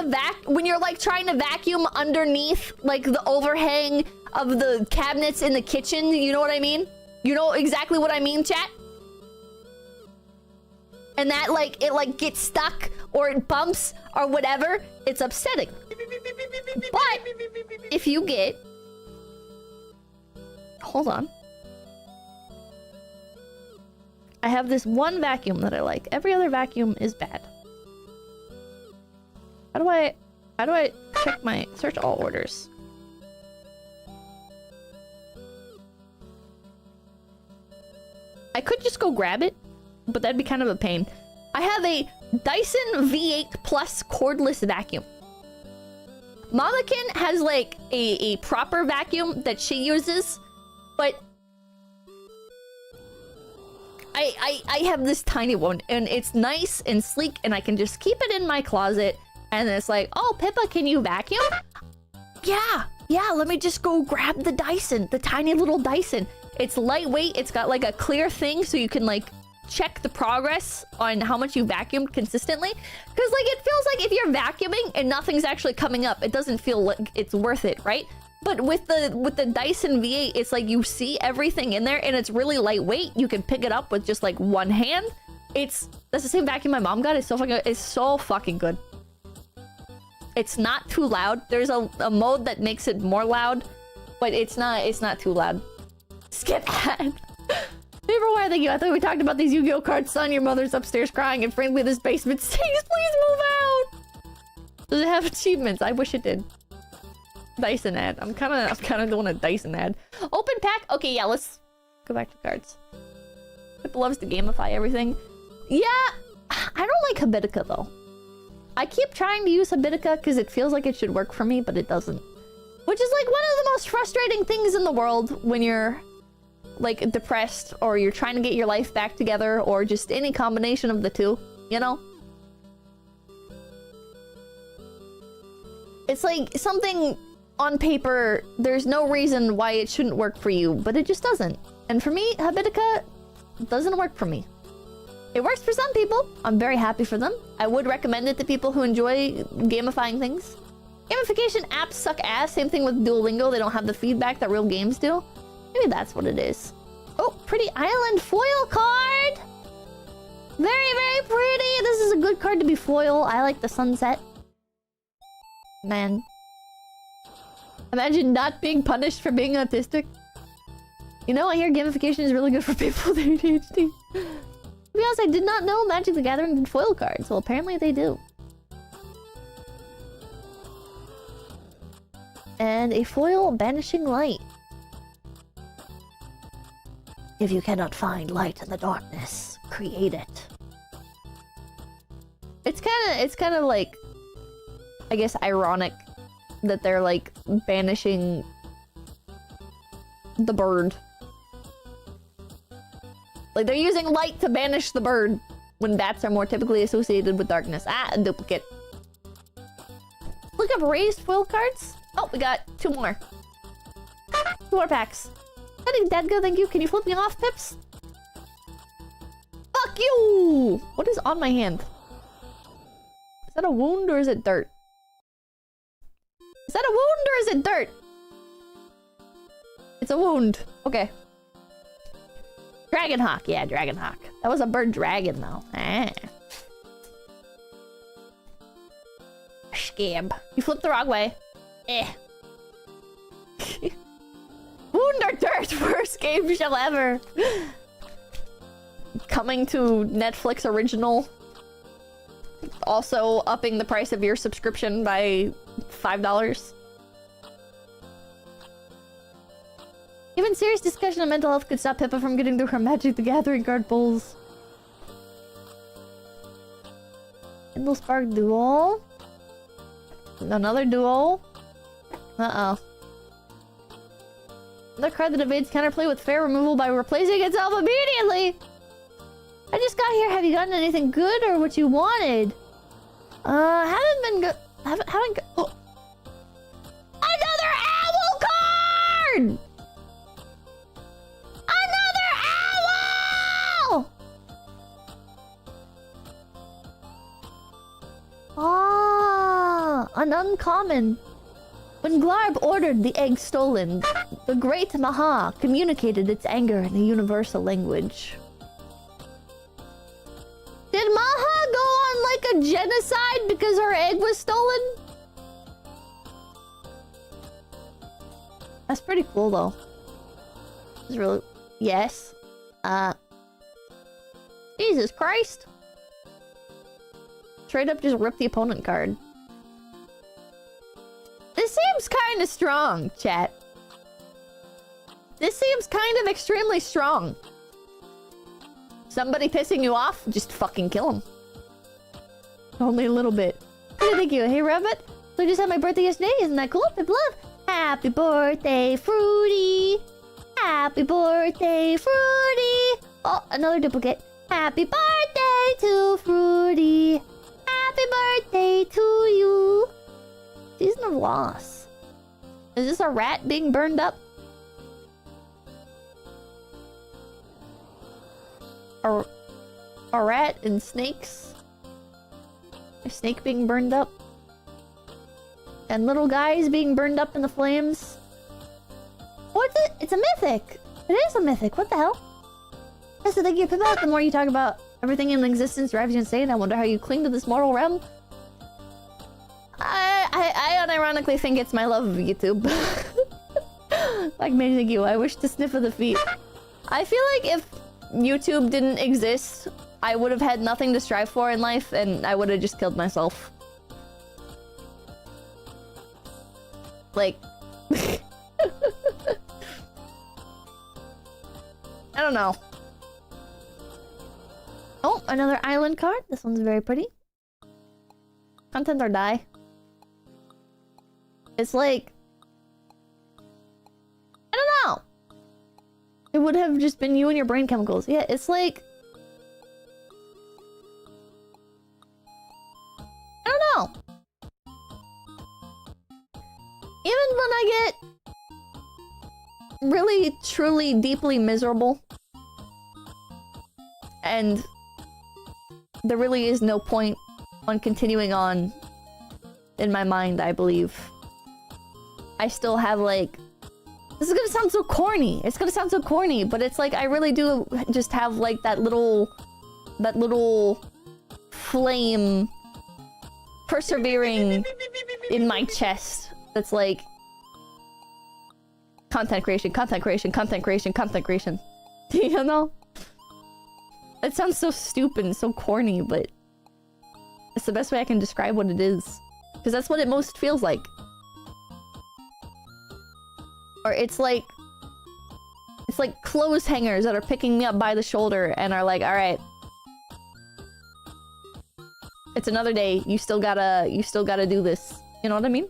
you're like trying to vacuum underneath like the overhang of the cabinets in the kitchen, you know what I mean? You know exactly what I mean, chat? And that like it like gets stuck or it bumps or whatever, it's upsetting. But if you get, hold on, I have this one vacuum that I like. Every other vacuum is bad. How do I check my search all orders? I could just go grab it, but that'd be kind of a pain. I have a Dyson V8 Plus cordless vacuum. Mamakin has like a proper vacuum that she uses, but I have this tiny one and it's nice and sleek and I can just keep it in my closet and it's like, oh, Pippa, can you vacuum? Yeah, let me just go grab the Dyson, the tiny little Dyson. It's lightweight, it's got like a clear thing so you can like check the progress on how much you vacuumed consistently. Because like it feels like if you're vacuuming and nothing's actually coming up, it doesn't feel like it's worth it, right? But with the Dyson V8, it's like you see everything in there and it's really lightweight. You can pick it up with just like one hand. That's the same vacuum my mom got. It's so fucking good. It's not too loud. There's a mode that makes it more loud, but it's not too loud. Skip ad. Paperwire, thank you. I thought we talked about these Yu-Gi-Oh cards. Son, your mother's upstairs crying, and frankly, this basement stinks. Please move out. Does it have achievements? I wish it did. Dyson ad. I'm kind of doing a Dyson ad. Open pack. Okay, yeah. Let's go back to cards. Pippa loves to gamify everything. Yeah, I don't like 𝐒𝐴𝐵𝐵𝐵𝐵𝐵 though. I keep trying to use 𝐒𝐵𝐵𝐵𝐵𝐵𝐵 because it feels like it should work for me, but it doesn't. Which is like one of the most frustrating things in the world when you're like depressed or you're trying to get your life back together or just any combination of the two, you know? It's like something on paper, there's no reason why it shouldn't work for you, but it just doesn't. And for me, 𝐒𝐵𝐵𝐵𝐵𝐵 doesn't work for me. It works for some people. I'm very happy for them. I would recommend it to people who enjoy gamifying things. Gamification apps suck ass. Same thing with Duolingo. They don't have the feedback that real games do. Maybe that's what it is. Oh, pretty island foil card! Very, very pretty! This is a good card to be foil. I like the sunset. Man. Imagine not being punished for being autistic. You know, I hear gamification is really good for people with ADHD. To be honest, I did not know Magic the Gathering did foil cards. Well, apparently they do. And a foil banishing light. If you cannot find light in the darkness, create it. It's kind of like, I guess, ironic that they're like banishing the bird. Like they're using light to banish the bird when bats are more typically associated with darkness. Ah, a duplicate. Look up raised foil cards. Oh, we got two more. 2 more packs. I think that good, thank you. Can you flip me off, Pips? Fuck you! What is on my hand? Is that a wound or is it dirt? Is that a wound or is it dirt? It's a wound. Okay. Dragonhawk. Yeah, Dragonhawk. That was a bird dragon, though. Ah. Scab. You flipped the wrong way. Eh. Wound or dirt? Worst game shall ever. coming to Netflix original. Also upping the price of your subscription by $5. Even serious discussion of mental health could stop Pippa from getting through her Magic the Gathering card pulls. Kindle Spark Duo. Another duo. Uh-oh. Another card that evades counterplay with fair removal by replacing itself immediately! I just got here. Have you gotten anything good or what you wanted? Haven't been good. Haven't go oh. Another owl card! Another owl! Ah, an uncommon. When Glarb ordered the egg stolen, the great Maha communicated its anger in a universal language. Did Maha go on like a genocide because her egg was stolen? That's pretty cool though. It's really... Yes. Jesus Christ. Straight up just rip the opponent card. This seems kind of strong, chat. This seems kind of extremely strong. Somebody pissing you off? Just fucking kill him. Only a little bit. Hey, thank you. Hey, Rabbit. So I just had my birthday yesterday. Isn't that cool? Pip love. Happy birthday, Fruity. Happy birthday, Fruity. Oh, another duplicate. Happy birthday to Fruity. Happy birthday to you. Season of Loss. Is this a rat being burned up? A rat and snakes? A snake being burned up? And little guys being burned up in the flames? What's it? It's a mythic! It is a mythic, what the hell? Yes, so thank you, Pippa. The more you talk about everything in existence drives you insane. I wonder how you cling to this mortal realm. I unironically think it's my love of YouTube. Like me, thank you. I wish to sniff of the feet. I feel like if YouTube didn't exist, I would have had nothing to strive for in life, and I would have just killed myself. Like... I don't know. Oh, another island card. This one's very pretty. Content or die. It's like... I don't know. It would have just been you and your brain chemicals. Yeah, it's like... I don't know. Even when I get really, truly, deeply miserable, and there really is no point on continuing on in my mind, I believe. I still have like... This is gonna sound so corny. It's gonna sound so corny, but it's like I really do just have like that little flame persevering in my chest that's like content creation, content creation, content creation, content creation. You know? It sounds so stupid and so corny, but it's the best way I can describe what it is. Because that's what it most feels like. Or it's like clothes hangers that are picking me up by the shoulder and are like, alright. It's another day. You still gotta do this. You know what I mean?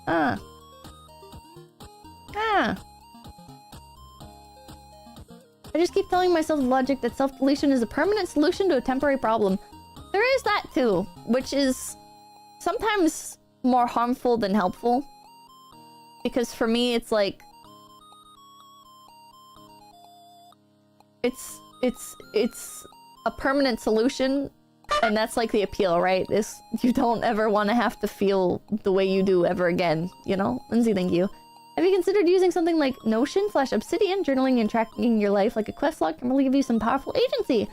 I just keep telling myself the logic that self-deletion is a permanent solution to a temporary problem. There is that too, which is sometimes more harmful than helpful. Because for me, it's like... It's a permanent solution, and that's like the appeal, right? Is you don't ever want to have to feel the way you do ever again, you know? Lindsay, thank you. Have you considered using something like Notion/Obsidian? Journaling and tracking your life like a quest log can really give you some powerful agency.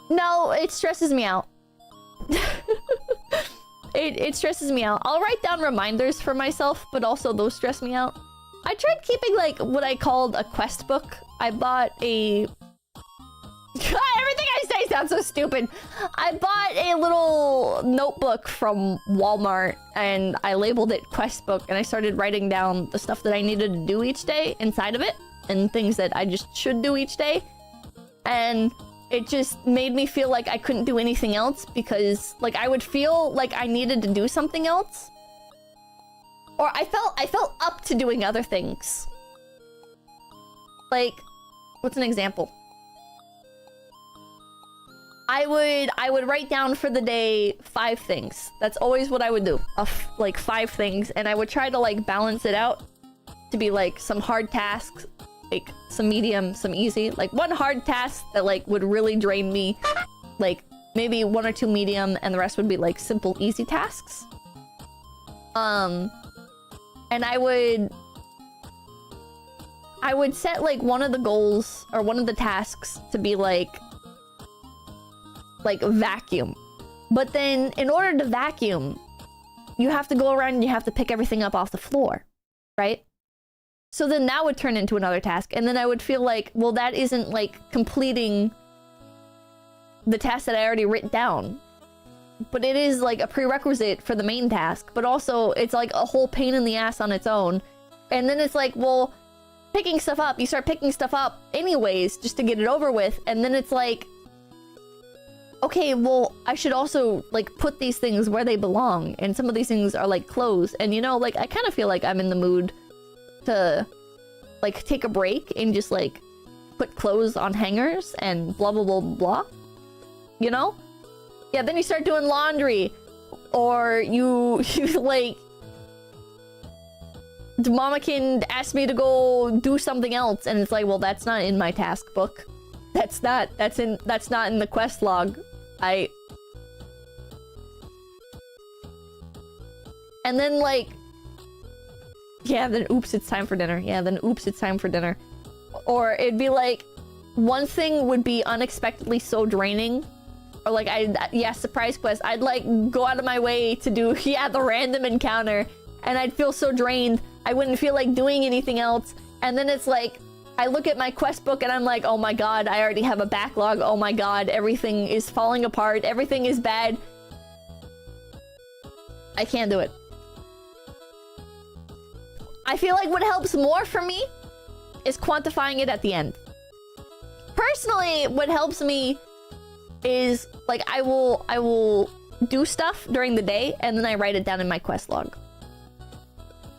No, it stresses me out. It stresses me out. I'll write down reminders for myself, but also those stress me out. I tried keeping like what I called a quest book. I bought a Everything I say sounds so stupid. I bought a little notebook from Walmart and I labeled it quest book, and I started writing down the stuff that I needed to do each day inside of it and things that I just should do each day. And it just made me feel like I couldn't do anything else because like I would feel like I needed to do something else. Or I felt up to doing other things. Like, what's an example? I would write down for the day 5 things. That's always what I would do. Like 5 things, and I would try to like balance it out to be like some hard tasks, like some medium, some easy. Like one hard task that like would really drain me, like maybe 1 or 2 medium, and the rest would be like simple, easy tasks. And I would set like one of the goals or one of the tasks to be like vacuum. But then in order to vacuum, you have to go around and you have to pick everything up off the floor, right? So then that would turn into another task. And then I would feel like, well, that isn't like completing the task that I already written down. But it is like a prerequisite for the main task. But also it's like a whole pain in the ass on its own. And then it's like, well, picking stuff up, you start picking stuff up anyways just to get it over with. And then it's like, okay, well, I should also like put these things where they belong. And some of these things are like clothes. And you know, like I kind of feel like I'm in the mood to like take a break and just like put clothes on hangers and blah blah blah blah, you know? Yeah, then you start doing laundry, or you like Mamakin asked me to go do something else, and it's like, well, that's not in my task book. That's not in the quest log. And then like, yeah, then oops, it's time for dinner. Yeah, then oops, it's time for dinner. Or it'd be like, one thing would be unexpectedly so draining. Or like, yeah, surprise quest. I'd like go out of my way to do, yeah, the random encounter. And I'd feel so drained. I wouldn't feel like doing anything else. And then it's like, I look at my quest book and I'm like, oh my god, I already have a backlog. Oh my god, everything is falling apart. Everything is bad. I can't do it. I feel like what helps more for me is quantifying it at the end. Personally, what helps me is like I will do stuff during the day and then I write it down in my quest log.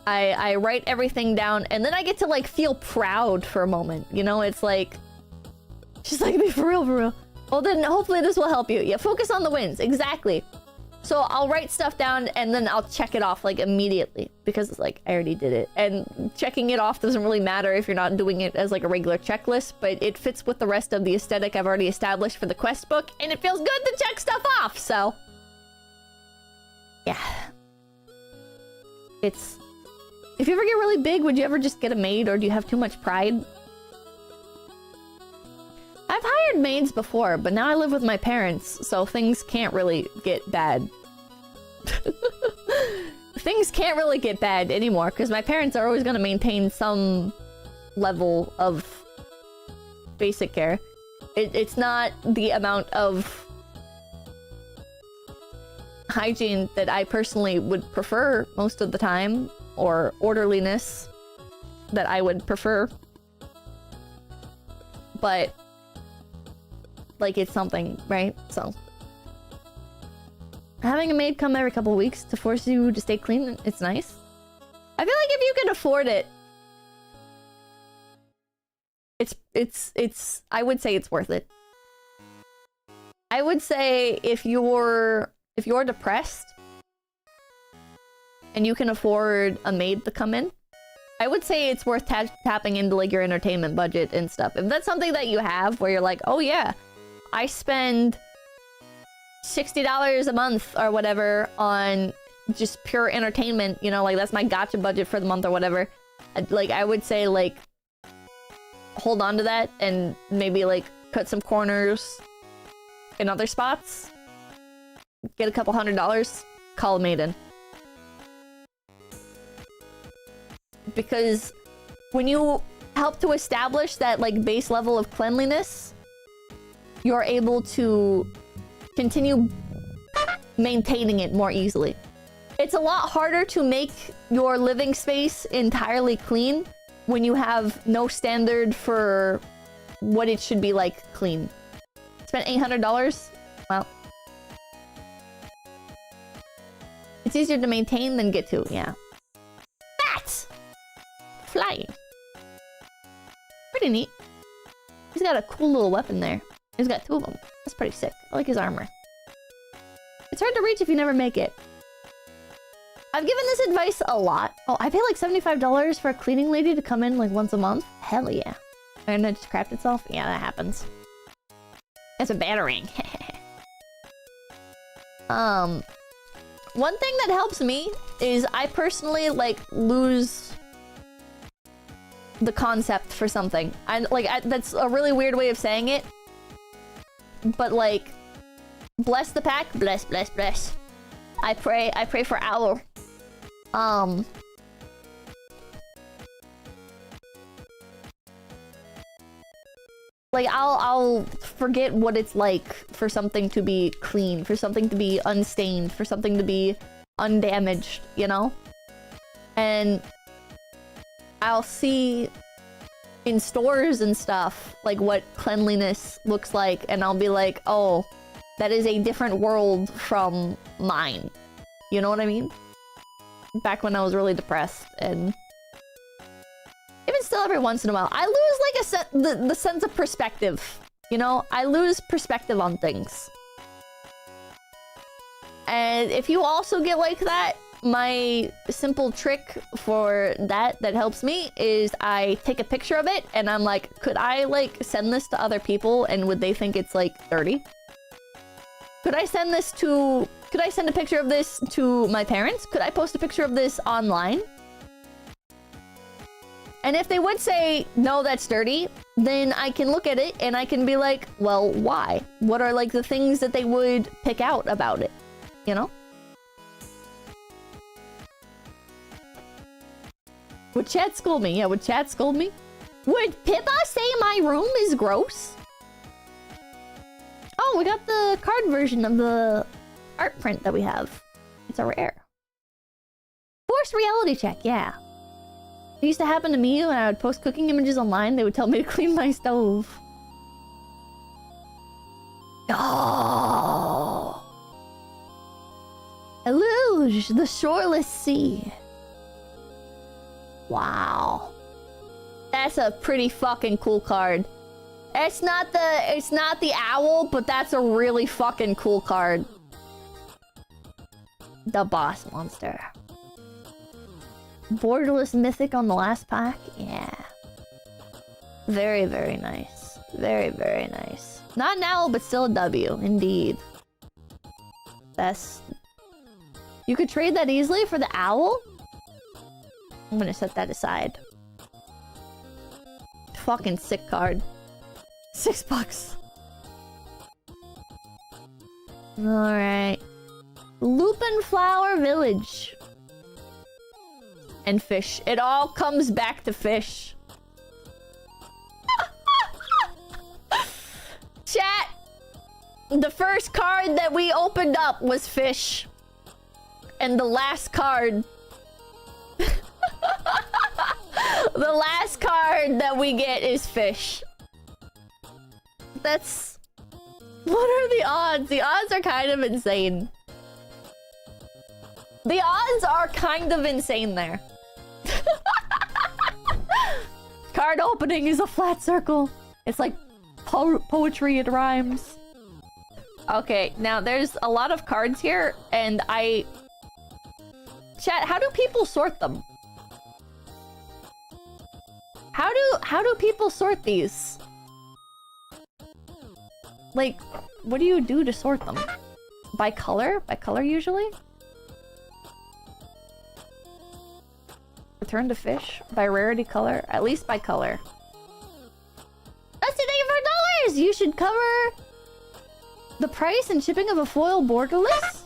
I write everything down and then I get to like feel proud for a moment, you know? It's like, she's like, be for real, for real. Well then hopefully this will help you. Yeah, focus on the wins, exactly. So I'll write stuff down and then I'll check it off like immediately because it's like I already did it. And checking it off doesn't really matter if you're not doing it as like a regular checklist, but it fits with the rest of the aesthetic I've already established for the quest book, and it feels good to check stuff off. So yeah, it's, if you ever get really big, would you ever just get a maid, or do you have too much pride? I've hired maids before, but now I live with my parents, so things can't really get bad. Things can't really get bad anymore, because my parents are always going to maintain some level of basic care. It's not the amount of hygiene that I personally would prefer most of the time, or orderliness that I would prefer. But like, it's something, right? So having a maid come every couple of weeks to force you to stay clean, it's nice. I feel like if you can afford it, it's I would say it's worth it. I would say if you're depressed and you can afford a maid to come in, I would say it's worth tapping into like your entertainment budget and stuff. If that's something that you have where you're like, oh yeah, I spend $60 a month or whatever on just pure entertainment, you know, like that's my gacha budget for the month or whatever. Like, I would say like, hold on to that and maybe like cut some corners in other spots. Get a couple $100, call a maid in. Because when you help to establish that like base level of cleanliness, you're able to continue maintaining it more easily. It's a lot harder to make your living space entirely clean when you have no standard for what it should be like clean. Spent $800? Well, it's easier to maintain than get to, yeah. Bats! Flying. Pretty neat. He's got a cool little weapon there. He's got 2 of them. That's pretty sick. I like his armor. It's hard to reach if you never make it. I've given this advice a lot. Oh, I pay like $75 for a cleaning lady to come in like once a month? Hell yeah. And it just crapped itself? Yeah, that happens. It's a battering. One thing that helps me is I personally like lose the concept for something. That's a really weird way of saying it. But like, bless the pack, bless, bless, bless. I pray for Owl. Like, I'll forget what it's like for something to be clean, for something to be unstained, for something to be undamaged, you know? And I'll see in stores and stuff, like, what cleanliness looks like, and I'll be like, oh, that is a different world from mine. You know what I mean? Back when I was really depressed, and even still every once in a while, I lose like the sense of perspective. You know, I lose perspective on things. And if you also get like that, my simple trick for that helps me is I take a picture of it and I'm like, could I like send this to other people and would they think it's like dirty? Could I send a picture of this to my parents? Could I post a picture of this online? And if they would say, no, that's dirty, then I can look at it and I can be like, well, why? What are like the things that they would pick out about it? You know? Would chat scold me? Yeah, would chat scold me? Would Pippa say my room is gross? Oh, we got the card version of the art print that we have. It's a rare. Forced reality check, yeah. It used to happen to me when I would post cooking images online. They would tell me to clean my stove. Oh. Eluge, the shoreless sea. Wow. That's a pretty fucking cool card. It's not the owl, but that's a really fucking cool card. The boss monster. Borderless mythic on the last pack? Yeah. Very, very nice. Very, very nice. Not an owl, but still a W. Indeed. Best. You could trade that easily for the owl? I'm gonna set that aside. Fucking sick card. $6. Alright. Lupin Flower Village. And fish. It all comes back to fish. Chat! The first card that we opened up was fish. And the last card... the last card that we get is fish. That's... What are the odds? The odds are kind of insane. The odds are kind of insane there. Card opening is a flat circle. It's like poetry, it rhymes. Okay, now there's a lot of cards here, and Chat, how do people sort them? How do people sort these? Like, what do you do to sort them? By color? By color usually? Return to fish? By rarity color? At least by color. Dusty, thank you for $4! You should cover the price and shipping of a foil borderless?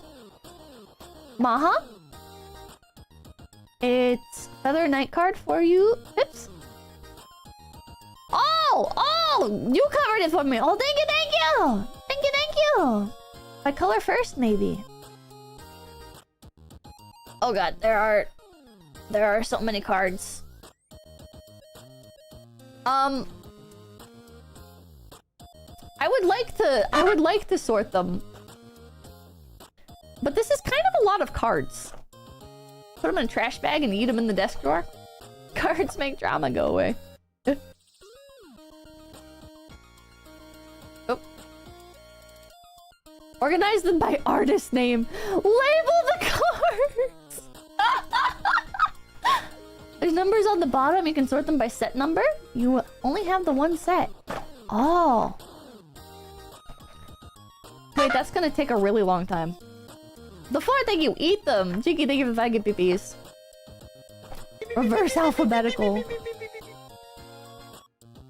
Maha? It's Feather Night card for you. Pips. Oh, Oh! Oh! You covered it for me! Oh, thank you, thank you! Thank you, thank you! By color first, maybe. Oh god, there are so many cards. I would like to sort them. But this is kind of a lot of cards. Put them in a trash bag and eat them in the desk drawer. Cards make drama go away. Oh. Organize them by artist name. Label the cards! There's numbers on the bottom. You can sort them by set number. You only have the one set. Oh. Wait, that's gonna take a really long time. Before thank you, eat them. Cheeky, thank you for the 5 pp's. Reverse alphabetical.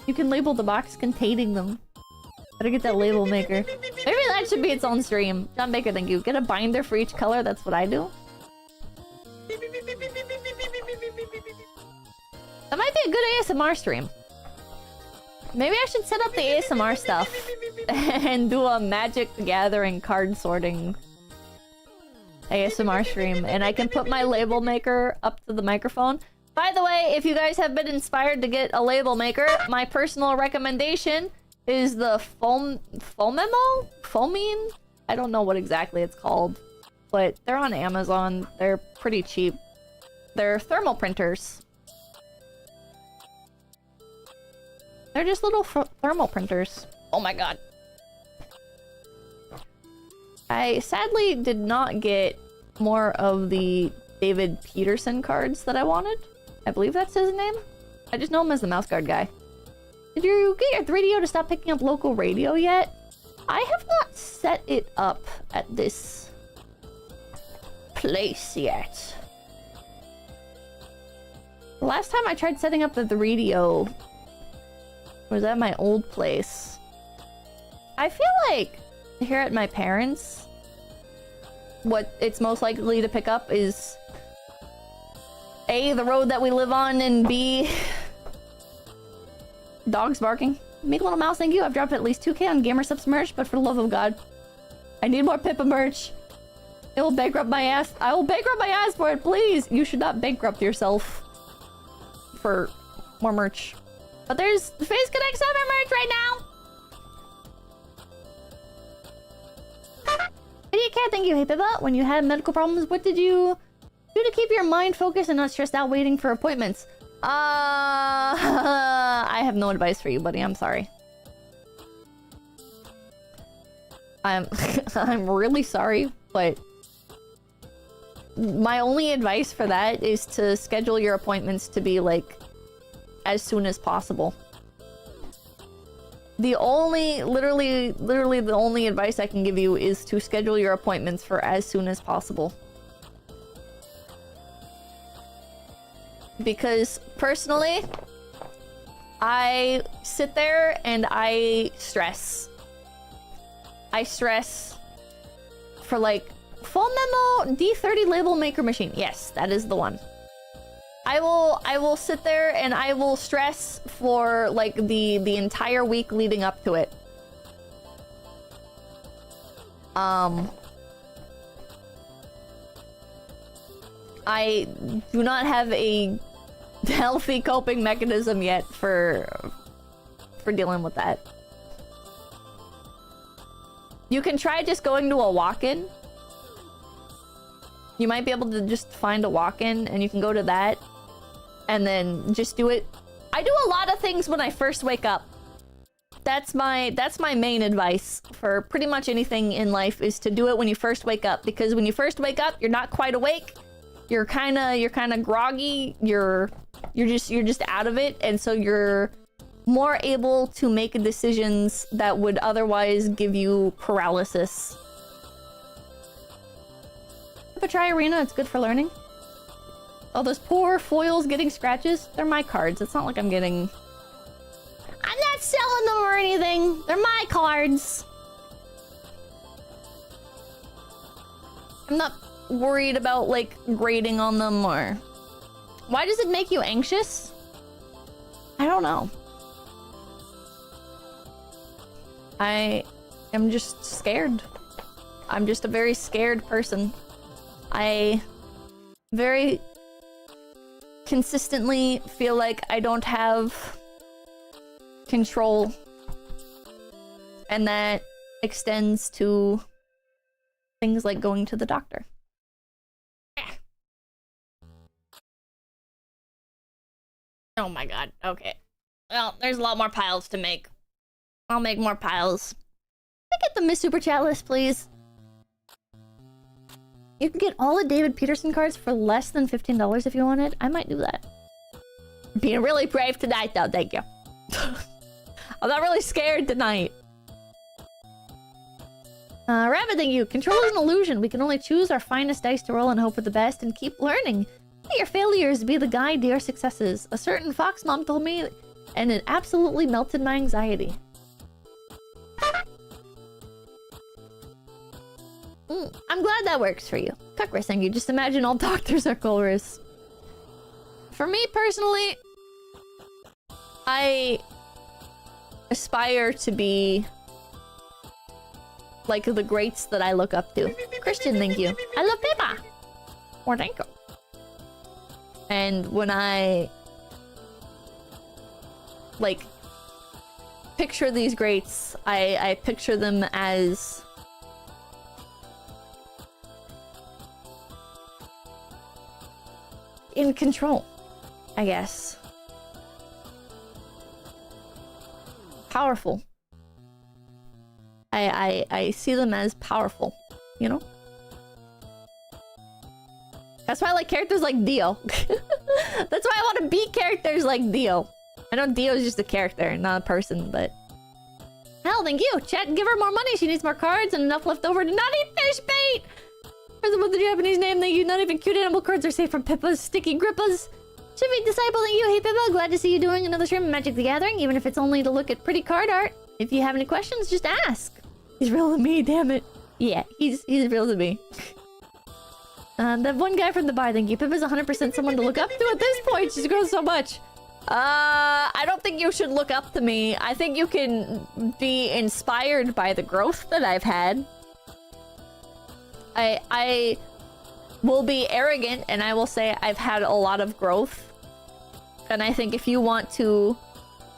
You can label the box containing them. Better get that label maker. Maybe that should be its own stream. John Baker, thank you. Get a binder for each color. That's what I do. That might be a good ASMR stream. Maybe I should set up the ASMR stuff and do a Magic the Gathering card sorting ASMR stream. And I can put my label maker up to the microphone. By the way, if you guys have been inspired to get a label maker, my personal recommendation is the Foamine? I don't know what exactly it's called, but they're on Amazon. They're pretty cheap. They're thermal printers. They're just little thermal printers. Oh my god. I sadly did not get more of the David Peterson cards that I wanted. I believe that's his name. I just know him as the mouse guard guy. Did you get your 3DO to stop picking up local radio yet? I have not set it up at this place yet. The last time I tried setting up the 3DO was at my old place. I feel like here at my parents', what it's most likely to pick up is A, the road that we live on, and B, dogs barking. Meek Little Mouse, thank you. I've dropped at least 2K on Gamer Subs merch, but for the love of God, I need more Pippa merch. It will bankrupt my ass. I will bankrupt my ass for it, please. You should not bankrupt yourself for more merch. But there's Face Connect Summer merch right now. Idiot Cat, thank you. Hey Pippa, when you had medical problems, what did you do to keep your mind focused and not stressed out waiting for appointments? I have no advice for you, buddy. I'm sorry. I'm really sorry, but my only advice for that is to schedule your appointments to be like as soon as possible. The only, literally the only advice I can give you is to schedule your appointments for as soon as possible. Because personally, I sit there and I stress. I stress for like phone memo D30 label maker machine. Yes, that is the one. I will sit there and I will stress for like the entire week leading up to it. I do not have a healthy coping mechanism yet for dealing with that. You can try just going to a walk-in. You might be able to just find a walk-in and you can go to that and then just do it. I do a lot of things when I first wake up. That's my main advice for pretty much anything in life, is to do it when you first wake up, because when you first wake up, you're not quite awake. You're kind of groggy. You're just out of it, and so you're more able to make decisions that would otherwise give you paralysis. But try Arena, it's good for learning. Oh, those poor foils getting scratches. They're my cards. It's not like I'm not selling them or anything. They're my cards. I'm not worried about like grading on them or... Why does it make you anxious? I don't know. I am just scared. I'm just a very scared person. I very consistently feel like I don't have control. And that extends to things like going to the doctor. Oh my god, okay. Well, there's a lot more piles to make. I'll make more piles. Can I get the Miss Super Chat list, please? You can get all the David Peterson cards for less than $15 if you wanted. I might do that. Being really brave tonight, though. Thank you. I'm not really scared tonight. Rabbit, thank you. Control is an illusion. We can only choose our finest dice to roll and hope for the best and keep learning. Let your failures be the guide to your successes. A certain fox mom told me, and it absolutely melted my anxiety. I'm glad that works for you. Cuckris, thank you. Just imagine all doctors are Colris. For me, personally, I aspire to be like the greats that I look up to. Christian, thank you. I love Pippa. Or thank you. And when I like picture these greats, I picture them as in control, I guess. Powerful. I see them as powerful, you know? That's why I like characters like Dio. That's why I want to beat characters like Dio. I know Dio is just a character, not a person, but... Hell, thank you! Chat, give her more money! She needs more cards and enough left over to not eat fish bait! Present with the Japanese name, thank you. Not even cute animal cards are safe from Pippa's sticky grippas. Chibi Disciple, thank you. Hey Pippa, glad to see you doing another stream of Magic the Gathering, even if it's only to look at pretty card art. If you have any questions, just ask. He's real to me, damn it. Yeah, he's real to me. That one guy from the bar, thank you. Pippa's 100% someone to look up to at this point. She's grown so much. I don't think you should look up to me. I think you can be inspired by the growth that I've had. I will be arrogant and I will say I've had a lot of growth. And I think if you want to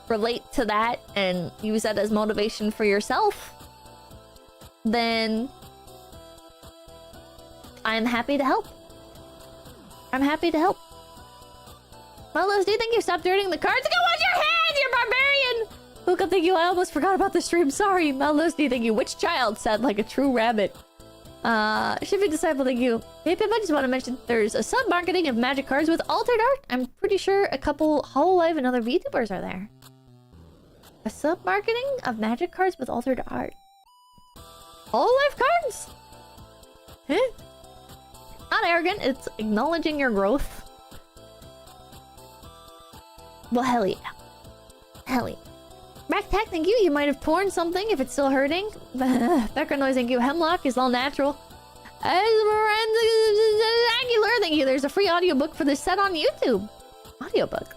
relate to that and use that as motivation for yourself, then I'm happy to help. I'm happy to help. Well, Leslie, thank you. Stop dirtying the cards. Go wash your hands, you barbarian! Luca, thank you. I almost forgot about the stream. Sorry. Leslie, thank you. Which child said like a true rabbit? Shippy Disciple, thank you. Hey, Pip, I just want to mention there's a sub-marketing of magic cards with altered art. I'm pretty sure a couple Hololive and other VTubers are there. A sub-marketing of magic cards with altered art. Hololive cards? Huh? Not arrogant, it's acknowledging your growth. Well, hell yeah. Hell yeah. Backpack, thank you. You might have torn something if it's still hurting. Background noise, thank you. Hemlock is all natural. Esmeralda, thank you. There's a free audiobook for this set on YouTube. Audiobook.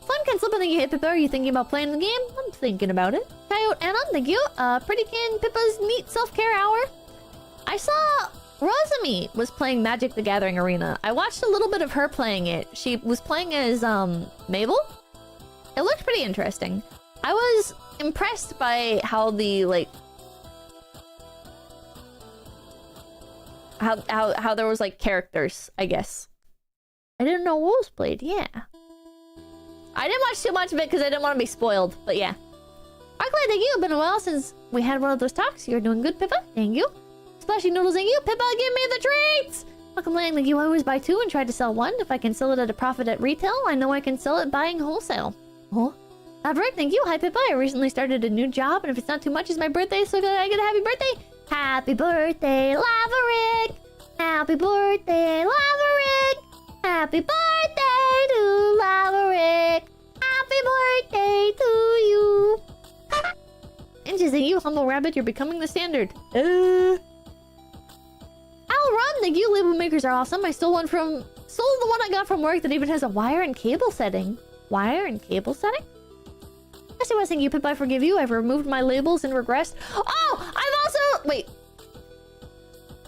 Fun can slip, thank you. Hey, Pippa, are you thinking about playing the game? I'm thinking about it. Coyote Anna, thank you. Prettykin, Pippa's neat self-care hour. I saw Rosami was playing Magic the Gathering Arena. I watched a little bit of her playing it. She was playing as, Mabel? It looked pretty interesting. I was impressed by how the, like... How there was, like, characters, I guess. I didn't know what was played, yeah. I didn't watch too much of it because I didn't want to be spoiled, but yeah. Arclight, thank you. Been a while since we had one of those talks. You're doing good, Pippa. Thank you. Splashy Noodles, thank you. Pippa, give me the treats! Welcome, Lang, thank you. I always buy two and try to sell one. If I can sell it at a profit at retail, I know I can sell it buying wholesale. Huh? Laverick, thank you. Hi, Pippa. I recently started a new job, and if it's not too much, it's my birthday, so I get a happy birthday. Happy birthday, Laverick! Happy birthday, Laverick! Happy birthday to Laverick! Happy birthday to you! Inches, thank you. Humble Rabbit, you're becoming the standard. Al Ron, thank you. Label makers are awesome. I stole the one I got from work that even has a wire and cable setting. Wire and cable setting? What's thank you, Pip, I forgive you. I've removed my labels and regressed. Oh, I've also... Wait.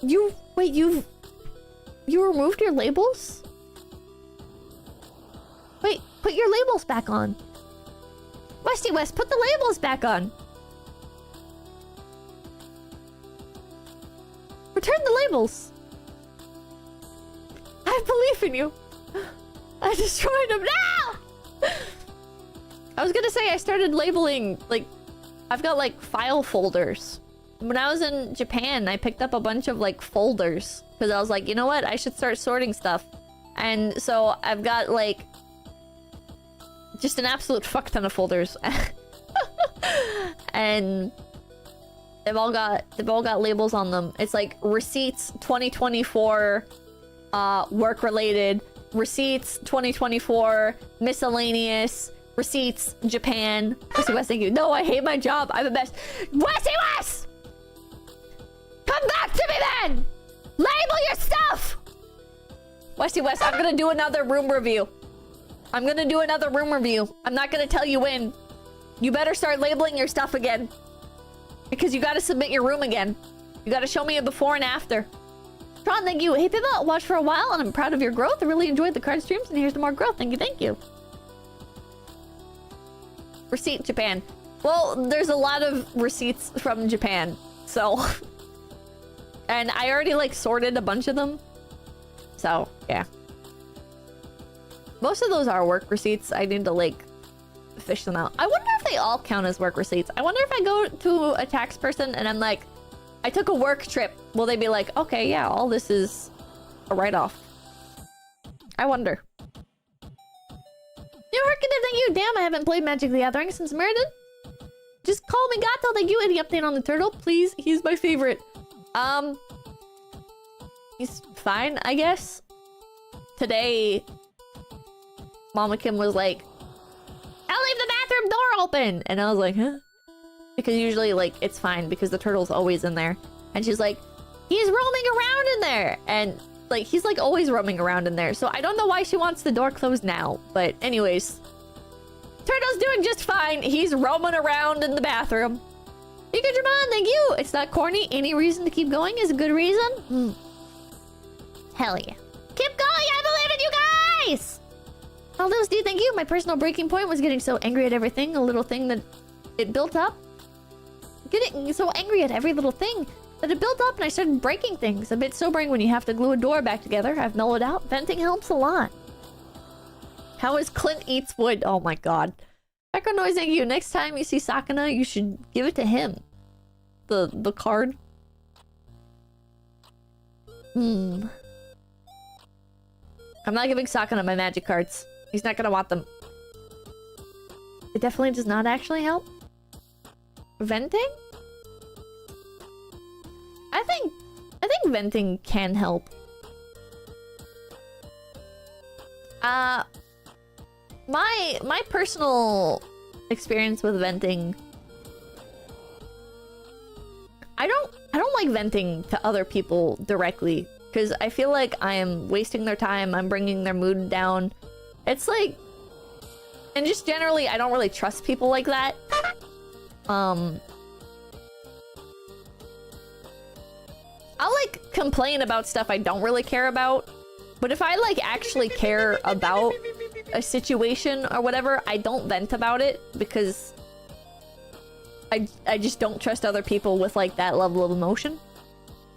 You removed your labels? Wait, put your labels back on. Westy West, put the labels back on. Return the labels. I believe in you. I destroyed them now! I was gonna say I started labeling, like, I've got like file folders. When I was in Japan, I picked up a bunch of like folders because I was like, you know what? I should start sorting stuff. And so I've got like just an absolute fuck ton of folders. And they've all got labels on them. It's like receipts 2024 work related, receipts 2024 miscellaneous, receipts Japan. Westy West, thank you. No, I hate my job. I'm the best. Westy West! Come back to me then! Label your stuff! Westy West, I'm gonna do another room review. I'm not gonna tell you when. You better start labeling your stuff again. Because you gotta submit your room again. You gotta show me a before and after. Tron, thank you. Hey, Pippa, watched for a while and I'm proud of your growth. I really enjoyed the card streams and here's the more growth. Thank you, thank you. Receipt Japan. Well, there's a lot of receipts from Japan, so... And I already, like, sorted a bunch of them. So, yeah. Most of those are work receipts. I need to, like, fish them out. I wonder if they all count as work receipts. I wonder if I go to a tax person and I'm like, I took a work trip. Will they be like, okay, yeah, all this is a write-off? I wonder. New Hercules, thank you. Damn, I haven't played Magic the Gathering since Meriden. Just call me Gato, thank you. Any update on the turtle? Please, he's my favorite. He's fine, I guess. Today, Mama Kim was like, I'll leave the bathroom door open! And I was like, huh? Because usually, like, it's fine because the turtle's always in there. And she's like, he's roaming around in there! And, like, he's, like, always roaming around in there. So I don't know why she wants the door closed now. But anyways, turtle's doing just fine. He's roaming around in the bathroom. Ika-Dramon, thank you! It's not corny. Any reason to keep going is a good reason. Hell yeah. Keep going! I believe in you guys! Aldous, dude, thank you. My personal breaking point was getting so angry at everything. A little thing that it built up. Getting so angry at every little thing that it built up and I started breaking things. A bit sobering when you have to glue a door back together. I've mellowed out. Venting helps a lot. How is Clint Eats Wood? Oh my god. Echo Noise, thank you. Next time you see Sakana, you should give it to him. The card. I'm not giving Sakana my magic cards. He's not gonna want them. It definitely does not actually help. Venting? I think venting can help. My personal experience with venting, I don't like venting to other people directly because I feel like I am wasting their time. I'm bringing their mood down. It's like, and just generally, I don't really trust people like that. I'll like complain about stuff I don't really care about, but if I like actually care about a situation or whatever, I don't vent about it because I just don't trust other people with like that level of emotion.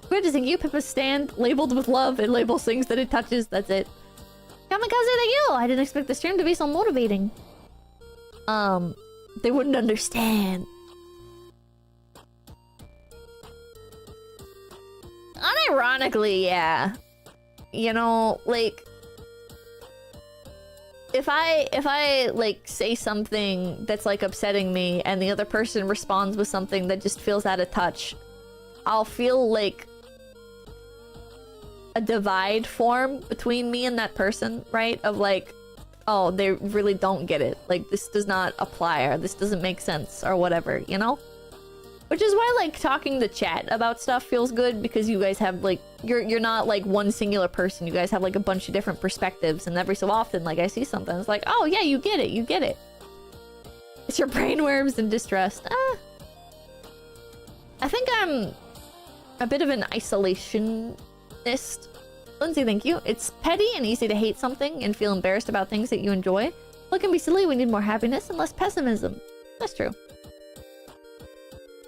Good to think you, Pippa's stand labeled with love. It labels things that it touches. That's it. Kamikaze, thank you. I didn't expect the stream to be so motivating. They wouldn't understand. Unironically, yeah. You know, like, if I like say something that's like upsetting me and the other person responds with something that just feels out of touch, I'll feel like a divide form between me and that person, right? Of like, oh, they really don't get it. Like, this does not apply, or this doesn't make sense, or whatever, you know? Which is why, like, talking to chat about stuff feels good, because you guys have, like, you're not, like, one singular person. You guys have, like, a bunch of different perspectives, and every so often, like, I see something, it's like, oh, yeah, you get it, you get it. It's your brainworms in distress. I think I'm a bit of an isolationist. Lindsay, thank you. It's petty and easy to hate something and feel embarrassed about things that you enjoy. What can be silly? We need more happiness and less pessimism. That's true.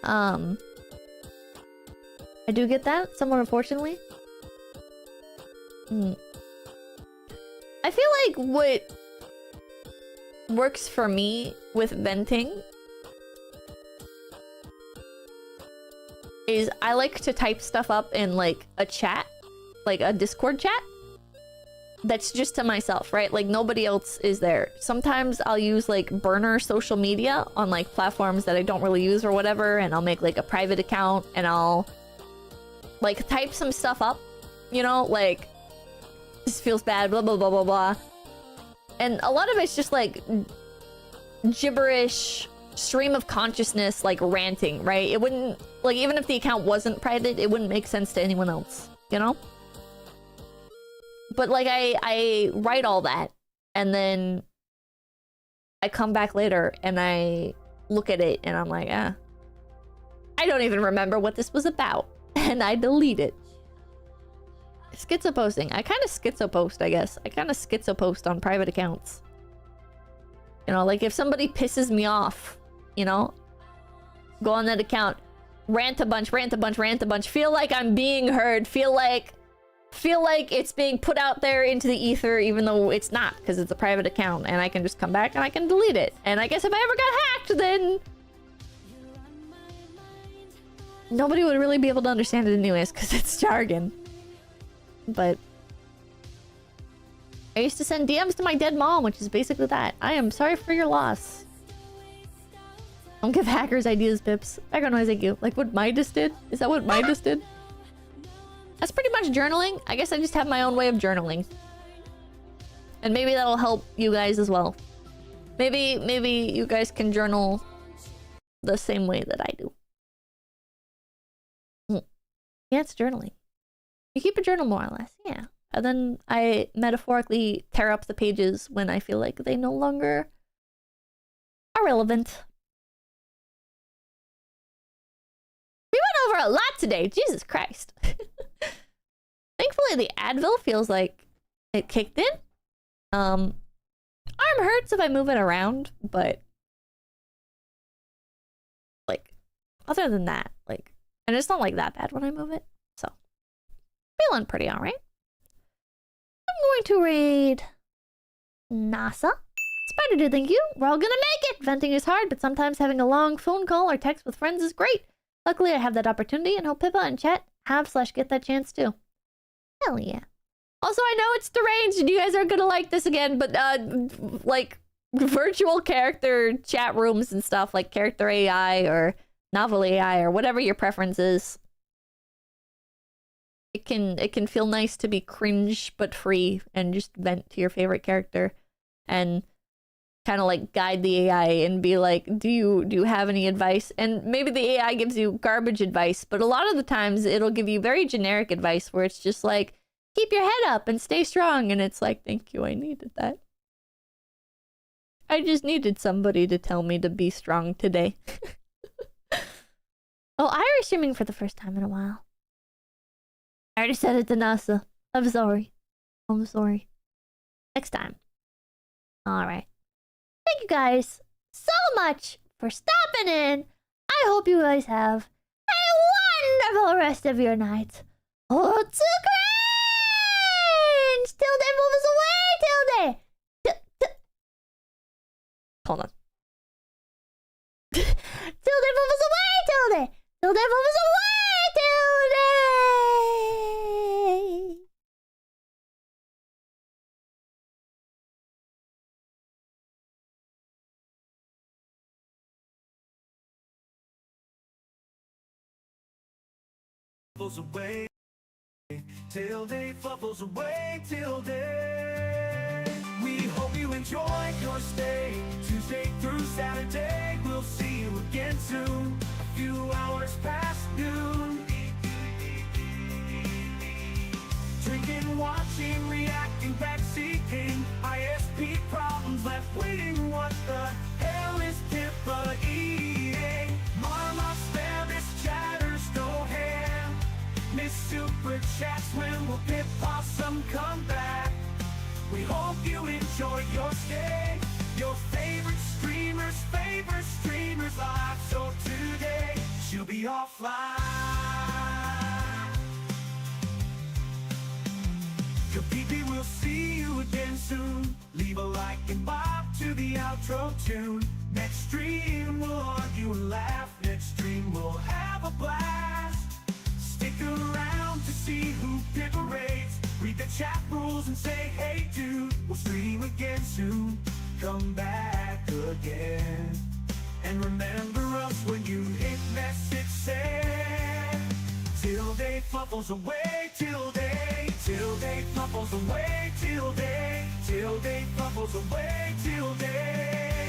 I do get that, somewhat unfortunately. I feel like what works for me with venting is I like to type stuff up in like a chat, like a Discord chat that's just to myself, right? Like nobody else is there. Sometimes I'll use like burner social media on like platforms that I don't really use or whatever, and I'll make like a private account and I'll like type some stuff up, you know, like this feels bad, blah blah blah blah blah. And a lot of it's just like gibberish, stream of consciousness, like ranting, right? It wouldn't, like, even if the account wasn't private, it wouldn't make sense to anyone else, you know? But like I write all that and then I come back later and I look at it and I'm like, I don't even remember what this was about. And I delete it. Schizoposting. I kind of schizopost, I guess. I kind of schizopost on private accounts. You know, like if somebody pisses me off, you know, go on that account, rant a bunch, rant a bunch, rant a bunch, feel like I'm being heard, feel like it's being put out there into the ether, even though it's not, because it's a private account, and I can just come back and I can delete it. And I guess if I ever got hacked, then nobody would really be able to understand it anyways, because it's jargon. But I used to send DMs to my dead mom, which is basically that. I am sorry for your loss. Don't give hackers ideas, Pips. Background noise, thank you. Like what Midas did? Is that what Midas did? That's pretty much journaling. I guess I just have my own way of journaling. And maybe that'll help you guys as well. Maybe you guys can journal the same way that I do. Yeah, it's journaling. You keep a journal more or less, yeah. And then I metaphorically tear up the pages when I feel like they no longer are relevant. We went over a lot today, Jesus Christ. Thankfully, the Advil feels like it kicked in. Arm hurts if I move it around, but like, other than that, like, and it's not like that bad when I move it, so feeling pretty alright. I'm going to raid NASA. Spider Dude, thank you. We're all gonna make it! Venting is hard, but sometimes having a long phone call or text with friends is great. Luckily, I have that opportunity, and hope Pippa and Chet have/get that chance too. Hell yeah. Also, I know it's deranged, and you guys are gonna like this again, but like virtual character chat rooms and stuff, like character AI or novel AI or whatever your preference is. It can feel nice to be cringe but free and just vent to your favorite character and kind of like guide the AI and be like, do you have any advice? And maybe the AI gives you garbage advice, but a lot of the times it'll give you very generic advice where it's just like, keep your head up and stay strong. And it's like, thank you, I needed that. I just needed somebody to tell me to be strong today. Oh, Irish streaming for the first time in a while. I already said it to NASA. I'm sorry. I'm sorry. Next time. Alright. Thank you guys so much for stopping in. I hope you guys have a wonderful rest of your night. Oh, to cringe! Tilde move us away, Tilde! Hold on. Tilde move us away, Tilde! Tilde move us away, Tilde! Away till they fluffles away till day. We hope you enjoy your stay. Tuesday through Saturday, we'll see you again soon. A few hours past noon. Drinking, watching, reacting, backseating. ISP problems left waiting. What the hell is tip? you enjoy your stay. Your favorite streamers live. So today she'll be offline. 𝐿𝐴𝐵𝐵, we'll see you again soon. Leave a like and bob to the outro tune. Next stream we'll argue and laugh. Next stream we'll have a blast. Stick around to see who pick-a-rates. Read the chat rules and say, hey dude. We'll stream again soon. Come back again. And remember us when you hit message send. Till they fluffles away, till they fluffles away, till they fluffles away, till they